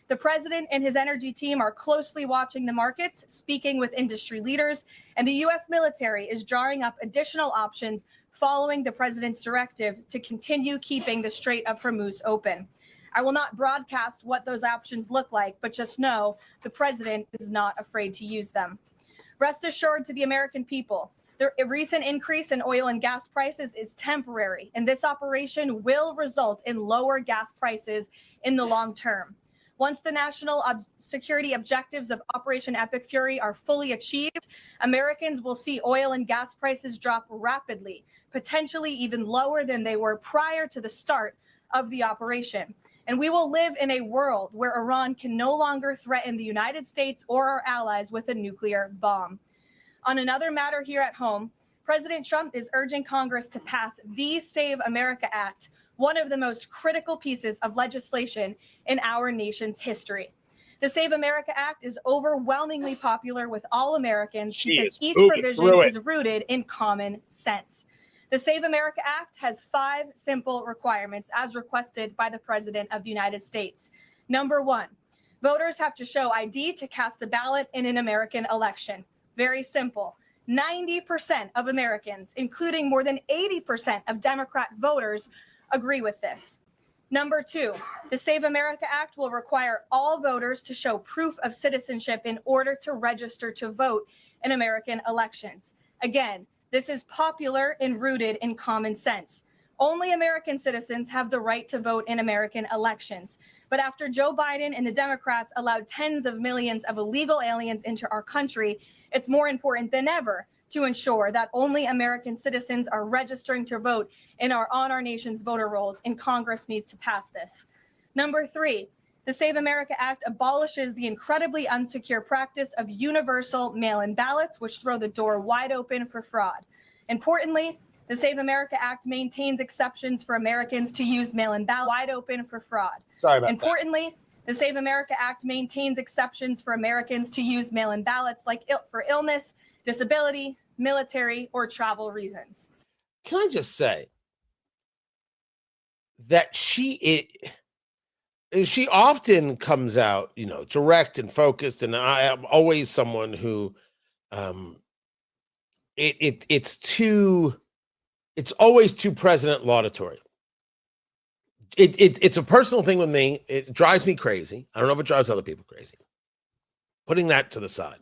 Speaker 11: The president and his energy team are closely watching the markets, speaking with industry leaders, and the U.S. military is drawing up additional options following the president's directive to continue keeping the Strait of Hormuz open. I will not broadcast what those options look like, but just know the president is not afraid to use them. Rest assured to the American people, the recent increase in oil and gas prices is temporary, and this operation will result in lower gas prices in the long term. Once the national security objectives of Operation Epic Fury are fully achieved, Americans will see oil and gas prices drop rapidly, potentially even lower than they were prior to the start of the operation. And we will live in a world where Iran can no longer threaten the United States or our allies with a nuclear bomb. On another matter here at home, President Trump is urging Congress to pass the Save America Act, one of the most critical pieces of legislation in our nation's history. The Save America Act is overwhelmingly popular with all Americans because each provision is rooted in common sense. The Save America Act has 5 simple requirements as requested by the President of the United States. Number 1, voters have to show ID to cast a ballot in an American election. Very simple. 90% of Americans, including more than 80% of Democrat voters, agree with this. Number 2, the Save America Act will require all voters to show proof of citizenship in order to register to vote in American elections. Again, this is popular and rooted in common sense. Only American citizens have the right to vote in American elections. But after Joe Biden and the Democrats allowed tens of millions of illegal aliens into our country, it's more important than ever to ensure that only American citizens are registering to vote on our nation's voter rolls, and Congress needs to pass this. Number 3, the Save America Act abolishes the incredibly unsecure practice of universal mail-in ballots, which throw the door wide open for fraud. Importantly, the Save America Act maintains exceptions for Americans to use mail-in ballots wide open for fraud. Importantly, the Save America Act maintains exceptions for Americans to use mail-in ballots for illness, disability, military, or travel reasons.
Speaker 1: Can I just say that she often comes out, direct and focused, and I am always someone who, it's always too president laudatory. It's a personal thing with me. It drives me crazy. I don't know if it drives other people crazy. Putting that to the side.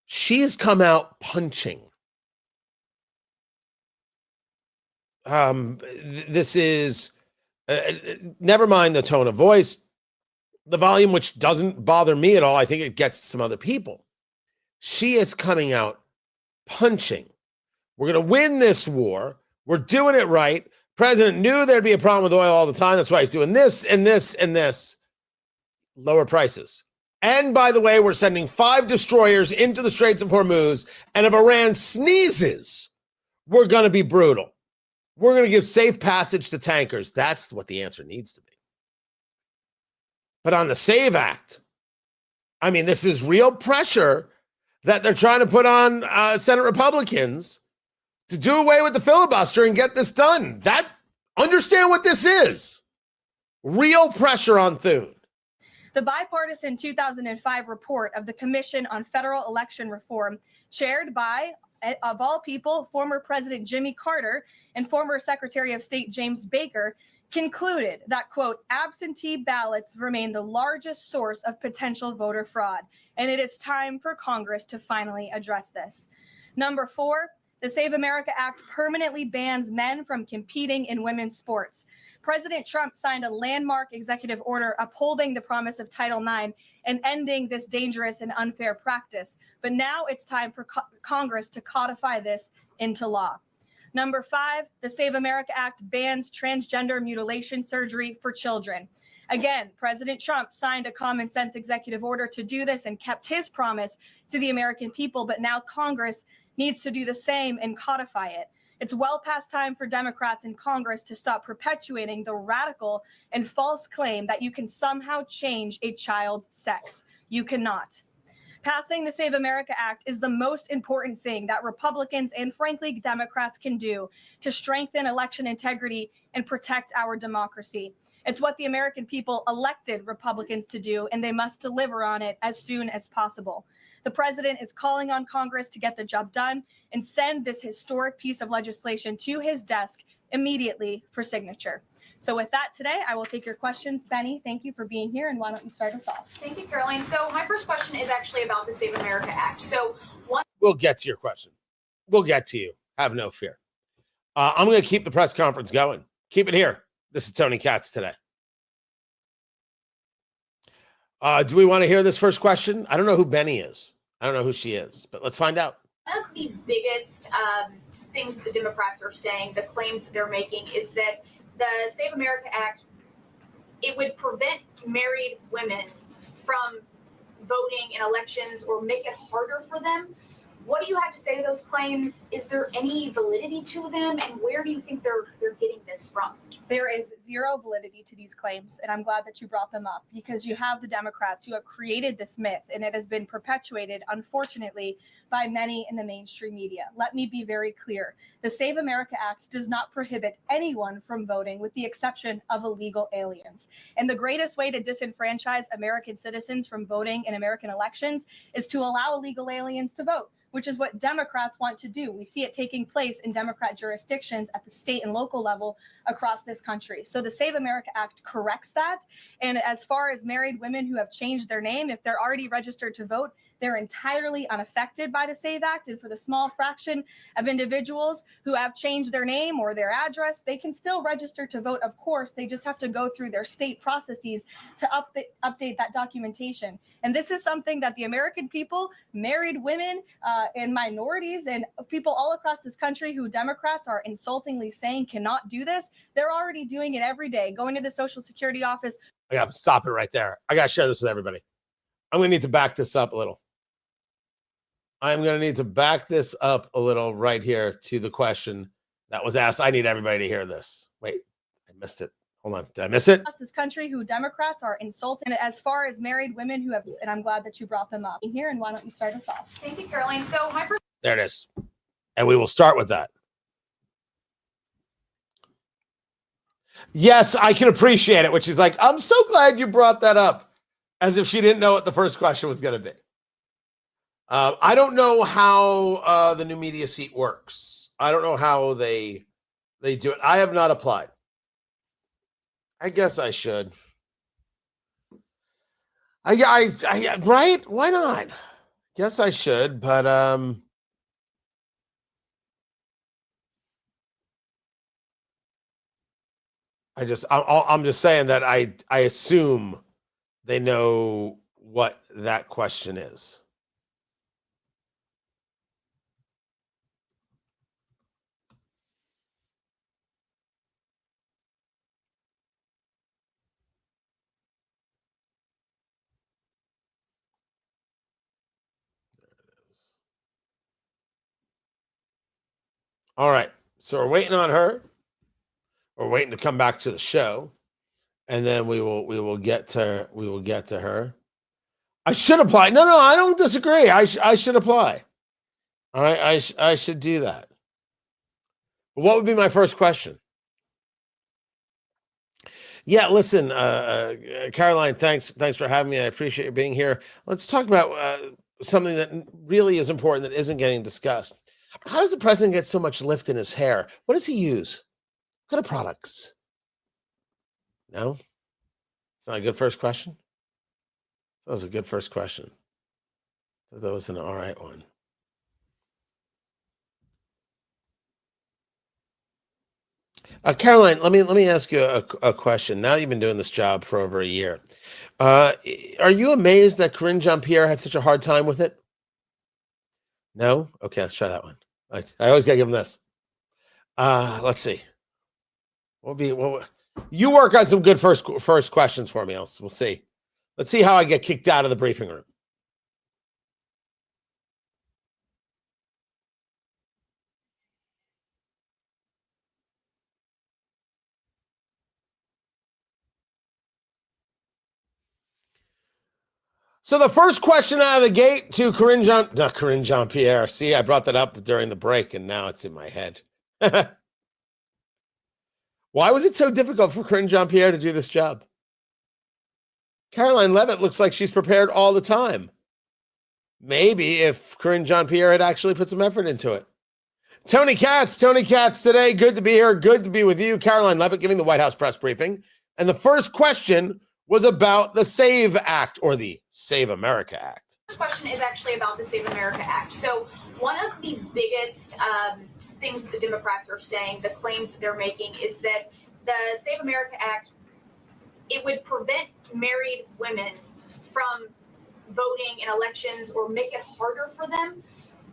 Speaker 1: She has come out punching. This is, never mind the tone of voice, the volume, which doesn't bother me at all. I think it gets some other people. She is coming out punching. We're going to win this war. We're doing it right. President knew there'd be a problem with oil all the time. That's why he's doing this and this and this. Lower prices. And by the way, we're sending 5 destroyers into the Straits of Hormuz. And if Iran sneezes, we're going to be brutal. We're going to give safe passage to tankers. That's what the answer needs to be. But on the SAVE Act, I mean, this is real pressure that they're trying to put on Senate Republicans to do away with the filibuster and get this done. Understand what this is. Real pressure on Thune.
Speaker 11: The bipartisan 2005 report of the Commission on Federal Election Reform, chaired by, of all people, former President Jimmy Carter and former Secretary of State James Baker, concluded that, quote, absentee ballots remain the largest source of potential voter fraud, and it is time for Congress to finally address this. Number 4, the Save America Act permanently bans men from competing in women's sports. President Trump signed a landmark executive order upholding the promise of Title IX and ending this dangerous and unfair practice. But now it's time for Congress to codify this into law. Number 5, the Save America Act bans transgender mutilation surgery for children. Again, President Trump signed a common sense executive order to do this and kept his promise to the American people, but now Congress needs to do the same and codify it. It's well past time for Democrats in Congress to stop perpetuating the radical and false claim that you can somehow change a child's sex. You cannot. Passing the Save America Act is the most important thing that Republicans and, frankly, Democrats can do to strengthen election integrity and protect our democracy. It's what the American people elected Republicans to do, and they must deliver on it as soon as possible. The president is calling on Congress to get the job done and send this historic piece of legislation to his desk immediately for signature. So with that today, I will take your questions. Benny, thank you for being here, and why don't you start us off?
Speaker 16: Thank you, Caroline. So my first question is actually about the Save America Act. So
Speaker 1: We'll get to your question. We'll get to you. Have no fear. I'm going to keep the press conference going. Keep it here. This is Tony Katz today. Do we want to hear this first question? I don't know who Benny is. I don't know who she is, but let's find out.
Speaker 16: one of the biggest things that the Democrats are saying, the claims that they're making, is that the Save America Act, it would prevent married women from voting in elections or make it harder for them. What do you have to say to those claims? Is there any validity to them, and where do you think they're getting this from?
Speaker 11: There is zero validity to these claims, and I'm glad that you brought them up, because you have the Democrats who have created this myth, and it has been perpetuated, unfortunately, by many in the mainstream media. Let me be very clear. The Save America Act does not prohibit anyone from voting, with the exception of illegal aliens. And the greatest way to disenfranchise American citizens from voting in American elections is to allow illegal aliens to vote, which is what Democrats want to do. We see it taking place in Democrat jurisdictions at the state and local level across this country. So the Save America Act corrects that. And as far as married women who have changed their name, if they're already registered to vote, they're entirely unaffected by the SAVE Act. And for the small fraction of individuals who have changed their name or their address, they can still register to vote. Of course, they just have to go through their state processes to update that documentation. And this is something that the American people, married women, and minorities, and people all across this country who Democrats are insultingly saying cannot do this, they're already doing it every day, going to the Social Security office.
Speaker 1: I got to stop it right there. I got to share this with everybody. I'm going to need to back this up a little. I'm going to need to back this up a little right here to the question that was asked. I need everybody to hear this. Wait, I missed it. Hold on. Did I miss it?
Speaker 11: This country who Democrats are insulting. As far as married women who have, and I'm glad that you brought them up here, and why don't you start us off?
Speaker 16: Thank you, Caroline. So my first
Speaker 1: There it is. And we will start with that. Yes, I can appreciate it, which is like, I'm so glad you brought that up, as if she didn't know what the first question was going to be. I don't know how the new media seat works. I don't know how they do it. I have not applied. I guess I should. I right? Why not? Guess I should, but I'm just saying that I assume they know what that question is. All right, so we're waiting on her. We're waiting to come back to the show, and then we will get to her. I should apply. No, I don't disagree. I should apply. All right, I should do that. But what would be my first question? Yeah, listen, Caroline, thanks for having me. I appreciate you being here. Let's talk about something that really is important that isn't getting discussed. How does the president get so much lift in his hair? What does he use? What kind of products? No? It's not a good first question? That was a good first question. That was an all right one. Caroline, let me ask you a question. Now you've been doing this job for over a year. Are you amazed that Karine Jean-Pierre had such a hard time with it? No? Okay, let's try that one. I always gotta give him this. Let's see. You work on some good first questions for me. We'll see. Let's see how I get kicked out of the briefing room. So the first question out of the gate to Karine Jean-Pierre. See, I brought that up during the break, and now it's in my head. Why was it so difficult for Karine Jean-Pierre to do this job? Caroline Leavitt looks like she's prepared all the time. Maybe if Karine Jean-Pierre had actually put some effort into it. Tony Katz today. Good to be here. Good to be with you. Caroline Leavitt giving the White House press briefing. And the first question was about the SAVE Act, or the Save America Act.
Speaker 16: First question is actually about the Save America Act. So one of the biggest things that the Democrats are saying, the claims that they're making, is that the Save America Act, it would prevent married women from voting in elections or make it harder for them.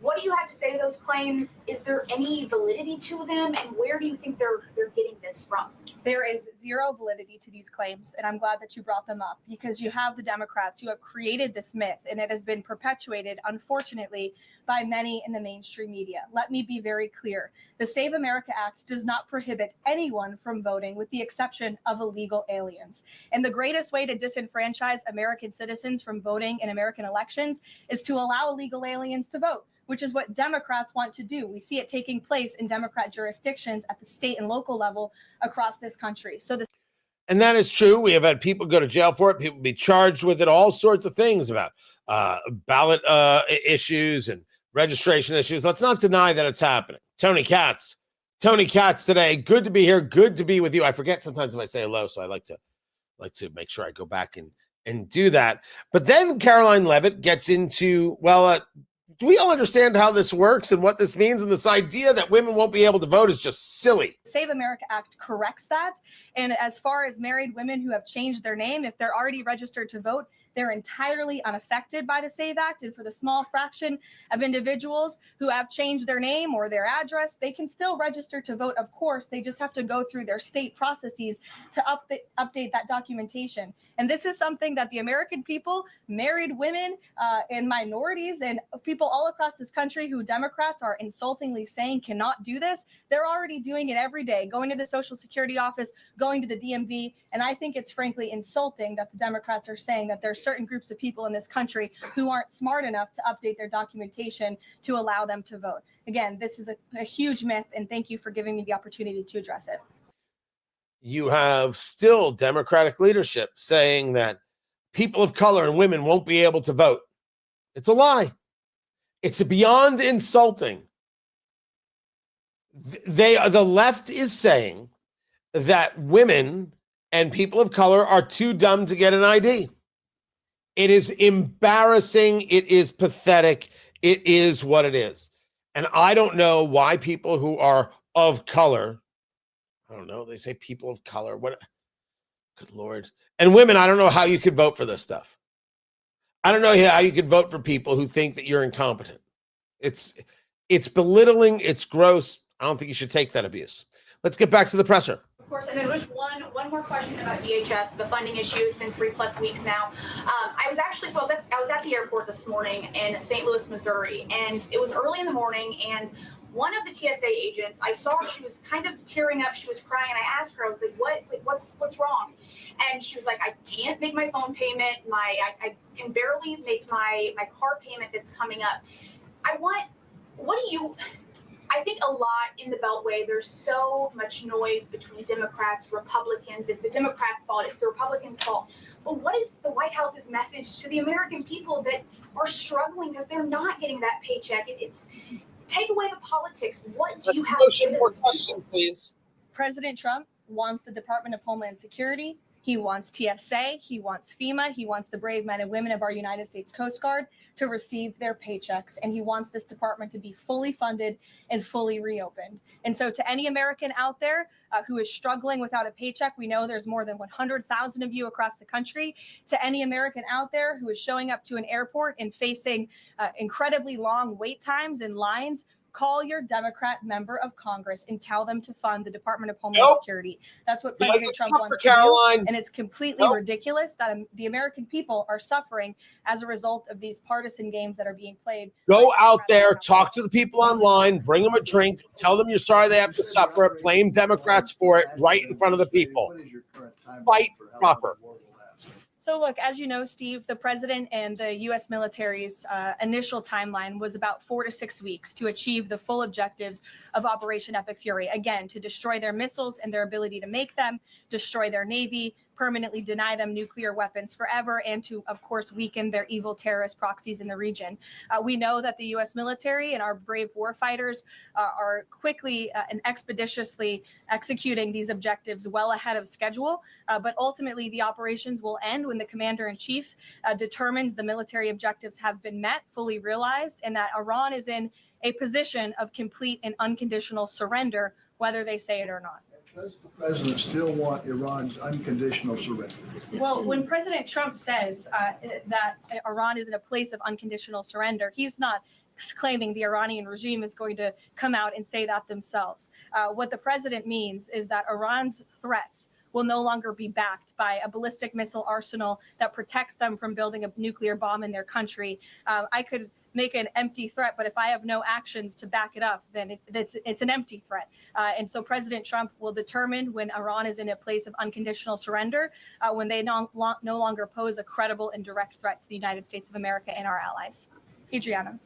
Speaker 16: What do you have to say to those claims? Is there any validity to them, and where do you think they're getting this from?
Speaker 11: There is zero validity to these claims, and I'm glad that you brought them up, because you have the Democrats who have created this myth, and it has been perpetuated, unfortunately, by many in the mainstream media. Let me be very clear. The Save America Act does not prohibit anyone from voting, with the exception of illegal aliens. And the greatest way to disenfranchise American citizens from voting in American elections is to allow illegal aliens to vote, which is what Democrats want to do. We see it taking place in Democrat jurisdictions at the state and local level across this country.
Speaker 1: And that is true. We have had people go to jail for it, people be charged with it, all sorts of things about ballot issues and registration issues. Let's not deny that it's happening. Tony Katz today. Good to be here. Good to be with you. I forget sometimes if I say hello, so I like to make sure I go back and do that. But then Caroline Leavitt gets into, do we all understand how this works and what this means? And this idea that women won't be able to vote is just silly.
Speaker 11: Save America Act corrects that. And as far as married women who have changed their name, if they're already registered to vote, they're entirely unaffected by the SAVE Act. And for the small fraction of individuals who have changed their name or their address, they can still register to vote. Of course, they just have to go through their state processes to update that documentation. And this is something that the American people, married women and minorities and people all across this country who Democrats are insultingly saying cannot do this, they're already doing it every day, going to the Social Security office, going to the DMV. And I think it's frankly insulting that the Democrats are saying that there's certain groups of people in this country who aren't smart enough to update their documentation to allow them to vote. Again, this is a huge myth, and thank you for giving me the opportunity to address it.
Speaker 1: You have still Democratic leadership saying that people of color and women won't be able to vote. It's a lie. It's beyond insulting. The left is saying that women and people of color are too dumb to get an ID. It is embarrassing. It is pathetic. It is what it is. And I don't know why people who are of color, I don't know, they say people of color. What? Good Lord. And women, I don't know how you could vote for this stuff. I don't know how you could vote for people who think that you're incompetent. It's belittling. It's gross. I don't think you should take that abuse. Let's get back to the presser.
Speaker 16: Of course, and then just one more question about DHS. The funding issue has been 3+ weeks now. I was at the airport this morning in St. Louis, Missouri, and it was early in the morning, and one of the TSA agents, I saw she was kind of tearing up. She was crying, and I asked her, I was like, what's wrong? And she was like, I can't make my phone payment. I can barely make my car payment that's coming up. I think a lot in the Beltway, there's so much noise between Democrats, Republicans. It's the Democrats' fault. It's the Republicans' fault. But what is the White House's message to the American people that are struggling because they're not getting that paycheck? It's take away the politics. What do you have to say to those people?
Speaker 1: Please.
Speaker 11: President Trump wants the Department of Homeland Security. He wants TSA. He wants FEMA. He wants the brave men and women of our United States Coast Guard to receive their paychecks. And he wants this department to be fully funded and fully reopened. And so to any American out there who is struggling without a paycheck, we know there's more than 100,000 of you across the country. To any American out there who is showing up to an airport and facing incredibly long wait times and lines, call your Democrat member of Congress and tell them to fund the Department of Homeland Security. That's what President Trump wants to do. And it's completely ridiculous that the American people are suffering as a result of these partisan games that are being played.
Speaker 1: Go out there, talk to the people online, bring them a drink, tell them you're sorry they have to suffer it, blame Democrats for it right in front of the people. Fight proper.
Speaker 11: So look, as you know, Steve, the president and the U.S. military's initial timeline was about 4 to 6 weeks to achieve the full objectives of Operation Epic Fury. Again, to destroy their missiles and their ability to make them, destroy their Navy, permanently deny them nuclear weapons forever, and to, of course, weaken their evil terrorist proxies in the region. We know that the U.S. military and our brave warfighters are quickly and expeditiously executing these objectives well ahead of schedule. But ultimately, the operations will end when the commander-in-chief determines the military objectives have been met, fully realized, and that Iran is in a position of complete and unconditional surrender, whether they say it or not.
Speaker 17: Does the president still want Iran's unconditional surrender?
Speaker 11: Well, when President Trump says that Iran is in a place of unconditional surrender, he's not claiming the Iranian regime is going to come out and say that themselves. What the president means is that Iran's threats will no longer be backed by a ballistic missile arsenal that protects them from building a nuclear bomb in their country. I could make an empty threat, but if I have no actions to back it up, then it's an empty threat. And so President Trump will determine when Iran is in a place of unconditional surrender, when they no longer pose a credible and direct threat to the United States of America and our allies. Adriana.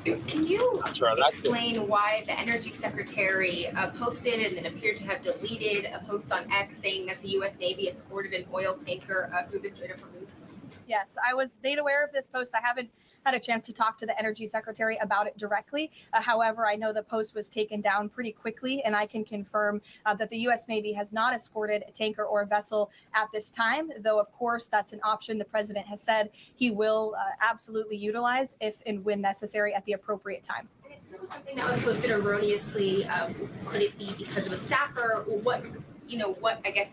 Speaker 18: Can you explain why the Energy Secretary posted and then appeared to have deleted a post on X saying that the U.S. Navy escorted an oil tanker through the Strait of Hormuz?
Speaker 11: Yes, I was made aware of this post. I haven't had a chance to talk to the Energy Secretary about it directly. However, I know the post was taken down pretty quickly, and I can confirm that the U.S. Navy has not escorted a tanker or a vessel at this time, though, of course, that's an option the president has said he will absolutely utilize if and when necessary at the appropriate time.
Speaker 18: This was something that was posted erroneously. Could it be because of a staffer? What, I guess,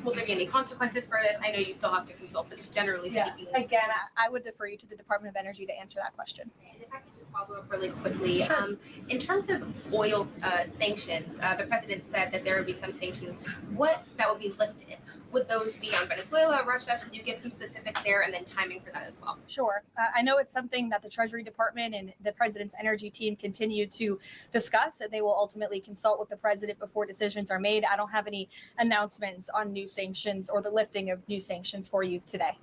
Speaker 18: will there be any consequences for this? I know you still have to consult, but just generally speaking.
Speaker 11: Again, I would defer you to the Department of Energy to answer that question.
Speaker 18: And if I could just follow up really quickly. Sure. In terms of oil sanctions, the president said that there would be some sanctions that would be lifted. Would those be on Venezuela, Russia? Could you give some specifics there and then timing for that as well?
Speaker 11: Sure. I know it's something that the Treasury Department and the president's energy team continue to discuss, and they will ultimately consult with the president before decisions are made. I don't have any announcements on new sanctions or the lifting of new sanctions for you today.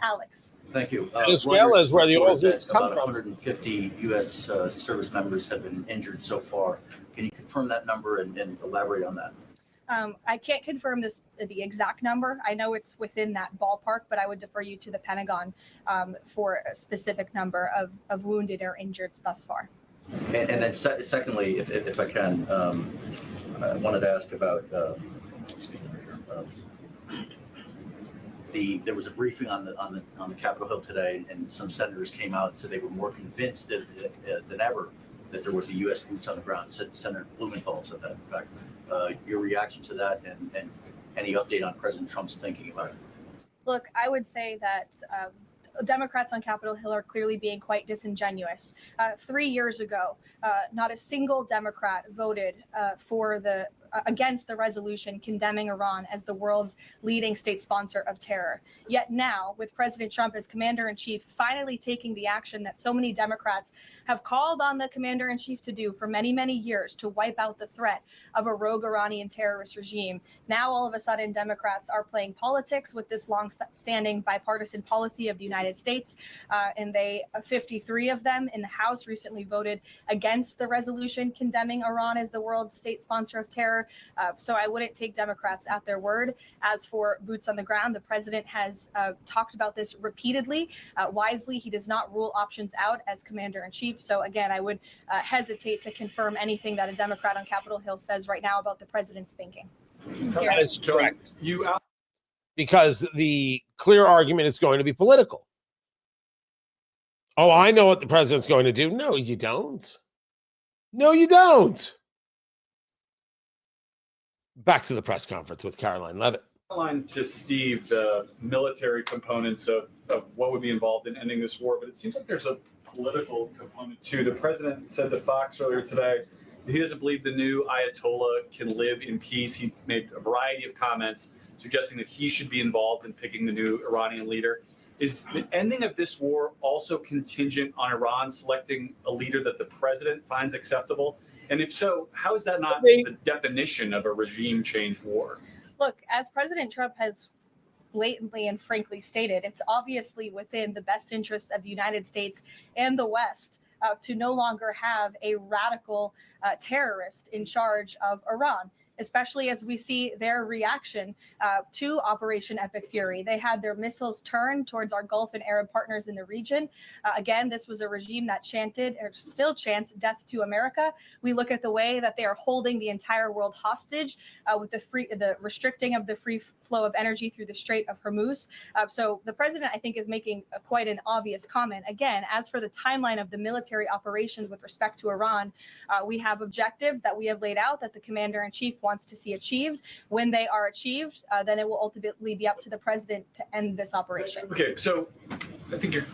Speaker 11: Alex.
Speaker 6: Thank you.
Speaker 1: Venezuela is where the oil
Speaker 6: that's
Speaker 1: come
Speaker 6: about
Speaker 1: from.
Speaker 6: 150 U.S. Service members have been injured so far. Can you confirm that number and elaborate on that?
Speaker 11: I can't confirm the exact number. I know it's within that ballpark, but I would defer you to the Pentagon for a specific number of wounded or injured thus far.
Speaker 6: And then secondly, if I can, I wanted to ask about there was a briefing on the Capitol Hill today, and some senators came out and said they were more convinced than ever that there would be U.S. boots on the ground. Senator Blumenthal said that. In fact, your reaction to that and any update on President Trump's thinking about it?
Speaker 11: Look, I would say that Democrats on Capitol Hill are clearly being quite disingenuous. 3 years ago, not a single Democrat voted for the against the resolution condemning Iran as the world's leading state sponsor of terror. Yet now, with President Trump as commander-in-chief finally taking the action that so many Democrats have called on the commander-in-chief to do for many, many years, to wipe out the threat of a rogue Iranian terrorist regime, now all of a sudden Democrats are playing politics with this long-standing bipartisan policy of the United States, and 53 of them in the House recently voted against the resolution condemning Iran as the world's state sponsor of terror. So I wouldn't take Democrats at their word. As for boots on the ground, the president has talked about this repeatedly. Wisely, he does not rule options out as commander-in-chief. So again, I would hesitate to confirm anything that a Democrat on Capitol Hill says right now about the president's thinking.
Speaker 1: That is correct. Because the clear argument is going to be political. Oh, I know what the president's going to do. No, you don't. No, you don't. Back to the press conference with Caroline Levitt.
Speaker 19: Outline to Steve the military components of what would be involved in ending this war, but it seems like there's a political component too. The president said to Fox earlier today that he doesn't believe the new Ayatollah can live in peace. He made a variety of comments suggesting that he should be involved in picking the new Iranian leader. Is the ending of this war also contingent on Iran selecting a leader that the president finds acceptable? And if so, how is that not the definition of a regime change war?
Speaker 11: Look, as President Trump has blatantly and frankly stated, it's obviously within the best interest of the United States and the West to no longer have a radical terrorist in charge of Iran, especially as we see their reaction to Operation Epic Fury. They had their missiles turned towards our Gulf and Arab partners in the region. Again, this was a regime that chanted, or still chants, death to America. We look at the way that they are holding the entire world hostage with the restricting of the free flow of energy through the Strait of Hormuz. So the president, I think, is making quite an obvious comment. Again, as for the timeline of the military operations with respect to Iran, we have objectives that we have laid out that the commander-in-chief wants to see achieved. When they are achieved, then it will ultimately be up to the president to end this operation.
Speaker 19: Okay, so I think you're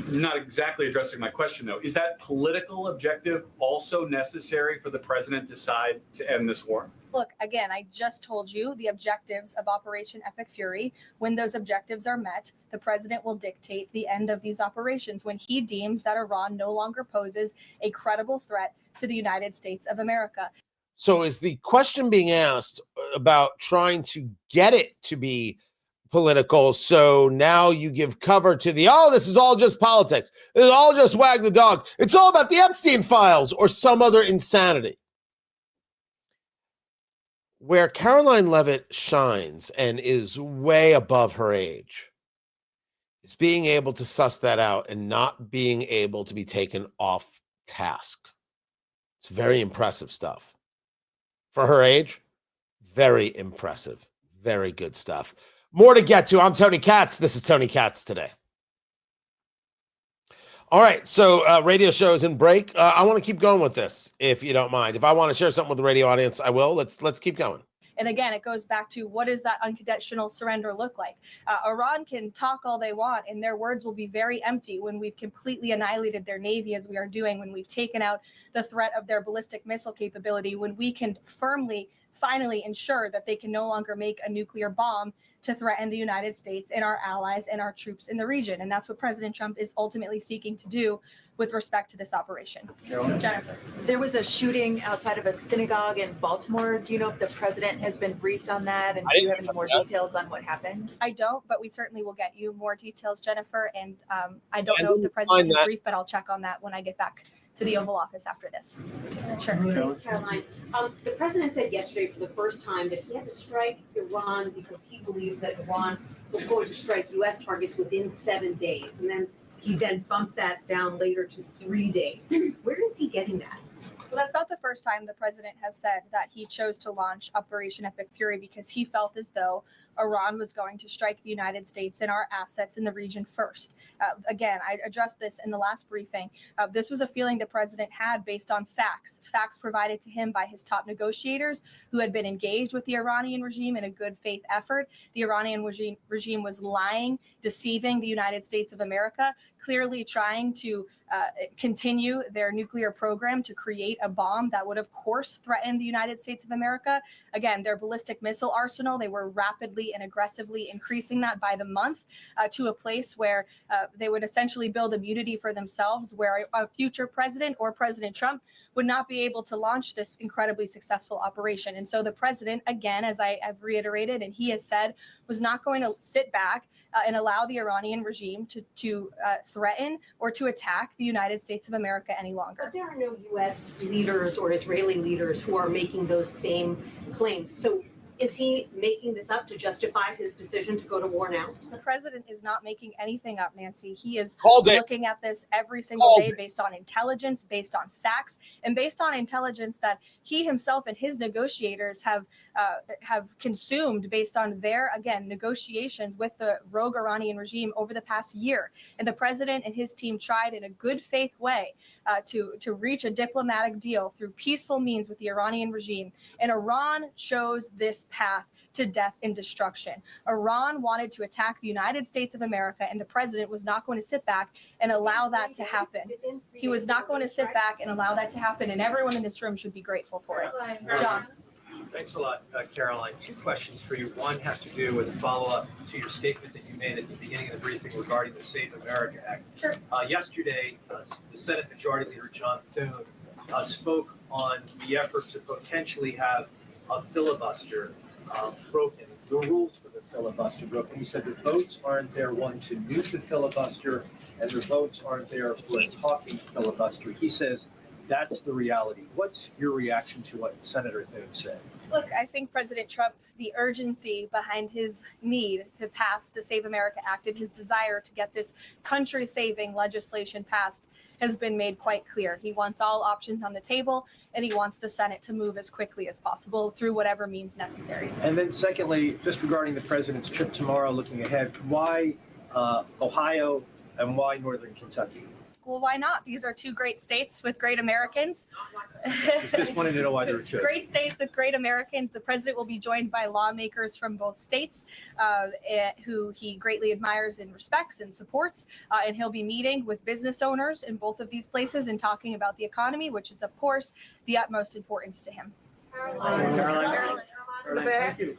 Speaker 19: not exactly addressing my question, though. Is that political objective also necessary for the president to decide to end this war?
Speaker 11: Look, again, I just told you the objectives of Operation Epic Fury. When those objectives are met, the president will dictate the end of these operations when he deems that Iran no longer poses a credible threat to the United States of America.
Speaker 1: So is the question being asked about trying to get it to be political? So now you give cover to this is all just politics. This is all just wag the dog. It's all about the Epstein files or some other insanity. Where Caroline Levitt shines and is way above her age is being able to suss that out and not being able to be taken off task. It's very impressive stuff. For her age, very impressive. Very good stuff. More to get to. I'm Tony Katz. This is Tony Katz Today. All right, so radio show is in break. I want to keep going with this, if you don't mind. If I want to share something with the radio audience, I will. Let's keep going.
Speaker 11: And again, it goes back to what does that unconditional surrender look like? Iran can talk all they want, and their words will be very empty when we've completely annihilated their navy, as we are doing, when we've taken out the threat of their ballistic missile capability, when we can finally ensure that they can no longer make a nuclear bomb to threaten the United States and our allies and our troops in the region. And that's what President Trump is ultimately seeking to do with respect to this operation. Jennifer.
Speaker 20: There was a shooting outside of a synagogue in Baltimore. Do you know if the president has been briefed on that? And do you have any more details on what happened?
Speaker 11: I don't, but we certainly will get you more details, Jennifer. And I don't know if the president is briefed, but I'll check on that when I get back to the Oval Office after this. Sure.
Speaker 21: Thanks, Caroline. The president said yesterday for the first time that he had to strike Iran because he believes that Iran was going to strike U.S. targets within 7 days. And then he bumped that down later to 3 days. Where is he getting that?
Speaker 11: Well, that's not the first time the president has said that he chose to launch Operation Epic Fury because he felt as though Iran was going to strike the United States and our assets in the region first. Again, I addressed this in the last briefing. This was a feeling the president had based on facts provided to him by his top negotiators who had been engaged with the Iranian regime in a good faith effort. The Iranian regime was lying, deceiving the United States of America, clearly trying to continue their nuclear program to create a bomb that would, of course, threaten the United States of America. Again, their ballistic missile arsenal, they were rapidly and aggressively increasing that by the month to a place where they would essentially build immunity for themselves, where a future president or President Trump would not be able to launch this incredibly successful operation. And so the president, again, as I've reiterated, and he has said, was not going to sit back and allow the Iranian regime to threaten or to attack the United States of America any longer.
Speaker 21: But there are no U.S. leaders or Israeli leaders who are making those same claims. So is he making this up to justify his decision to go to war now?
Speaker 11: The president is not making anything up, Nancy. He is
Speaker 1: Called it.
Speaker 11: looking at this every single
Speaker 1: Called
Speaker 11: day
Speaker 1: it.
Speaker 11: based on intelligence, based on facts, and based on intelligence that he himself and his negotiators have consumed based on their, again, negotiations with the rogue Iranian regime over the past year. And the president and his team tried in a good faith way to reach a diplomatic deal through peaceful means with the Iranian regime. And Iran chose this path to death and destruction. Iran wanted to attack the United States of America, and the president was not going to sit back and allow that to happen. He was not going to sit back and allow that to happen, and everyone in this room should be grateful for it. John.
Speaker 2: Thanks a lot, Caroline. Two questions for you. One has to do with a follow-up to your statement that you made at the beginning of the briefing regarding the Save America Act.
Speaker 11: Sure.
Speaker 2: Yesterday, the Senate Majority Leader John Thune spoke on the effort to potentially have a filibuster broken, the rules for the filibuster broken. He said the votes aren't there, one, to nuke the filibuster, and the votes aren't there for a talking filibuster. He says that's the reality. What's your reaction to what Senator Thune said?
Speaker 11: Look, I think President Trump, the urgency behind his need to pass the Save America Act and his desire to get this country-saving legislation passed has been made quite clear. He wants all options on the table, and he wants the Senate to move as quickly as possible through whatever means necessary.
Speaker 2: And then secondly, just regarding the president's trip tomorrow, looking ahead, why Ohio and why Northern Kentucky?
Speaker 11: Well, why not? These are two great states with great Americans.
Speaker 2: Just wanted to know why they were chosen.
Speaker 11: Great states with great Americans. The president will be joined by lawmakers from both states who he greatly admires and respects and supports. And he'll be meeting with business owners in both of these places and talking about the economy, which is, of course, the utmost importance to him.
Speaker 22: Caroline, thank you.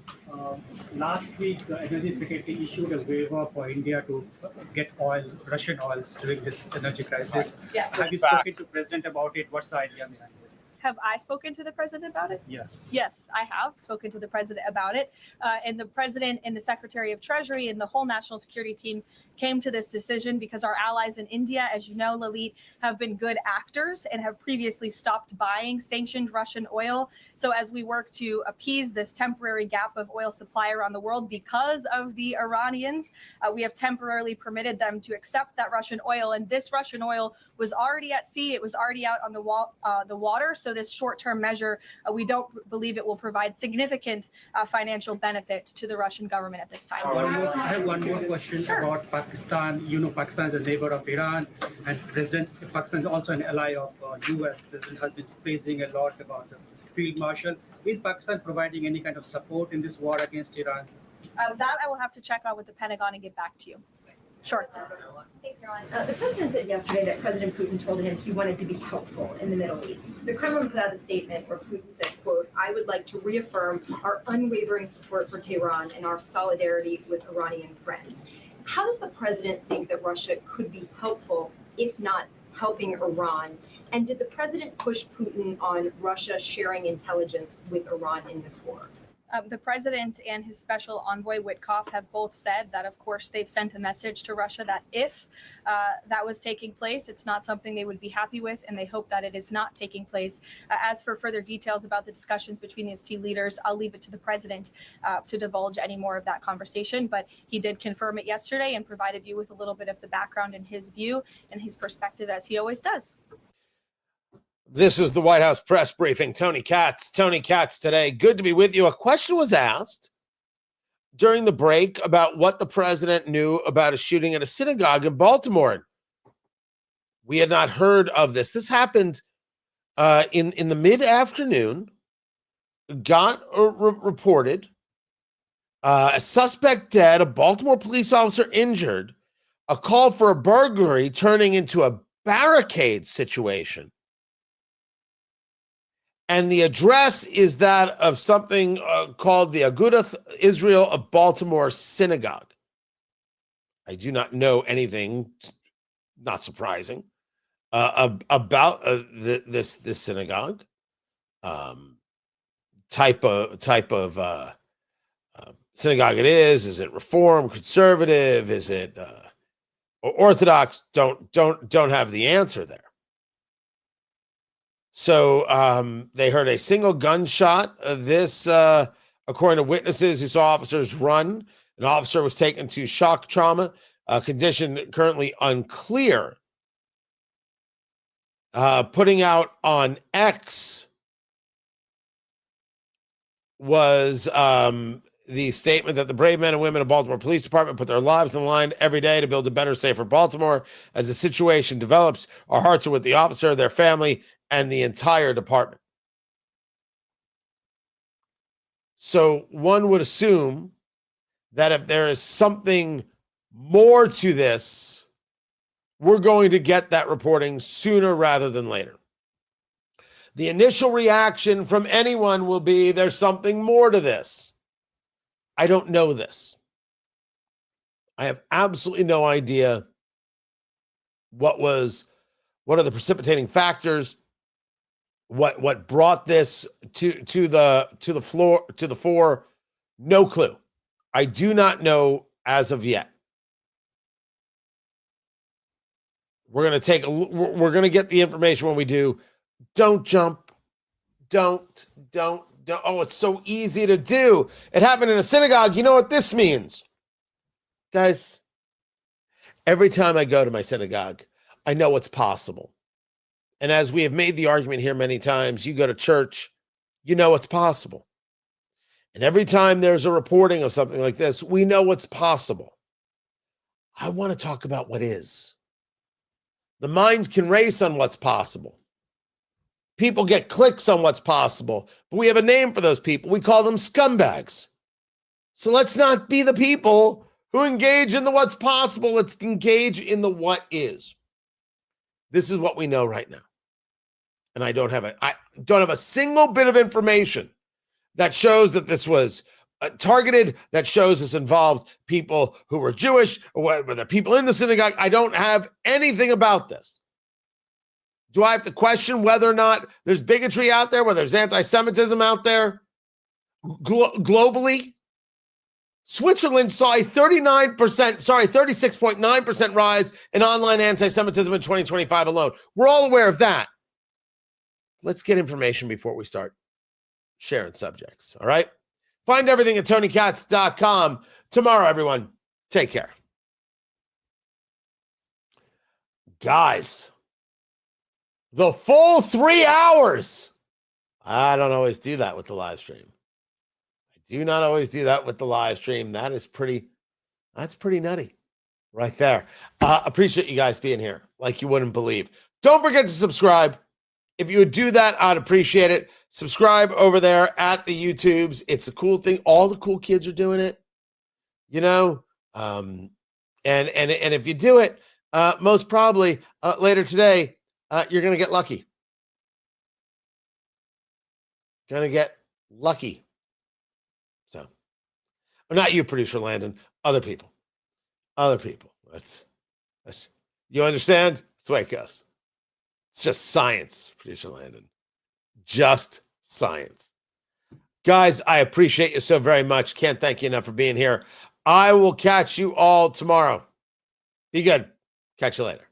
Speaker 22: Last week, the Energy Secretary issued a waiver for India to get oil, Russian oils during this energy crisis.
Speaker 11: Yes.
Speaker 22: Have you spoken to the President about it? What's the idea behind this?
Speaker 11: Have I spoken to the president about it?
Speaker 22: Yeah.
Speaker 11: Yes, I have spoken to the president about it. And the president and the Secretary of Treasury and the whole national security team came to this decision because our allies in India, as you know, Lalit, have been good actors and have previously stopped buying sanctioned Russian oil. So as we work to appease this temporary gap of oil supply around the world because of the Iranians, we have temporarily permitted them to accept that Russian oil. And this Russian oil was already at sea. It was already out on the water. So this short-term measure, we don't believe it will provide significant financial benefit to the Russian government at this time.
Speaker 22: I have one more question about Pakistan. You know, Pakistan is a neighbor of Iran, and Pakistan is also an ally of U.S. President has been praising a lot about the field marshal. Is Pakistan providing any kind of support in this war against Iran?
Speaker 11: That I will have to check out with the Pentagon and get back to you. Sure.
Speaker 23: Thanks, Caroline. The president said yesterday that President Putin told him he wanted to be helpful in the Middle East. The Kremlin put out a statement where Putin said, quote, "I would like to reaffirm our unwavering support for Tehran and our solidarity with Iranian friends." How does the president think that Russia could be helpful, if not helping Iran? And did the president push Putin on Russia sharing intelligence with Iran in this war?
Speaker 11: The president and his special envoy Witkoff have both said that, of course, they've sent a message to Russia that if that was taking place, it's not something they would be happy with, and they hope that it is not taking place. As for further details about the discussions between these two leaders, I'll leave it to the president to divulge any more of that conversation. But he did confirm it yesterday and provided you with a little bit of the background and his view and his perspective, as he always does.
Speaker 1: This is the White House press briefing. Tony Katz today. Good to be with you. A question was asked during the break about what the president knew about a shooting at a synagogue in Baltimore. We had not heard of this. This happened in the mid-afternoon. Got reported a suspect dead, a Baltimore police officer injured, a call for a burglary turning into a barricade situation. And the address is that of something called the Agudath Israel of Baltimore Synagogue. I do not know anything, not surprising, about this synagogue. Type of synagogue it is. Is it Reform, conservative? Is it Orthodox? Don't have the answer there. So they heard a single gunshot. This, according to witnesses who saw officers run, an officer was taken to shock trauma, condition currently unclear. Putting out on X was the statement that the brave men and women of Baltimore Police Department put their lives on the line every day to build a better, safer Baltimore. As the situation develops, our hearts are with the officer, their family, and the entire department. So one would assume that if there is something more to this, we're going to get that reporting sooner rather than later. The initial reaction from anyone will be, there's something more to this. I don't know this. I have absolutely no idea what are the precipitating factors, what brought this to the fore. No clue. I do not know as of yet. We're going to get the information when we do. Don't jump. Don't. Oh, it's so easy to do. It happened in a synagogue. You know what this means? Guys, every time I go to my synagogue, I know what's possible. And as we have made the argument here many times, you go to church, you know what's possible. And every time there's a reporting of something like this, we know what's possible. I want to talk about what is. The minds can race on what's possible. People get clicks on what's possible, but we have a name for those people. We call them scumbags. So let's not be the people who engage in the what's possible. Let's engage in the what is. This is what we know right now. And I don't have a single bit of information that shows that this was targeted, that shows this involved people who were Jewish, or whether people in the synagogue. I don't have anything about this. Do I have to question whether or not there's bigotry out there, whether there's anti-Semitism out there globally? Switzerland saw a 36.9% rise in online anti-Semitism in 2025 alone. We're all aware of that. Let's get information before we start sharing subjects, all right? Find everything at TonyKatz.com. Tomorrow, everyone, take care. Guys, the full 3 hours. I don't always do that with the live stream. I do not always do that with the live stream. That's pretty nutty right there. Appreciate you guys being here like you wouldn't believe. Don't forget to subscribe. If you would do that, I'd appreciate it. Subscribe over there at the YouTubes. It's a cool thing. All the cool kids are doing it, you know. And if you do it, most probably later today, you're going to get lucky. Going to get lucky. So, not you, producer Landon. Other people. That's you understand? That's the way it goes. It's just science, producer Landon. Just science. Guys, I appreciate you so very much. Can't thank you enough for being here. I will catch you all tomorrow. Be good. Catch you later.